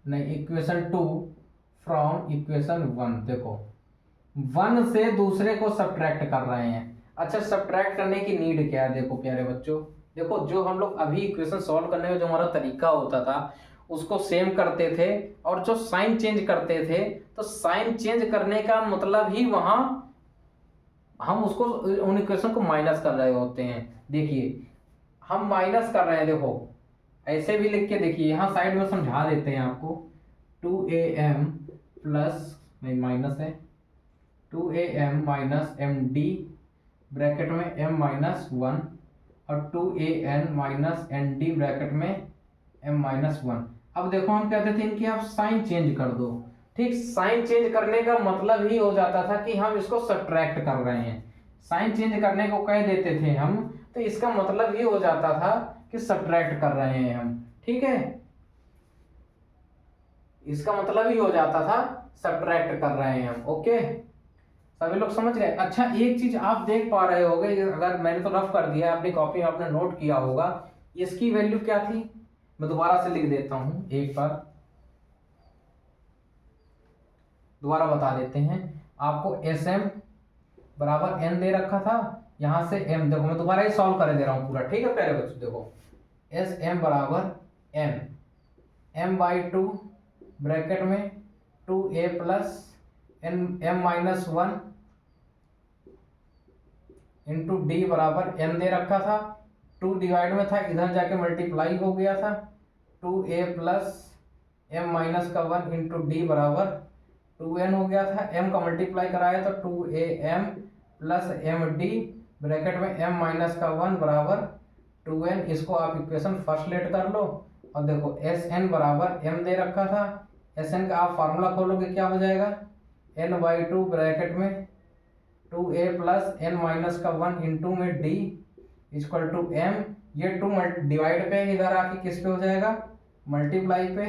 नहीं इक्वेशन 2 फ्रॉम इक्वेशन 1। देखो 1 से दूसरे को सब्ट्रैक्ट कर रहे हैं। अच्छा, सब्ट्रैक्ट करने की नीड क्या है, देखो प्यारे बच्चों, देखो जो हम लोग अभी इक्वेशन सॉल्व करने में जो हमारा तरीका होता था उसको सेम करते थे, और जो साइन चेंज करते थे, तो साइन चेंज करने का मतलब ही वहां हम उसको उन इक्वेशन को माइनस कर रहे होते हैं। देखिए हम माइनस कर रहे हैं, देखो ऐसे भी लिख के देखिए, यहाँ साइड में समझा देते हैं आपको। 2am प्लस, नहीं माइनस है, 2am माइनस md ब्रैकेट में m माइनस 1 और 2an minus n d bracket में m माइनस 1। अब देखो हम कहते थे इनकी आप साइन चेंज कर दो, ठीक। साइन चेंज करने का मतलब ही हो जाता था कि हम इसको सब्ट्रैक्ट कर रहे हैं। साइन चेंज करने को कह देते थे हम, तो इसका मतलब ये हो जाता था कि सब्ट्रैक्ट कर रहे हैं हम, ठीक है। इसका मतलब ही हो जाता था सब्ट्रैक्ट कर रहे हैं हम। ओके, सभी लोग समझ गए। अच्छा, एक चीज आप देख पा रहे होगे, अगर मैंने तो रफ कर दिया है, अपनी कॉपी में आपने नोट किया होगा, इसकी वैल्यू क्या थी, मैं दोबारा से लिख देता हूं, एक बार दोबारा बता देते हैं। आपको एस एम बराबर एन दे रखा था, यहां से एम, देखो मैं दोबारा ही सॉल्व कर दे रहा हूं पूरा, ठीक है प्यारे बच्चों। देखो एस एम बराबर एन, एम बाई 2 ब्रैकेट में 2a plus n m minus 1 into d बराबर एन दे रखा था, 2 डिवाइड में था, इधर जाके मल्टीप्लाई हो गया था, 2a प्लस एम माइनस का 1 इंटू डी बराबर 2n हो गया था। m का मल्टीप्लाई कराया तो 2am plus m d bracket में m माइनस का 1 बराबर 2n। इसको आप इक्वेशन फर्स्ट लेट कर लो और देखो एस एन बराबर m दे रखा था, एस एन का आप फार्मूला खोलोगे क्या हो जाएगा, n बाई 2 ब्रैकेट में 2a प्लस एन माइनस का 1 इंटू में d इक्वल टू m। ये 2 डिवाइड पे इधर आके किस पे हो जाएगा, मल्टीप्लाई पे,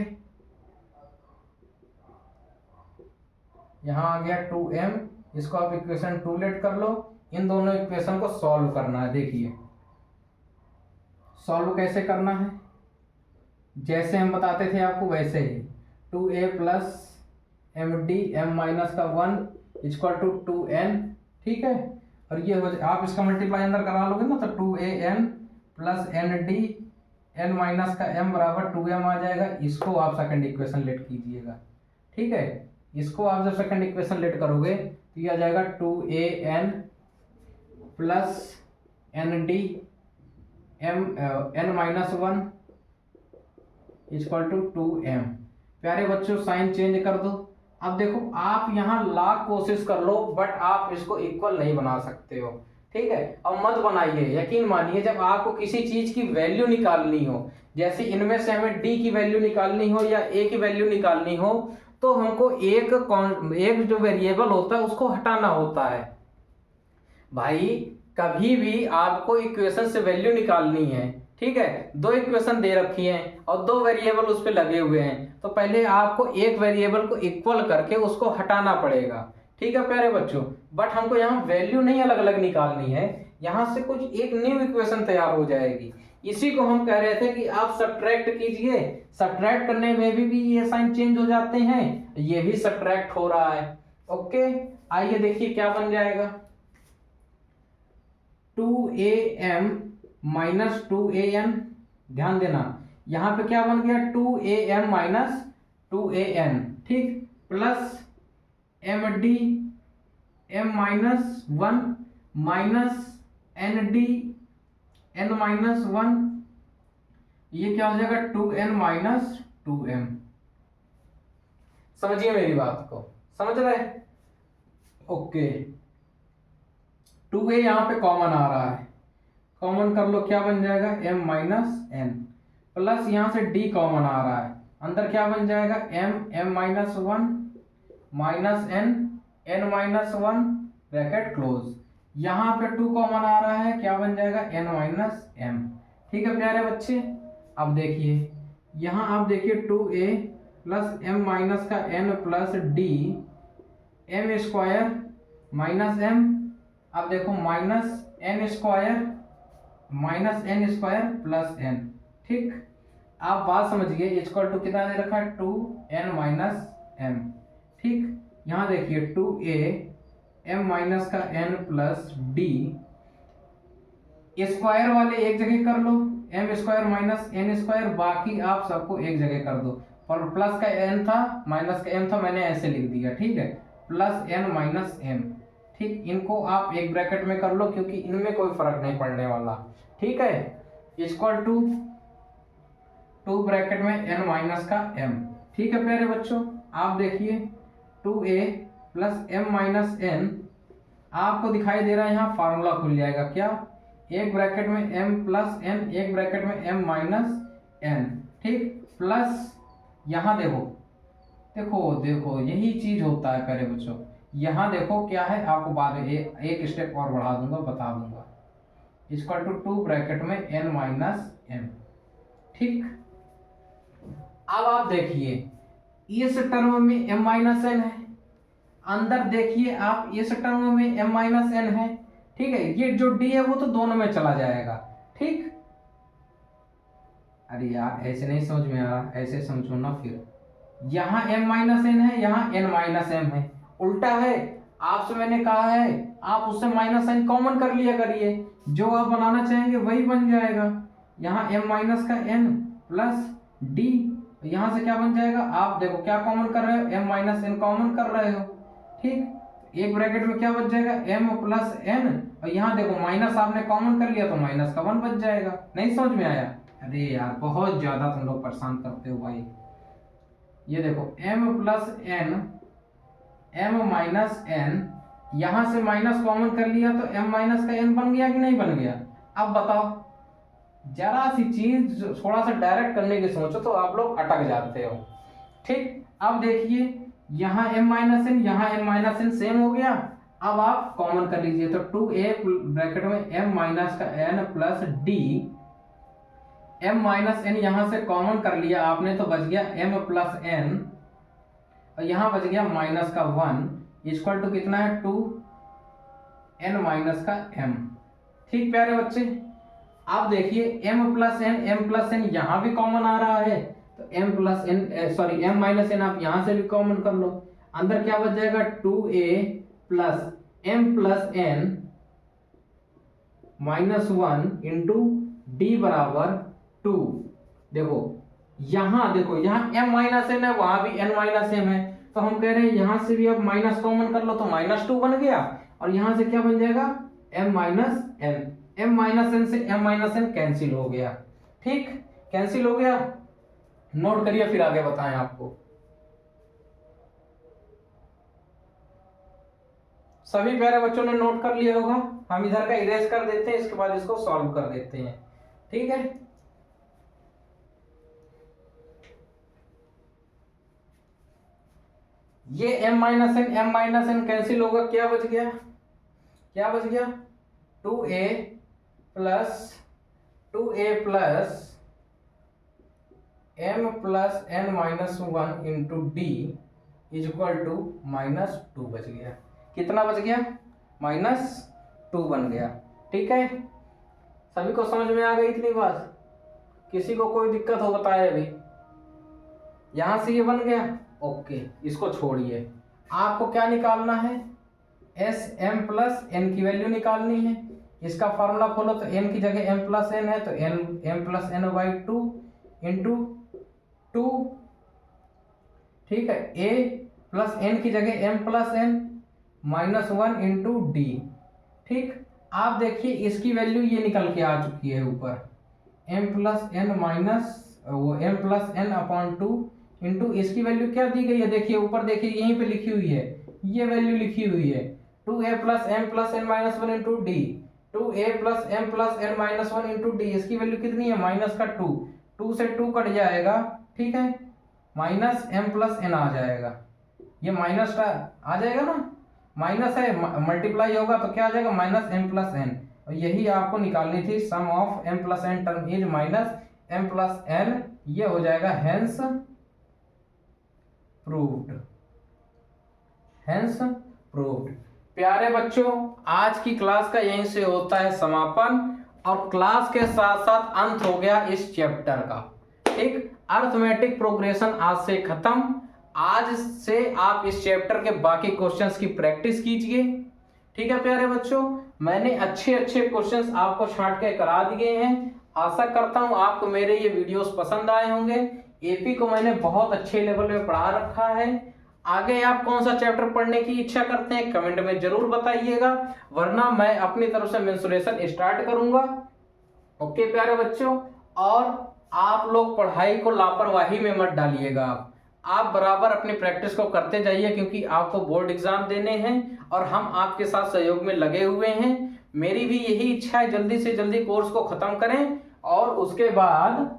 यहाँ आ गया 2m। इसको आप इक्वेशन 2 लेट कर लो। इन दोनों इक्वेशन को सॉल्व करना है। देखिए सॉल्व कैसे करना है, जैसे हम बताते थे आपको वैसे ही, 2a plus m d m minus का 1 इक्वल टू 2n, ठीक है। और ये हो आप इसका मल्टीप्लाई अंदर करा लोगे ना, तो 2an plus n d n minus का m बराबर 2m आ जाएगा। इसको आप सेकंड इक्वेशन लेट कीजिएगा, ठीक है। इसको आप जब सेकंड इक्वेशन लेट करोगे तो ये आ जाएगा 2an plus n d n minus 1 equal to 2m। प्यारे बच्चों साइन चेंज कर दो। अब देखो आप यहाँ लाख कोशिश कर लो बट आप इसको इक्वल नहीं बना सकते हो, ठीक है। और मत बनाइए, यकीन मानिए जब आपको किसी चीज की वैल्यू निकालनी हो, जैसे इनमें से हमें डी की वैल्यू निकालनी हो या ए की वैल्यू निकालनी हो, तो हमको एक जो वेरिएबल होता है उसको हटाना होता है। भाई कभी भी आपको इक्वेशन से वैल्यू निकालनी है, ठीक है, 2 इक्वेशन दे रखी हैं और 2 वेरिएबल उस पे लगे हुए हैं, तो पहले आपको एक वेरिएबल को इक्वल करके उसको हटाना पड़ेगा, ठीक है प्यारे बच्चों। बट हमको यहाँ वैल्यू नहीं अलग अलग निकालनी है, यहाँ से कुछ एक न्यू इक्वेशन तैयार हो जाएगी। इसी को हम कह रहे थे कि आप सब्ट्रैक्ट कीजिए, सब्ट्रैक्ट करने में भी ये साइन चेंज हो जाते हैं, ये भी सब्ट्रैक्ट हो रहा है। ओके, आइए देखिए क्या बन जाएगा, 2am माइनस 2an, ध्यान देना यहां पे क्या बन गया 2am माइनस 2an, ठीक, plus m d m minus 1 minus n d n minus 1, ये क्या हो जाएगा 2n माइनस 2m। समझिए मेरी बात को, समझ रहे, ओके। 2a यहाँ पे कॉमन आ रहा है, कॉमन कर लो क्या बन जाएगा m माइनस n, प्लस यहाँ से d कॉमन आ रहा है, अंदर क्या बन जाएगा m minus 1 minus n minus 1 bracket close. यहाँ पे 2 कॉमन आ रहा है, क्या बन जाएगा n माइनस m, ठीक है प्यारे बच्चे। अब देखिए यहाँ आप देखिए 2a प्लस m माइनस का n plus d m square minus m, अब देखो minus n square plus n, ठीक। आप बात समझिए, इक्वल टू कितना दे रखा है 2n माइनस m, ठीक। यहाँ देखिए 2a m माइनस का n प्लस d, स्क्वायर वाले एक जगह कर लो, m square minus n square, बाकी आप सबको एक जगह कर दो। और प्लस का n था माइनस का m था, मैंने ऐसे लिख दिया, ठीक है, प्लस n माइनस m, ठीक। इनको आप एक ब्रैकेट में कर लो क्योंकि इनमें कोई फर्क नहीं पड़ने वाला, ठीक है। इक्वल टू 2 ब्रैकेट में n माइनस का m, ठीक है प्यारे बच्चों। आप देखिए 2a plus m minus n, आपको दिखाई दे रहा है यहाँ फार्मूला खुल जाएगा, क्या, एक ब्रैकेट में m प्लस n, एक ब्रैकेट में m माइनस n, ठीक, प्लस यहाँ देखो देखो देखो यही चीज होता है प्यारे बच्चों। यहाँ देखो क्या है, आपको बाद में एक स्टेप और बढ़ा दूंगा, बता दूंगा, इक्वल टू 2 ब्रैकेट में n माइनस m, ठीक। अब आप देखिए इस टर्म में m माइनस n है, अंदर देखिए आप इस टर्म में m माइनस n है, ठीक है। ये जो d है वो तो दोनों में चला जाएगा, ठीक। अरे यार ऐसे नहीं समझ में आ रहा, ऐसे समझो ना फिर, यहाँ m माइनस n है, यहाँ n माइनस m है, उल्टा है। आपसे मैंने कहा है आप उससे माइनस n कॉमन कर लिया करिए, जो आप बनाना चाहेंगे वही बन जाएगा। यहाँ m माइनस का n प्लस d, यहाँ से क्या बन जाएगा, आप देखो क्या कॉमन कर रहे हो, m माइनस n कॉमन कर रहे हो, ठीक। एक ब्रैकेट में क्या बच जाएगा, m प्लस n, और यहाँ देखो माइनस आपने कॉमन कर लिया तो माइनस का 1 बच जाएगा। नहीं समझ में आया? अरे यार बहुत ज्यादा तुम लोग परेशान करते हो भाई। ये देखो m plus n, m minus n, यहाँ से माइनस कॉमन कर लिया तो m माइनस का n बन गया कि नहीं बन गया? अब बताओ, जरा सी चीज थोड़ा सा डायरेक्ट करने की सोचो तो आप लोग अटक जाते हो, ठीक। अब देखिए यहाँ m माइनस n, यहाँ m माइनस n सेम हो गया। अब आप कॉमन कर लीजिए तो 2a ब्रैकेट में m माइनस का n plus d, m minus n यहाँ से कॉमन कर लिया आपने तो बच गया m प्लस n, और यहाँ बच गया माइनस का 1 इक्वल टू कितना है, 2n माइनस का m, ठीक प्यारे बच्चे। अब देखिए m प्लस n यहाँ भी कॉमन आ रहा है तो m plus n sorry m minus n आप यहाँ से भी कॉमन कर लो, अंदर क्या बच जाएगा, 2a plus m plus n minus 1 into d बराबर 2। देखो यहाँ m माइनस n है, वहां भी n माइनस m है, तो हम कह रहे हैं यहाँ से भी अब माइनस कॉमन कर लो तो माइनस 2 बन गया, और यहाँ से क्या बन जाएगा, m minus n, m minus n से m माइनस n कैंसिल हो गया, ठीक, कैंसिल हो गया। नोट करिए फिर आगे बताएं आपको। सभी प्यारे बच्चों ने नोट कर लिया होगा, हम इधर का इरेज कर देते हैं, इसके बाद इसको सॉल्व कर देते हैं, ठीक है। ये m माइनस n कैंसिल होगा, क्या बच गया, क्या बच गया, 2a plus m plus n minus 1 into d is equal to minus 2 बच गया। कितना बच गया, माइनस 2 बन गया, ठीक है। सभी को समझ में आ गई इतनी बात? किसी को कोई दिक्कत हो बताए अभी? यहां से ये बन गया, ओके, इसको छोड़िए। आपको क्या निकालना है, एस एम प्लस एन की वैल्यू निकालनी है। इसका फॉर्मूला खोलो तो n की जगह m प्लस n है तो m plus n by 2 into 2, ठीक है। a प्लस n की जगह m plus n minus 1 into D, ठीक। आप देखिए इसकी वैल्यू ये निकल के आ चुकी है ऊपर, m प्लस n माइनस वो m plus n upon 2 into इसकी वैल्यू क्या दी गई है, देखिए ऊपर देखिए यहीं पे लिखी हुई है, ये वैल्यू लिखी हुई है 2a plus m plus n minus 1 into D, 2a plus m plus n minus 1 into D. इसकी वैल्यू कितनी है, माइनस का 2, 2 से 2 कट जाएगा, ठीक है, माइनस m प्लस n आ जाएगा। ये माइनस का आ जाएगा ना, माइनस है, मल्टीप्लाई होगा तो क्या आ जाएगा, माइनस m प्लस n। और यही आपको निकालनी थी, sum of m plus n term is minus m plus n, ये हो जाएगा हेंस प्रूव्ड, हेंस प्रूव्ड। प्यारे बच्चों, आज की क्लास का यहीं से होता है समापन, और क्लास के साथ साथ अंत हो गया इस चैप्टर का, ठीक। अर्थमेटिक प्रोग्रेशन आज से खत्म। आज से आप इस चैप्टर के बाकी क्वेश्चंस की प्रैक्टिस कीजिए, ठीक है प्यारे बच्चों। मैंने अच्छे अच्छे क्वेश्चंस आपको छांट के करा दिए हैं। आशा करता हूं आपको मेरे ये वीडियोस पसंद आए होंगे। एपी को मैंने बहुत अच्छे लेवल पे पढ़ा रखा है। आगे आप कौन सा चैप्टर पढ़ने की इच्छा करते हैं कमेंट में जरूर बताइएगा, वरना मैं अपनी तरफ से मेंसुरेशन स्टार्ट करूंगा। ओके प्यारे बच्चों, और आप लोग पढ़ाई को लापरवाही में मत डालिएगा। आप बराबर अपनी प्रैक्टिस को करते जाइए, क्योंकि आपको बोर्ड एग्जाम देने हैं और हम आपके साथ सहयोग में लगे हुए हैं। मेरी भी यही इच्छा है जल्दी से जल्दी कोर्स को खत्म करें और उसके बाद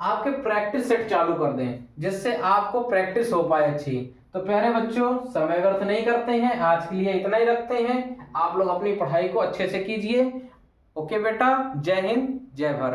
आपके प्रैक्टिस सेट चालू कर दें, जिससे आपको प्रैक्टिस हो पाए अच्छी। तो प्यारे बच्चों, समय व्यर्थ नहीं करते हैं, आज के लिए इतना ही रखते हैं। आप लोग अपनी पढ़ाई को अच्छे से कीजिए। ओके बेटा, जय हिंद, जय भारत।